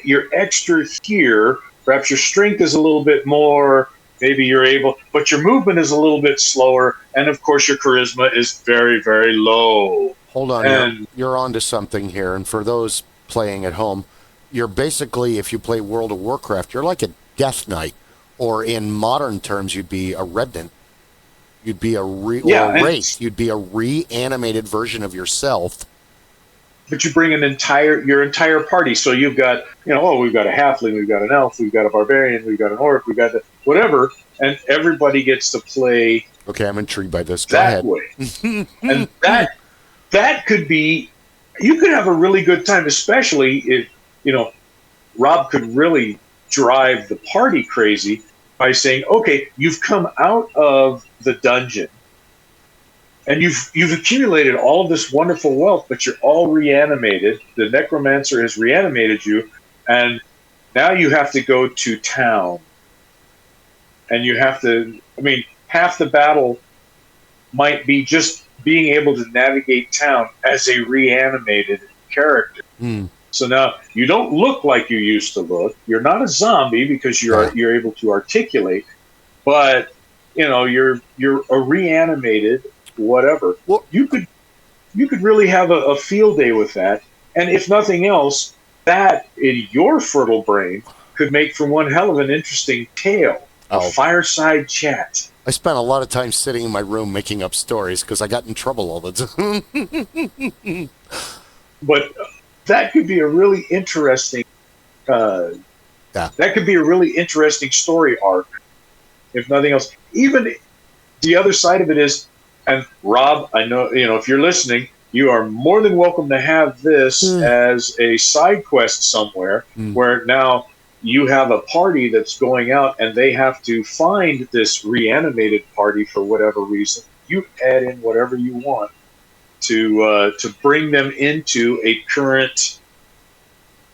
your extra here. Perhaps your strength is a little bit more. Maybe you're able, but your movement is a little bit slower, and of course your charisma is very, very low. Hold on, you're onto something here. And for those playing at home, you're basically, if you play World of Warcraft, you're like a Death Knight, or in modern terms, you'd be a Revenant. You'd be a Wraith. You'd be a reanimated version of yourself. But you bring your entire party. So you've got, we've got a halfling, we've got an elf, we've got a barbarian, we've got an orc, we've got whatever, and everybody gets to play. Okay, I'm intrigued by this. Go that ahead. way. And that could be, you could have a really good time, especially if, Rob could really drive the party crazy by saying, okay, you've come out of the dungeon. And you've accumulated all of this wonderful wealth, but you're all reanimated. The necromancer has reanimated you, and now you have to go to town. And you have to, half the battle might be just being able to navigate town as a reanimated character. So now you don't look like you used to look. You're not a zombie because you're able to articulate, but you're a reanimated whatever. Well, you could really have a field day with that, and if nothing else, that in your fertile brain could make for one hell of an interesting tale, a fireside chat. I spent a lot of time sitting in my room making up stories because I got in trouble all the time. But that could be a really interesting. That could be a really interesting story arc, if nothing else. Even the other side of it is. And Rob, I know, if you're listening, you are more than welcome to have this as a side quest somewhere where now you have a party that's going out and they have to find this reanimated party for whatever reason. You add in whatever you want to bring them into a current,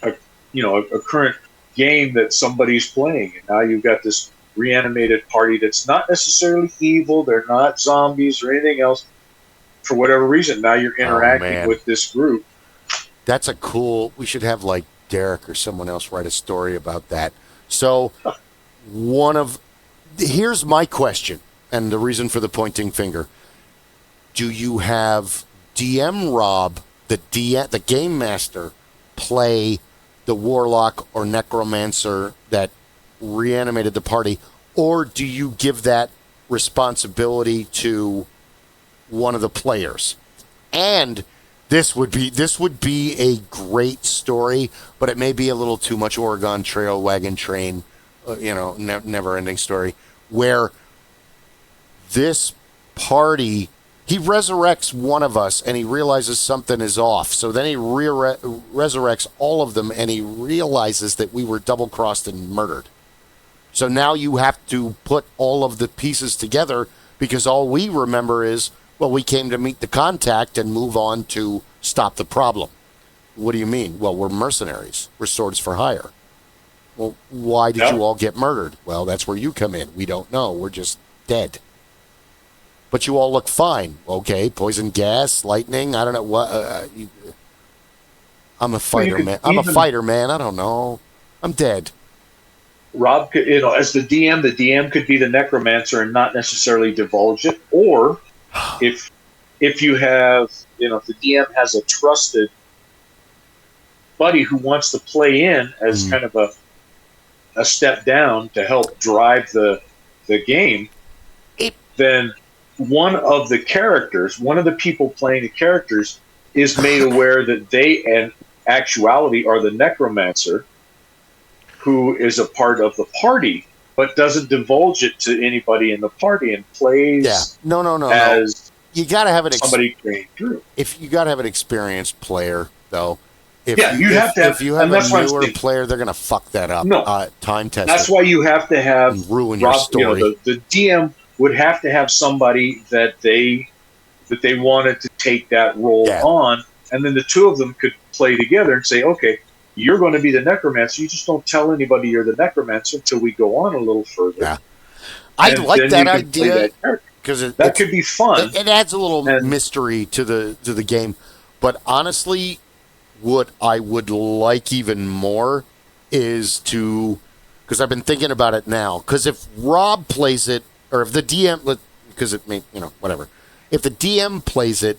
a current game that somebody's playing. And now you've got this reanimated party that's not necessarily evil, they're not zombies or anything else. For whatever reason, now you're interacting with this group. That's we should have like Derek or someone else write a story about that. So here's my question, and the reason for the pointing finger. Do you have DM Rob, the game master, play the warlock or necromancer that reanimated the party, or do you give that responsibility to one of the players? And this would be a great story, but it may be a little too much Oregon Trail wagon train, never-ending story, where this party, he resurrects one of us and he realizes something is off. So then he resurrects all of them and he realizes that we were double-crossed and murdered. So now you have to put all of the pieces together because all we remember is, well, we came to meet the contact and move on to stop the problem. What do you mean? Well, we're mercenaries. We're swords for hire. Well, why did Yep. you all get murdered? Well, that's where you come in. We don't know. We're just dead. But you all look fine. Okay, poison gas, lightning. I don't know what. I'm a fighter, man. I'm a fighter, man. I don't know. I'm dead. Rob, as the DM could be the necromancer and not necessarily divulge it. Or if you have, if the DM has a trusted buddy who wants to play in as kind of a step down to help drive the game, then one of the people playing the characters is made aware that they, in actuality, are the necromancer who is a part of the party, but doesn't divulge it to anybody in the party and plays. Yeah. No. As you got to have somebody going through. If you got to have an experienced player, though. If you have to have. If you have a newer player, they're going to fuck that up. No, time testing. That's why you have to have ruin your story. The DM would have to have somebody that they wanted to take that role on, and then the two of them could play together and say, okay, you're going to be the necromancer. You just don't tell anybody you're the necromancer until we go on a little further. Yeah, I like that idea because that could be fun. It adds a little mystery to the game. But honestly, what I would like even more is because I've been thinking about it now. Because if Rob plays it, or if the DM, because it may, whatever. If the DM plays it,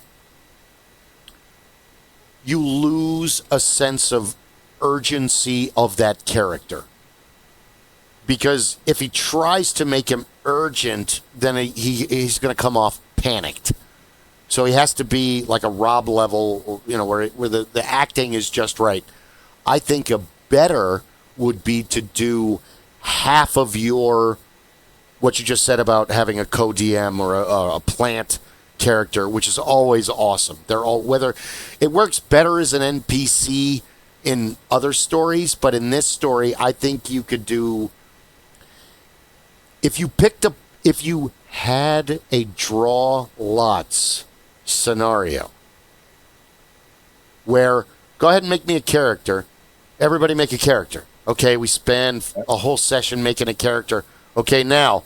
you lose a sense of urgency of that character. Because if he tries to make him urgent, then he's going to come off panicked. So he has to be like a Rob level, where the acting is just right. I think a better would be to do half of what you just said about having a co-DM or a plant character, which is always awesome. Whether it works better as an NPC in other stories, but in this story, I think you could do. If you had a draw lots scenario where go ahead and make me a character. Everybody make a character. Okay, we spend a whole session making a character. Okay, now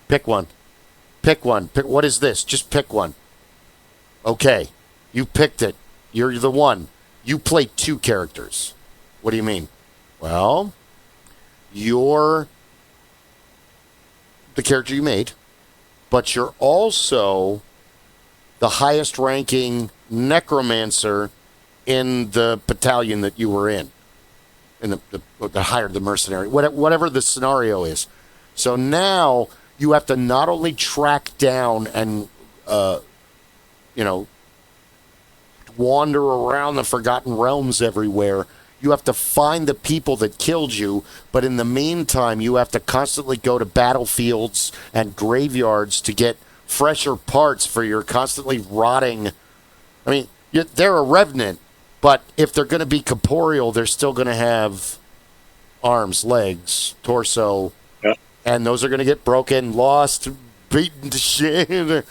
pick one. Pick one. What is this? Just pick one. Okay, you picked it. You're the one. You play two characters. What do you mean? Well, you're the character you made, but you're also the highest ranking necromancer in the battalion that you were in the hired the mercenary, whatever the scenario is. So now you have to not only track down and wander around the Forgotten Realms everywhere. You have to find the people that killed you, but in the meantime, you have to constantly go to battlefields and graveyards to get fresher parts for your constantly rotting. I mean, they're a revenant, but if they're going to be corporeal, they're still going to have arms, legs, torso, and those are going to get broken, lost, beaten to shit.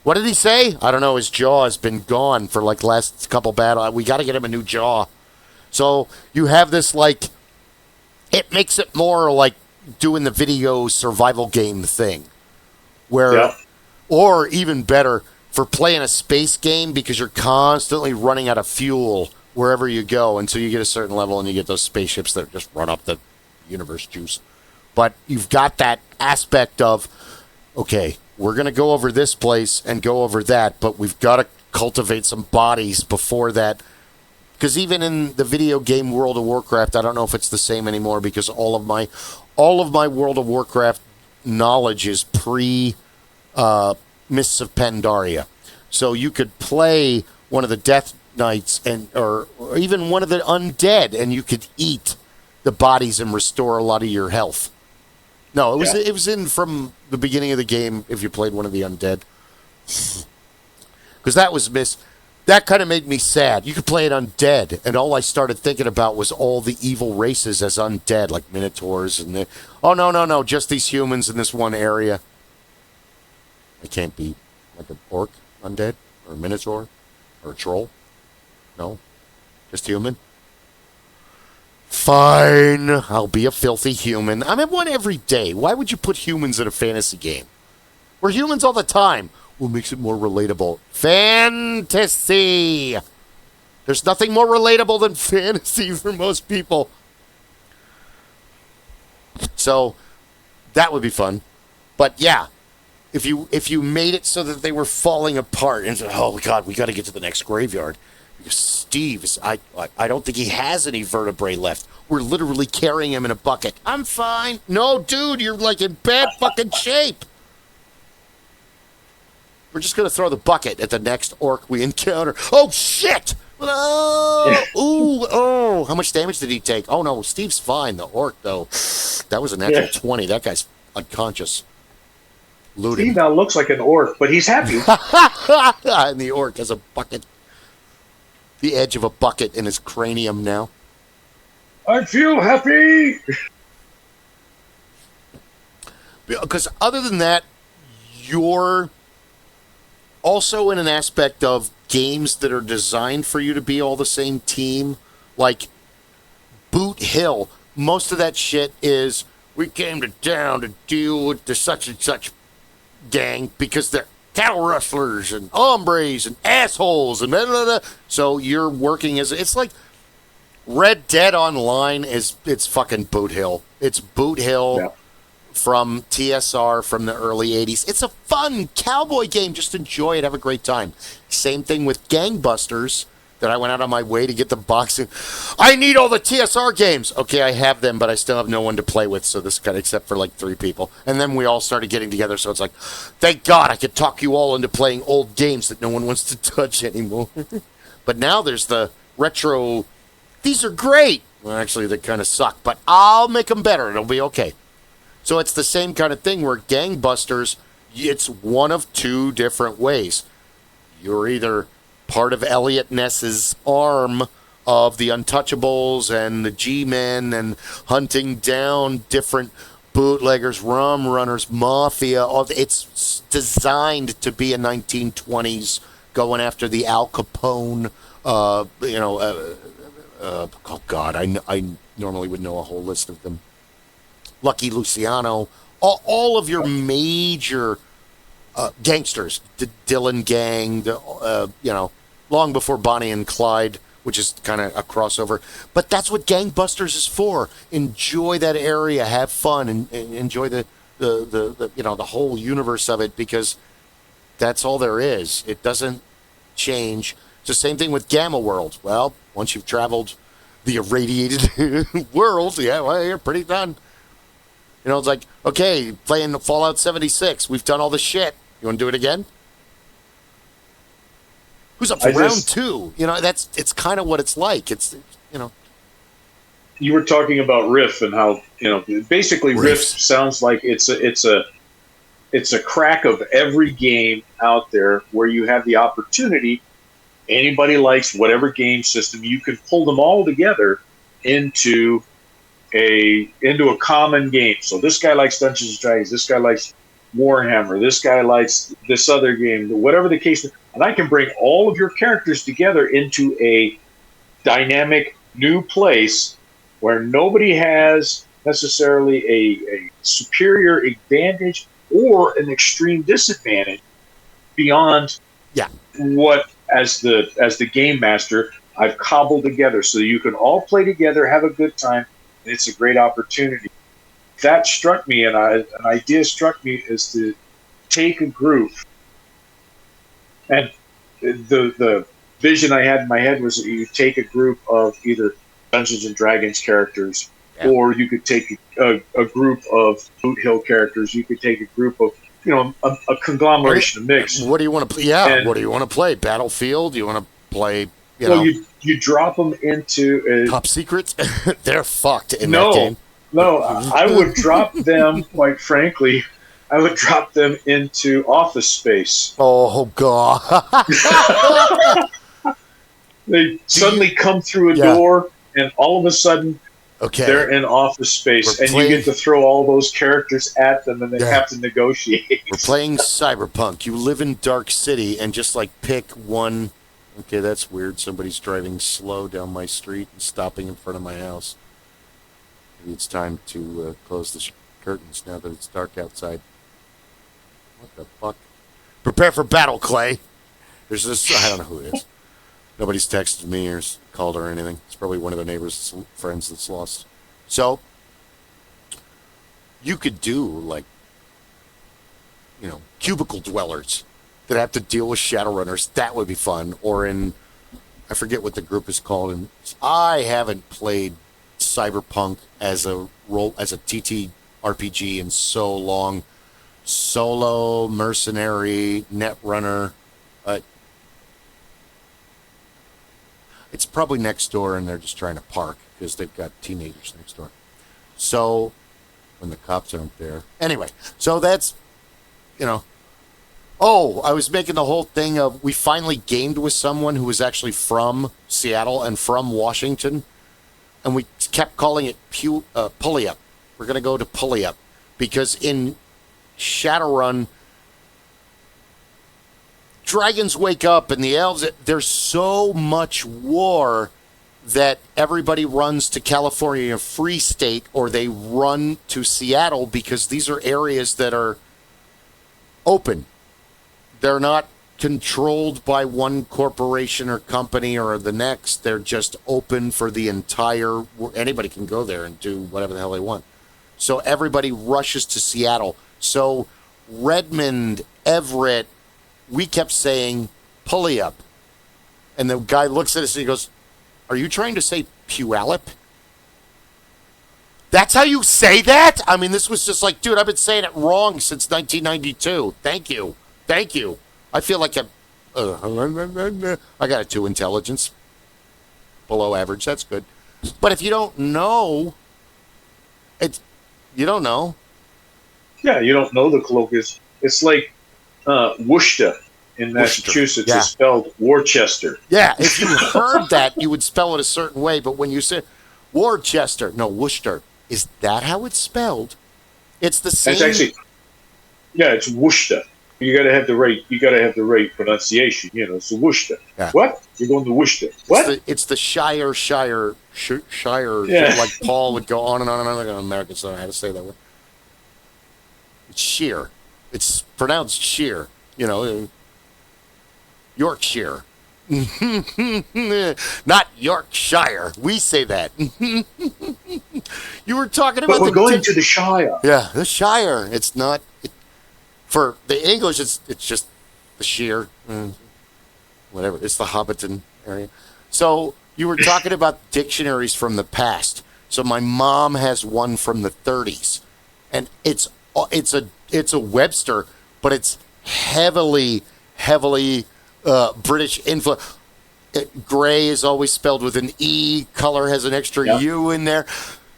What did he say? I don't know. His jaw has been gone for like last couple battles. We got to get him a new jaw. So you have this it makes it more like doing the video survival game thing, where, or even better for playing a space game because you're constantly running out of fuel wherever you go until you get a certain level and you get those spaceships that just run up the universe juice. But you've got that aspect of, okay, we're going to go over this place and go over that, but we've got to cultivate some bodies before that. Because even in the video game World of Warcraft, I don't know if it's the same anymore because all of my World of Warcraft knowledge is pre Mists of Pandaria. So you could play one of the Death Knights or even one of the undead, and you could eat the bodies and restore a lot of your health. No, it was in from the beginning of the game if you played one of the undead. Because that was that kind of made me sad. You could play it undead, and all I started thinking about was all the evil races as undead, like minotaurs and no, just these humans in this one area. It can't be like an orc undead or a minotaur or a troll. No, just human. Fine, I'll be a filthy human. I'm in one every day. Why would you put humans in a fantasy game? We're humans all the time. What makes it more relatable? Fantasy! There's nothing more relatable than fantasy for most people. So, that would be fun. But yeah, if you made it so that they were falling apart and said, oh God, we got to get to the next graveyard. Because Steve, I don't think he has any vertebrae left. We're literally carrying him in a bucket. I'm fine. No, dude, you're like in bad fucking shape. We're just going to throw the bucket at the next orc we encounter. Oh, shit! Oh, ooh, oh. How much damage did he take? Oh, no, Steve's fine. The orc, though. That was a natural 20. That guy's unconscious. Looting. Steve now looks like an orc, but he's happy. And the orc has a bucket. The edge of a bucket in his cranium now. I feel happy! Because other than that, you're also in an aspect of games that are designed for you to be all the same team. Like Boot Hill. Most of that shit is, we came to town to deal with the such and such gang because they're cattle rustlers and hombres and assholes and blah, blah, blah. So you're working as, it's like Red Dead Online it's fucking Boot Hill. It's Boot Hill from TSR from the early 80s. It's a fun cowboy game. Just enjoy it. Have a great time. Same thing with Gangbusters that I went out on my way to get the boxing. I need all the TSR games. Okay, I have them, but I still have no one to play with, so this kind of, except for like 3 people. And then we all started getting together, so it's like, thank God I could talk you all into playing old games that no one wants to touch anymore. But now there's the retro. These are great. Well, actually, they kind of suck, but I'll make them better. It'll be okay. So it's the same kind of thing where Gangbusters, it's one of 2 different ways. You're either part of Elliot Ness's arm of the Untouchables and the G-Men and hunting down different bootleggers, rum runners, mafia. It's designed to be a 1920s going after the Al Capone, oh God, I normally would know a whole list of them. Lucky Luciano, all of your major gangsters, the Dylan Gang, long before Bonnie and Clyde, which is kind of a crossover. But that's what Gangbusters is for. Enjoy that area, have fun, and enjoy the whole universe of it, because that's all there is. It doesn't change. It's the same thing with Gamma World. Well, once you've traveled the irradiated world, you're pretty done. It's like, okay, playing Fallout 76. We've done all the shit. You want to do it again? Who's up for round 2? It's kind of what it's like. You were talking about Riff and how, basically Riff sounds like it's a crack of every game out there where you have the opportunity. Anybody likes whatever game system, you can pull them all together into a common game. So this guy likes Dungeons and Dragons, this guy likes Warhammer, this guy likes this other game, whatever the case, and I can bring all of your characters together into a dynamic new place where nobody has necessarily a superior advantage or an extreme disadvantage beyond what as the game master I've cobbled together, so you can all play together, have a good time. It's a great opportunity. That struck me, and an idea struck me, is to take a group. And the vision I had in my head was that you take a group of either Dungeons and Dragons characters, or you could take a group of Boot Hill characters. You could take a group of, a conglomeration, a mix. What do you want to play? Yeah, what do you want to play? Battlefield? You want to play? You drop them into Top Secrets. They're fucked in that game. No, I would drop them. Quite frankly, I would drop them into Office Space. Oh God! They suddenly come through a door, and all of a sudden, they're in Office Space, and you get to throw all those characters at them, and they have to negotiate. We're playing Cyberpunk. You live in Dark City, and just pick one. Okay, that's weird. Somebody's driving slow down my street and stopping in front of my house. Maybe it's time to close the curtains now that it's dark outside. What the fuck? Prepare for battle, Clay. There's this, I don't know who it is. Nobody's texted me or called or anything. It's probably one of the neighbors' friends that's lost. So, you could do, like, you know, cubicle dwellers that have to deal with Shadowrunners. That would be fun. Or in, I forget what the group is called. And I haven't played Cyberpunk as a TTRPG in so long. Solo, mercenary, netrunner. It's probably next door, and they're just trying to park because they've got teenagers next door. So, when the cops aren't there. Anyway, so that's, you know. Oh, I was making the whole thing of, we finally gamed with someone who was actually from Seattle and from Washington, and we kept calling it Pulley Up. We're going to go to Pulley Up, because in Shadowrun, dragons wake up and the elves, there's so much war that everybody runs to California Free State, or they run to Seattle, because these are areas that are open. They're not controlled by one corporation or company or the next. They're just open for the entire, anybody can go there and do whatever the hell they want. So everybody rushes to Seattle. So Redmond, Everett, we kept saying, Pulley Up. And the guy looks at us and he goes, are you trying to say Puyallup? That's how you say that? I mean, this was just like, dude, I've been saying it wrong since 1992. Thank you. Thank you. I feel like I got a 2 intelligence. Below average. That's good. But if you don't know, you don't know. Yeah, you don't know the colloquials. It's like Worcester in Massachusetts is spelled Worcester. Yeah, if you heard that, you would spell it a certain way. But when you say Worcester, no, Worcester, is that how it's spelled? It's the same. It's actually, yeah, it's Worcester. You got to have the right pronunciation. You know, so Worcester. Yeah. What? You're going to Worcester? What? It's the Shire. Yeah. Like Paul would go on and on and on. Like an American, so I had to say that way. It's sheer. It's pronounced sheer. You know, Yorkshire. Not Yorkshire. We say that. You were talking about. But we're going to the Shire. Yeah, the Shire. It's not. For the English, it's just the sheer. Whatever. It's the Hobbiton area. So you were talking about dictionaries from the past. So my mom has one from the 30s, and it's a Webster, but it's heavily British influence. Gray is always spelled with an E. Color has an extra U in there.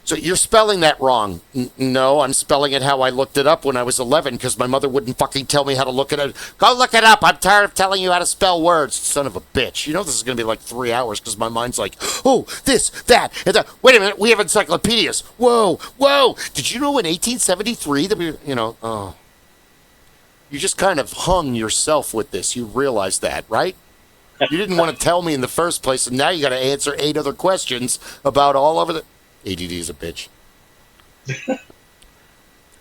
So you're spelling that wrong. No, I'm spelling it how I looked it up when I was 11, because my mother wouldn't fucking tell me how to look it up. Go look it up. I'm tired of telling you how to spell words. Son of a bitch. You know this is going to be like 3 hours, because my mind's like, oh, this, that, and that. Wait a minute. We have encyclopedias. Whoa. Did you know in 1873 that you just kind of hung yourself with this. You realize that, right? You didn't want to tell me in the first place, and now you got to answer 8 other questions about all over the... ADD is a bitch.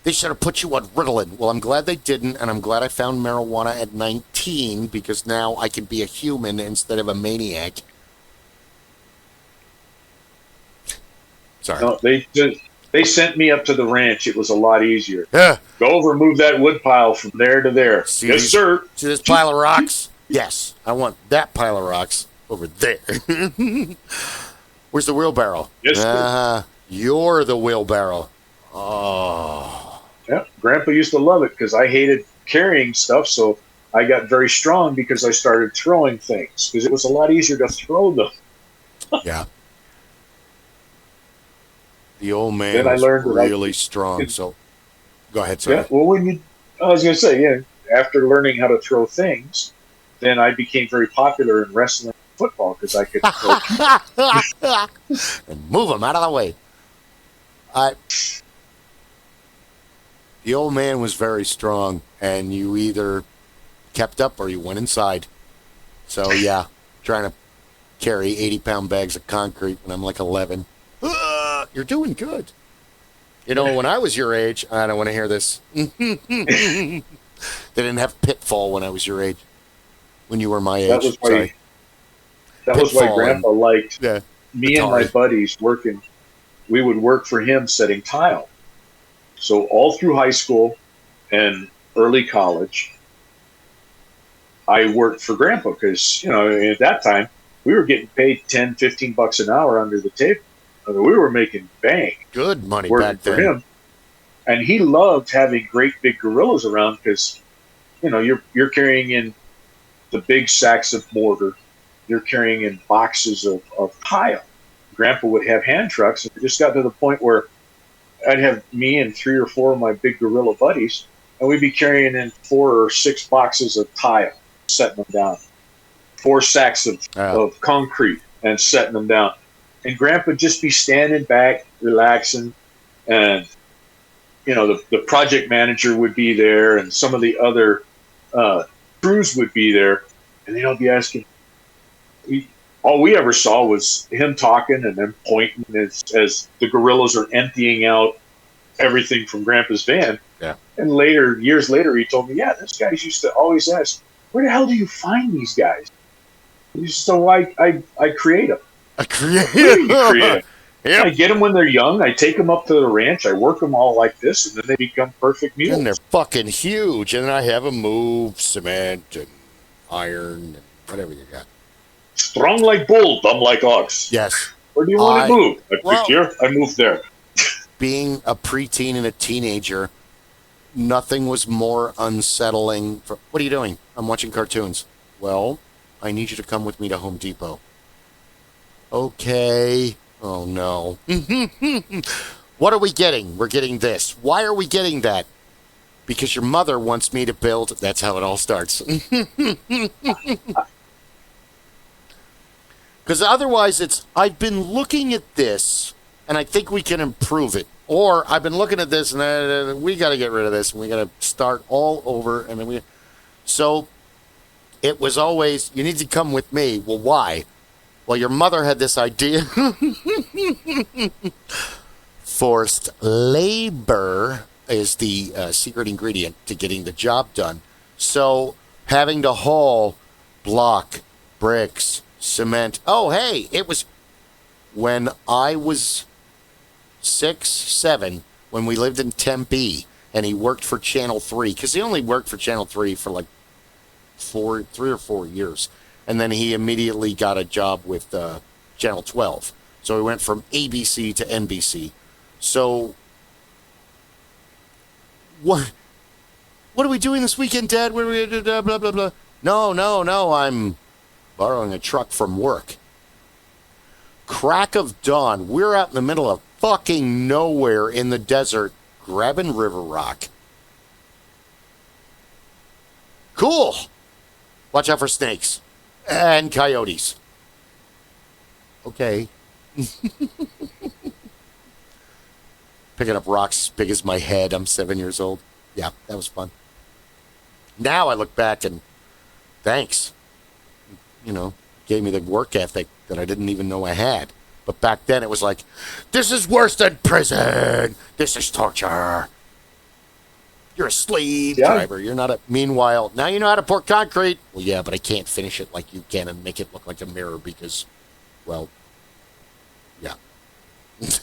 They should have put you on Ritalin. Well, I'm glad they didn't, and I'm glad I found marijuana at 19, because now I can be a human instead of a maniac. Sorry. No, they sent me up to the ranch. It was a lot easier. Yeah. Go over, move that wood pile from there to there. Yes, sir. See this pile of rocks? Yes. I want that pile of rocks over there. Where's the wheelbarrow? Yes, sir. You're the wheelbarrow. Oh. Yeah, Grandpa used to love it because I hated carrying stuff, so I got very strong because I started throwing things because it was a lot easier to throw them. Yeah. The old man was really strong. So, go ahead, sorry. Yeah, well, I was going to say, after learning how to throw things, then I became very popular in wrestling. Football, because I could and move them out of the way. The old man was very strong, and you either kept up or you went inside. So yeah, trying to carry 80-pound bags of concrete when I'm like 11. You're doing good. You know, when I was your age, I don't want to hear this. They didn't have Pitfall when I was your age. When you were my age. That was why. Sorry. That was why Pitfall Grandpa liked me and my Atari. buddies working. We would work for him setting tile. So all through high school and early college, I worked for Grandpa because, you know, at that time, we were getting paid $10, $15 an hour under the table. I mean, we were making bank Good money working back for then. him. And he loved having great big gorillas around because, you know, you're carrying in the big sacks of mortar. You're carrying in boxes of tile. Grandpa would have hand trucks. And it just got to the point where I'd have me and 3 or 4 of my big gorilla buddies, and we'd be carrying in 4 or 6 boxes of tile, setting them down. 4 sacks of concrete and setting them down. And Grandpa would just be standing back, relaxing, and you know, the project manager would be there, and some of the other crews would be there, and they'd all be asking. All we ever saw was him talking and then pointing as the gorillas are emptying out everything from Grandpa's van. Yeah. And years later, he told me, yeah, those guys used to always ask, where the hell do you find these guys? So I create them. I create them. Yep. I get them when they're young. I take them up to the ranch. I work them all like this, and then they become perfect mules. And they're fucking huge. And then I have them move cement and iron and whatever you got. Strong like bull, dumb like ox. Yes. Where do you want to move? I well, here. I moved there. Being a preteen and a teenager, nothing was more unsettling. What are you doing? I'm watching cartoons. Well, I need you to come with me to Home Depot. Okay. Oh, no. What are we getting? We're getting this. Why are we getting that? Because your mother wants me to build. That's how it all starts. Because otherwise I've been looking at this, and I think we can improve it. Or I've been looking at this, and we got to get rid of this, and we got to start all over. And then So it was always, you need to come with me. Well, why? Well, your mother had this idea. Forced labor is the secret ingredient to getting the job done. So having to haul block, bricks, cement. Oh, hey, it was when I was 6, 7, when we lived in Tempe, and he worked for Channel 3, because he only worked for Channel 3 for like 3 or 4 years. And then he immediately got a job with Channel 12. So he went from ABC to NBC. So what are we doing this weekend, Dad? What are we blah blah blah blah? No, I'm borrowing a truck from work. Crack of dawn, we're out in the middle of fucking nowhere in the desert, grabbing river rock. Cool. Watch out for snakes and coyotes. Okay. Picking up rocks as big as my head. I'm 7 years old. Yeah, that was fun. Now I look back and thanks. You know, gave me the work ethic that I didn't even know I had. But back then it was like, this is worse than prison. This is torture. You're a slave driver. You're not a... Meanwhile, now you know how to pour concrete. Well, yeah, but I can't finish it like you can and make it look like a mirror because, well, yeah.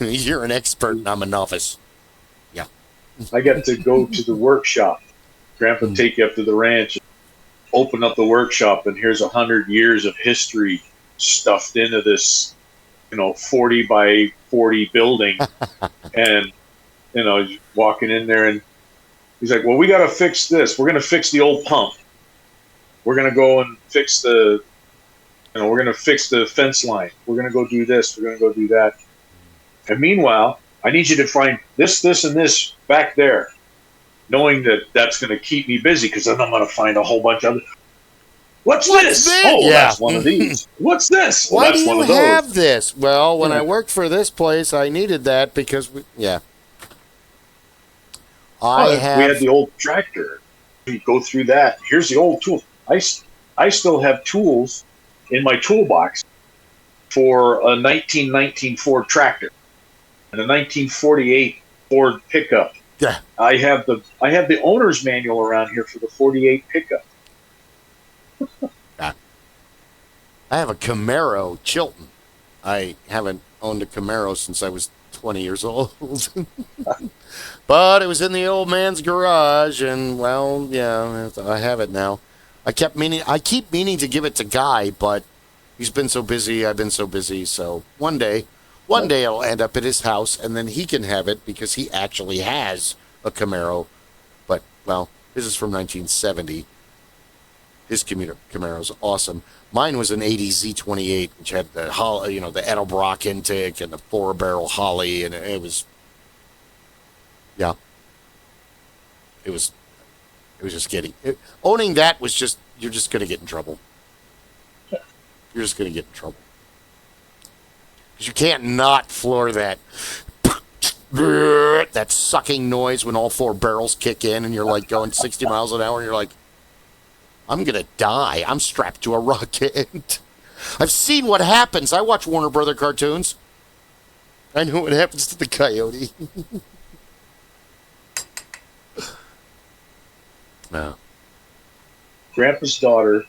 You're an expert and I'm a novice. Yeah. I got to go to the workshop. Grandpa would take you up to the ranch, open up the workshop, and here's 100 years of history stuffed into this, 40 by 40 building. And, walking in there and he's like, well, we got to fix this. We're going to fix the old pump. We're going to go and fix we're going to fix the fence line. We're going to go do this. We're going to go do that. And meanwhile, I need you to find this, and this back there, knowing that that's going to keep me busy because then I'm going to find a whole bunch of What's this? Oh, that's one of these. What's this? Well, Why do you have this? Well, when I worked for this place, I needed that because, we had the old tractor. We go through that. Here's the old tool. I still have tools in my toolbox for a 1919 Ford tractor and a 1948 Ford pickup. Yeah. I have the owner's manual around here for the 48 pickup. I have a Camaro Chilton. I haven't owned a Camaro since I was 20 years old. But it was in the old man's garage, and, well, yeah, I have it now. I keep meaning to give it to Guy, but he's been so busy, I've been so busy, so one day it'll end up at his house, and then he can have it because he actually has a Camaro. But, well, his is from 1970. His Camaro's awesome. Mine was an 80 Z28, which had the the Edelbrock intake and the 4-barrel Holly, and it was, yeah, it was just getting owning that was just, you're just gonna get in trouble. You're just gonna get in trouble because you can't not floor that sucking noise when all 4 barrels kick in, and you're like going 60 miles an hour, and you're like, I'm going to die. I'm strapped to a rocket. I've seen what happens. I watch Warner Brother cartoons. I know what happens to the coyote. No. Grandpa's daughter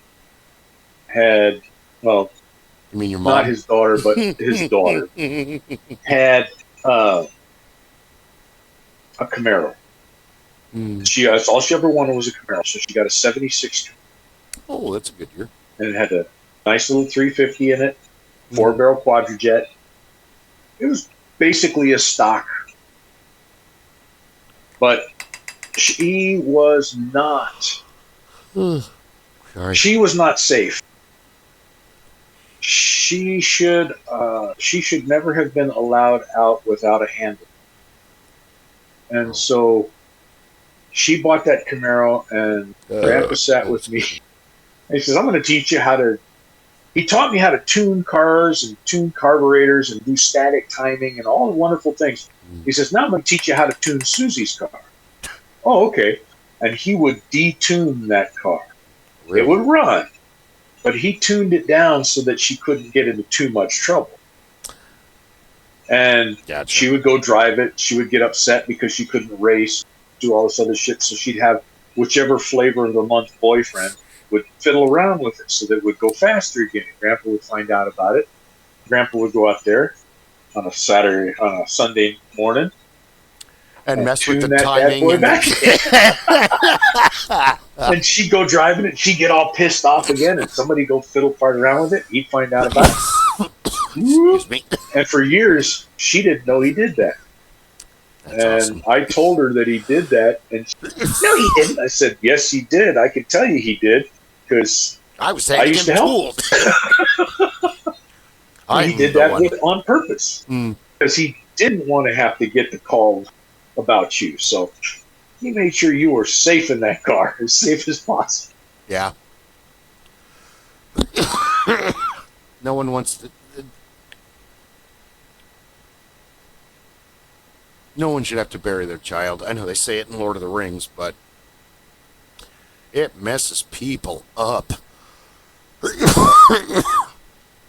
had, well, You mean your mom? not his daughter, but his daughter had a Camaro. That's all she ever wanted was a Camaro, so she got a 76. Oh, that's a good year. And it had a nice little 350 in it, 4-barrel quadrijet. It was basically a stock. But she was not. Sorry. She was not safe. She should never have been allowed out without a handle. And so she bought that Camaro, and Grandpa sat with me. And he says, I'm going to teach you how to. He taught me how to tune cars and tune carburetors and do static timing and all the wonderful things. He says, now I'm going to teach you how to tune Susie's car. Oh, okay. And he would detune that car. Really? It would run, but he tuned it down so that she couldn't get into too much trouble. And Gotcha. She would go drive it. She would get upset because she couldn't race, do all this other shit. So she'd have whichever flavor of the month boyfriend would fiddle around with it so that it would go faster again. Grandpa would find out about it. Grandpa would go out there on a Sunday morning and mess with the that timing. And she'd go driving it. She'd get all pissed off again, and somebody go fiddle fart around with it. He'd find out about it. Excuse me. And for years, she didn't know he did that. That's and awesome. I told her that he did that, and she said, no, he didn't. I said, yes, he did. I can tell you he did, because I was saying used to help. He did that on purpose, because he didn't want to have to get the call about you. So he made sure you were safe in that car, as safe as possible. Yeah. No one wants to. No one should have to bury their child. I know they say it in Lord of the Rings, but it messes people up.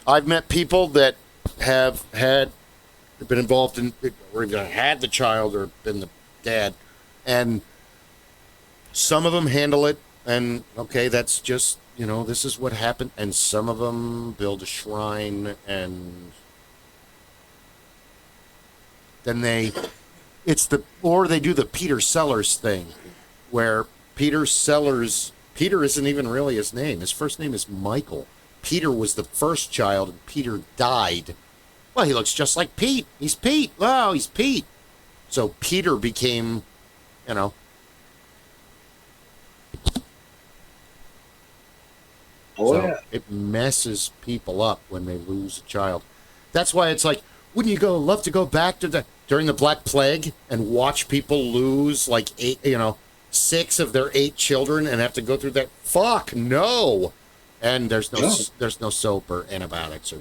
I've met people that have been involved in, or either had the child or been the dad, and some of them handle it, and okay, that's just, this is what happened, and some of them build a shrine, and then they do the Peter Sellers thing, where Peter isn't even really his name. His first name is Michael. Peter was the first child, and Peter died. Well, he looks just like Pete. He's Pete. Wow, he's Pete. So Peter became, Oh, so yeah. it messes people up when they lose a child. That's why it's like, wouldn't you love to go back to during the Black Plague and watch people lose like 6 of their 8 children and have to go through that? Fuck no. And there's no soap or antibiotics or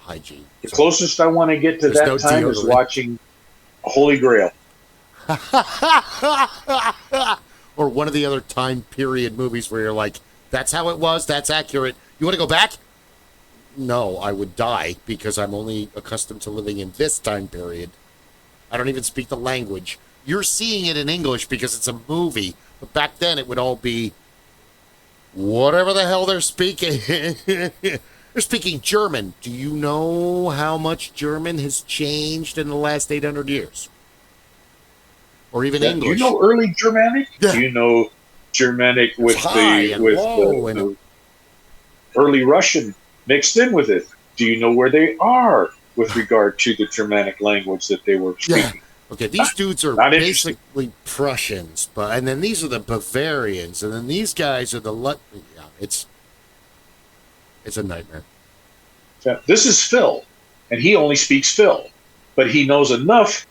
hygiene. The closest I want to get to that time is watching Holy Grail. Or one of the other time period movies where you're like, that's how it was, that's accurate. You want to go back? No, I would die because I'm only accustomed to living in this time period. I don't even speak the language. You're seeing it in English because it's a movie. But back then, it would all be whatever the hell they're speaking. They're speaking German. Do you know how much German has changed in the last 800 years? Or even English? Do you know early Germanic? Yeah. Do you know Germanic with the early Russian mixed in with it? Do you know where they are with regard to the Germanic language that they were speaking? Yeah. Okay, these dudes are basically Prussians, and then these are the Bavarians, and then these guys are the yeah, it's a nightmare. This is Phil, and he only speaks Phil, but he knows enough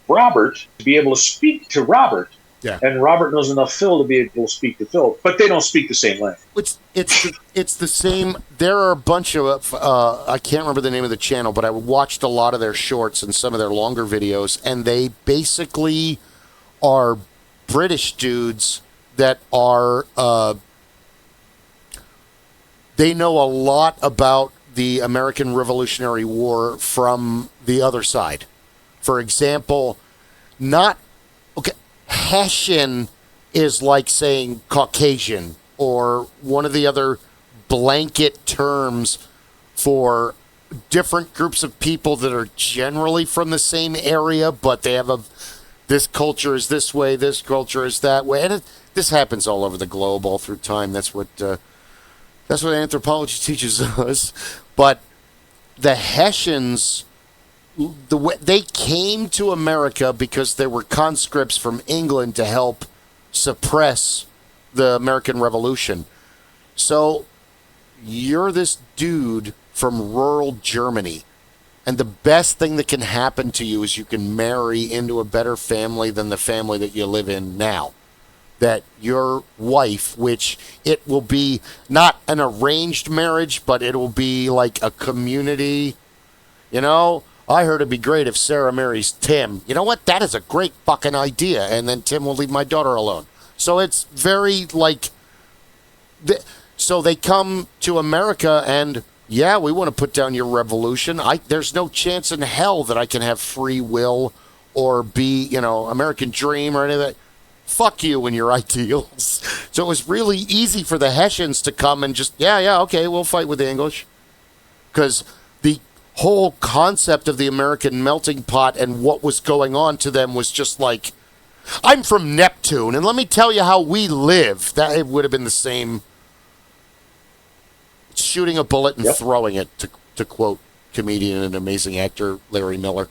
Robert to be able to speak to Robert, and Robert knows enough Phil to be able to speak to Phil, but they don't speak the same language. It's the same. There are a bunch of I can't remember the name of the channel, but I watched a lot of their shorts and some of their longer videos, and they basically are British dudes that are they know a lot about the American Revolutionary War from the other side. For example, Hessian is like saying Caucasian, or one of the other blanket terms for different groups of people that are generally from the same area, but they have this culture is this way, this culture is that way, and this happens all over the globe, all through time. That's what anthropology teaches us. But the Hessians, they came to America because there were conscripts from England to help suppress the American Revolution. So you're this dude from rural Germany, and the best thing that can happen to you is you can marry into a better family than the family that you live in now. That your wife, which it will be not an arranged marriage, but it will be like a community. You know, I heard it'd be great if Sarah marries Tim. You know what? That is a great fucking idea. And then Tim will leave my daughter alone. So it's very like, so they come to America and, yeah, we want to put down your revolution. There's no chance in hell that I can have free will or be, American dream or any of that. Fuck you and your ideals. So it was really easy for the Hessians to come and just, okay, we'll fight with the English. Because the whole concept of the American melting pot and what was going on to them was just like, I'm from Neptune, and let me tell you how we live. That it would have been the same shooting a bullet and throwing it, to quote comedian and amazing actor Larry Miller.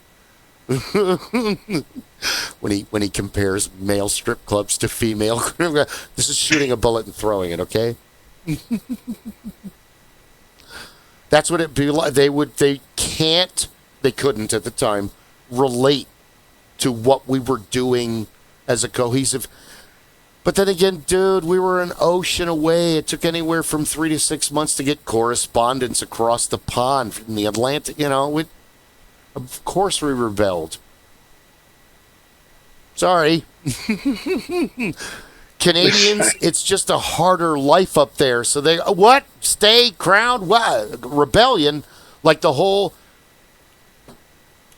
when he compares male strip clubs to female. This is shooting a bullet and throwing it, okay? That's what it'd be like. They couldn't at the time relate to what we were doing as a cohesive. But then again, dude, we were an ocean away. It took anywhere from 3 to 6 months to get correspondence across the pond from the Atlantic. Of course we rebelled. Sorry. Canadians, it's just a harder life up there. So they, what? Stay, crown, what? Rebellion. Like the whole,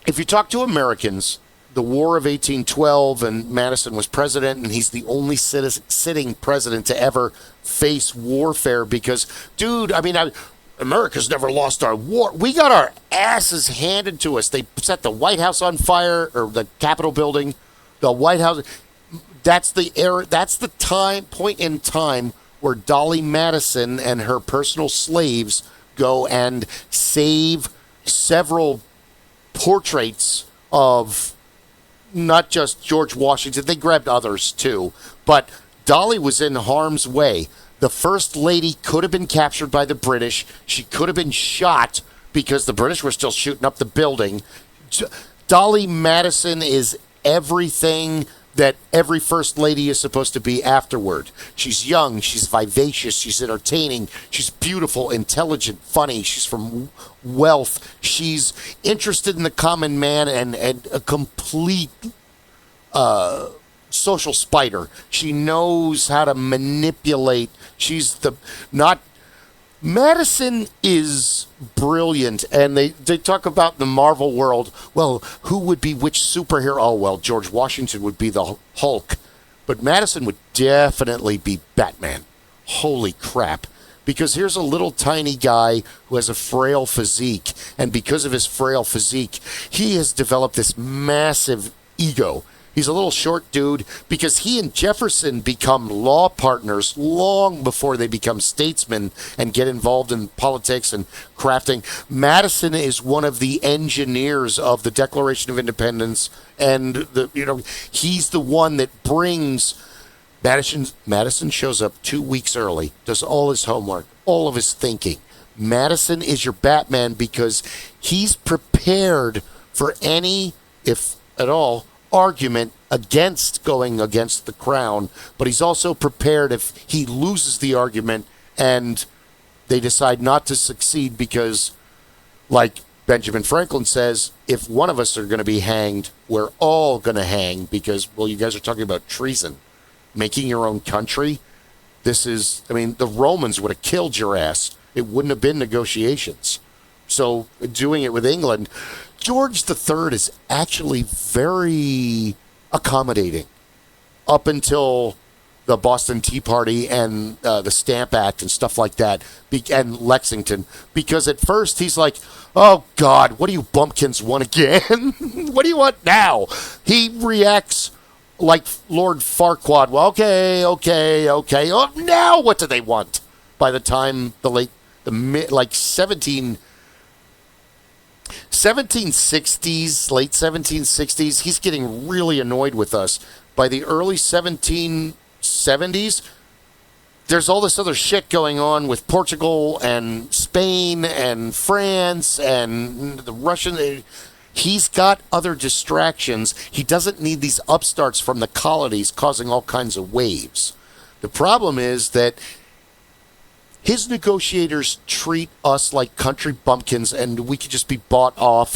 if you talk to Americans, the War of 1812 and Madison was president, and he's the only sitting president to ever face warfare because, dude, America's never lost our war. We got our asses handed to us. They set the White House on fire, or the Capitol building, the White House. That's the era. That's the point in time where Dolly Madison and her personal slaves go and save several portraits of not just George Washington. They grabbed others too, but Dolly was in harm's way. The First Lady could have been captured by the British. She could have been shot because the British were still shooting up the building. Dolly Madison is everything that every First Lady is supposed to be afterward. She's young, she's vivacious, she's entertaining, she's beautiful, intelligent, funny, she's from wealth, she's interested in the common man and a complete social spider. She knows how to manipulate. She's Madison is brilliant, and they talk about the Marvel world. Well, who would be which superhero? Oh, well, George Washington would be the Hulk, but Madison would definitely be Batman. Holy crap. Because here's a little tiny guy who has a frail physique, and because of his frail physique, he has developed this massive ego. He's a little short dude because he and Jefferson become law partners long before they become statesmen and get involved in politics and crafting. Madison is one of the engineers of the Declaration of Independence, and he's the one that brings Madison shows up 2 weeks early, does all his homework, all of his thinking. Madison is your Batman because he's prepared for any, if at all, argument against going against the crown, but he's also prepared if he loses the argument and they decide not to succeed because, like Benjamin Franklin says, if one of us are going to be hanged, we're all going to hang because, well, you guys are talking about treason. Making your own country. The Romans would have killed your ass. It wouldn't have been negotiations. So doing it with England, George III is actually very accommodating up until the Boston Tea Party and the Stamp Act and stuff like that, and Lexington. Because at first he's like, oh, God, what do you bumpkins want again? What do you want now? He reacts like Lord Farquaad. Well, okay. Oh, now what do they want? By the time late 1760s, he's getting really annoyed with us. By the early 1770s, there's all this other shit going on with Portugal and Spain and France and the Russian. He's got other distractions. He doesn't need these upstarts from the colonies causing all kinds of waves. The problem is that his negotiators treat us like country bumpkins and we could just be bought off.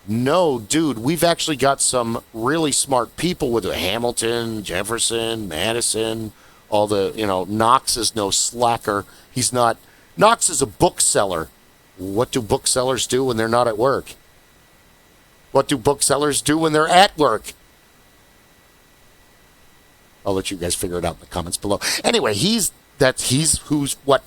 No, dude, we've actually got some really smart people with Hamilton, Jefferson, Madison, all the, Knox is no slacker. He's not. Knox is a bookseller. What do booksellers do when they're not at work? What do booksellers do when they're at work? I'll let you guys figure it out in the comments below. Anyway, he's what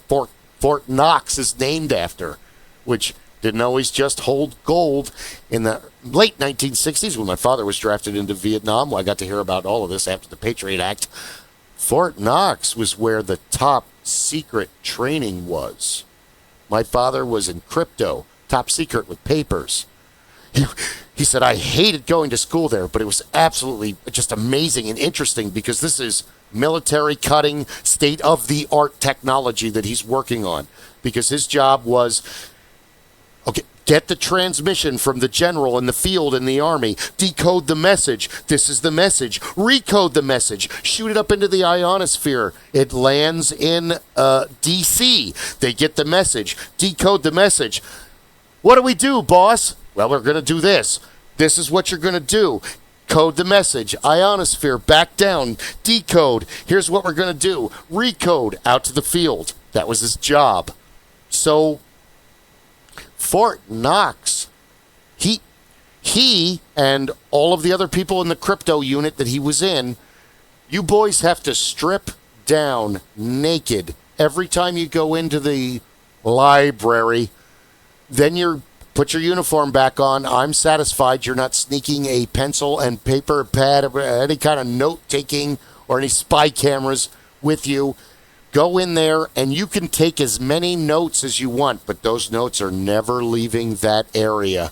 Fort Knox is named after, which didn't always just hold gold. In the late 1960s, when my father was drafted into Vietnam, well, I got to hear about all of this after the Patriot Act. Fort Knox was where the top secret training was. My father was in crypto, top secret with papers. He said, I hated going to school there, but it was absolutely just amazing and interesting because this is military cutting, state-of-the-art technology that he's working on. Because his job was, okay, get the transmission from the general in the field in the army, decode the message. This is the message. Recode the message. Shoot it up into the ionosphere. It lands in D.C. They get the message. Decode the message. What do we do, boss? Well, we're going to do this. This is what you're going to do. Code the message. Ionosphere, back down. Decode. Here's what we're going to do. Recode out to the field. That was his job. So, Fort Knox, he and all of the other people in the crypto unit that he was in, you boys have to strip down naked every time you go into the library. Then put your uniform back on. I'm satisfied you're not sneaking a pencil and paper pad, any kind of note-taking or any spy cameras with you. Go in there, and you can take as many notes as you want, but those notes are never leaving that area.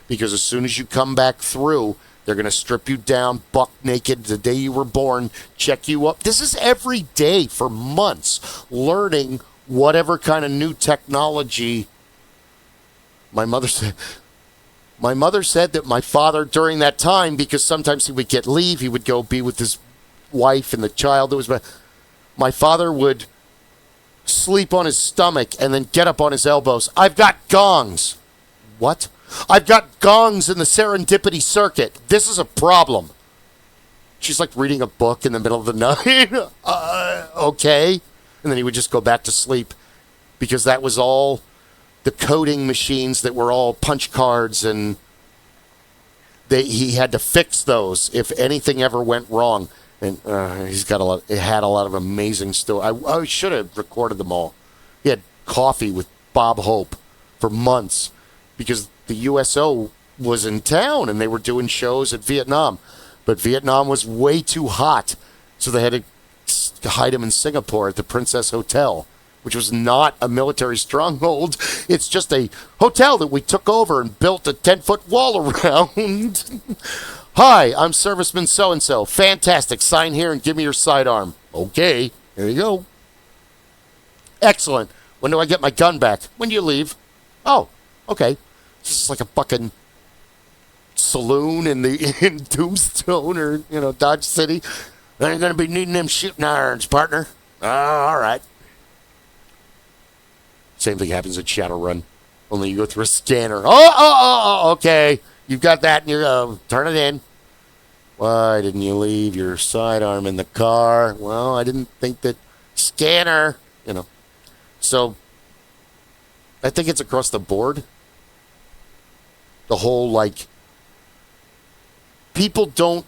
Because as soon as you come back through, they're going to strip you down, buck naked the day you were born, check you up. This is every day for months, learning whatever kind of new technology. My mother said that my father, during that time, because sometimes he would get leave, he would go be with his wife and the child. My father would sleep on his stomach and then get up on his elbows. I've got gongs. What? I've got gongs in the serendipity circuit. This is a problem. She's like reading a book in the middle of the night. Okay. And then he would just go back to sleep. because that was all the coding machines that were all punch cards, and he had to fix those if anything ever went wrong. And he's got it had a lot of amazing stories. I should have recorded them all. He had coffee with Bob Hope for months because the USO was in town and they were doing shows at Vietnam. But Vietnam was way too hot, so they had to hide him in Singapore at the Princess Hotel, which was not a military stronghold. It's just a hotel that we took over and built a 10-foot wall around. Hi, I'm Serviceman so-and-so. Fantastic. Sign here and give me your sidearm. Okay, there you go. Excellent. When do I get my gun back? When do you leave? Oh, okay. This is like a fucking saloon in Tombstone or, Dodge City. I ain't going to be needing them shooting irons, partner. All right. Same thing happens at Shadowrun. Only you go through a scanner. Oh, okay. You've got that, and you turn it in. Why didn't you leave your sidearm in the car? Well, I didn't think that scanner, So, I think it's across the board. The whole, people don't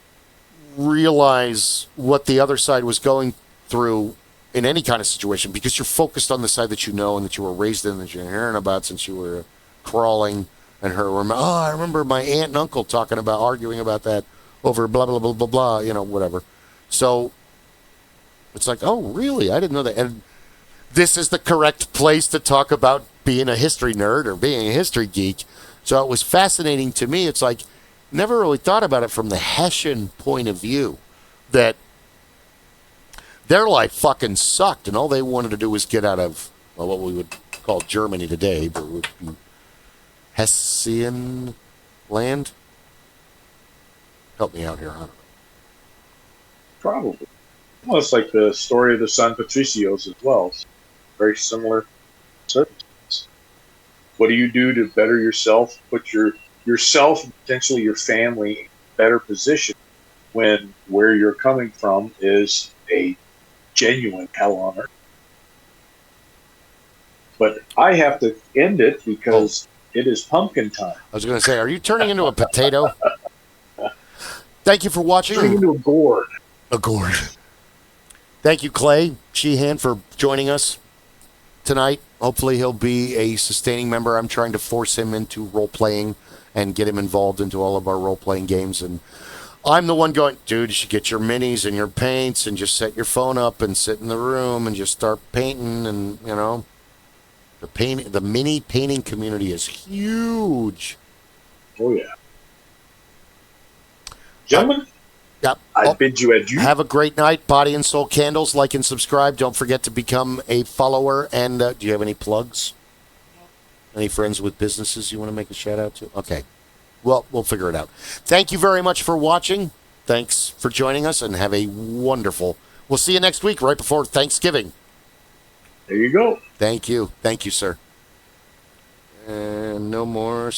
realize what the other side was going through in any kind of situation because you're focused on the side that you know and that you were raised in, that you're hearing about since you were crawling. And I remember my aunt and uncle arguing about that over blah, blah, blah, blah, blah, whatever. So it's like, oh, really? I didn't know that. And this is the correct place to talk about being a history nerd or being a history geek. So it was fascinating to me. It's like, never really thought about it from the Hessian point of view, that their life fucking sucked and all they wanted to do was get out of what we would call Germany today, but would be Hessian land? Help me out here, huh? Probably. Well, it's like the story of the San Patricios as well. It's very similar circumstances. What do you do to better yourself, put yourself and potentially your family in a better position when where you're coming from is a genuine hell on earth? But I have to end it because it is pumpkin time. I was going to say, are you turning into a potato? Thank you for watching. Turning into a gourd. A gourd. Thank you, Clay Shehan, for joining us tonight. Hopefully he'll be a sustaining member. I'm trying to force him into role-playing and get him involved into all of our role-playing games. And I'm the one going, dude, you should get your minis and your paints and just set your phone up and sit in the room and just start painting. And, the mini painting community is huge. Oh, yeah. Gentlemen, yep. I bid you adieu. Have a great night. Body and Soul Candles. Like and subscribe. Don't forget to become a follower. And do you have any plugs? Any friends with businesses you want to make a shout out to? Okay. Well, we'll figure it out. Thank you very much for watching. Thanks for joining us, and have a wonderful... We'll see you next week, right before Thanksgiving. There you go. Thank you. Thank you, sir. And no more...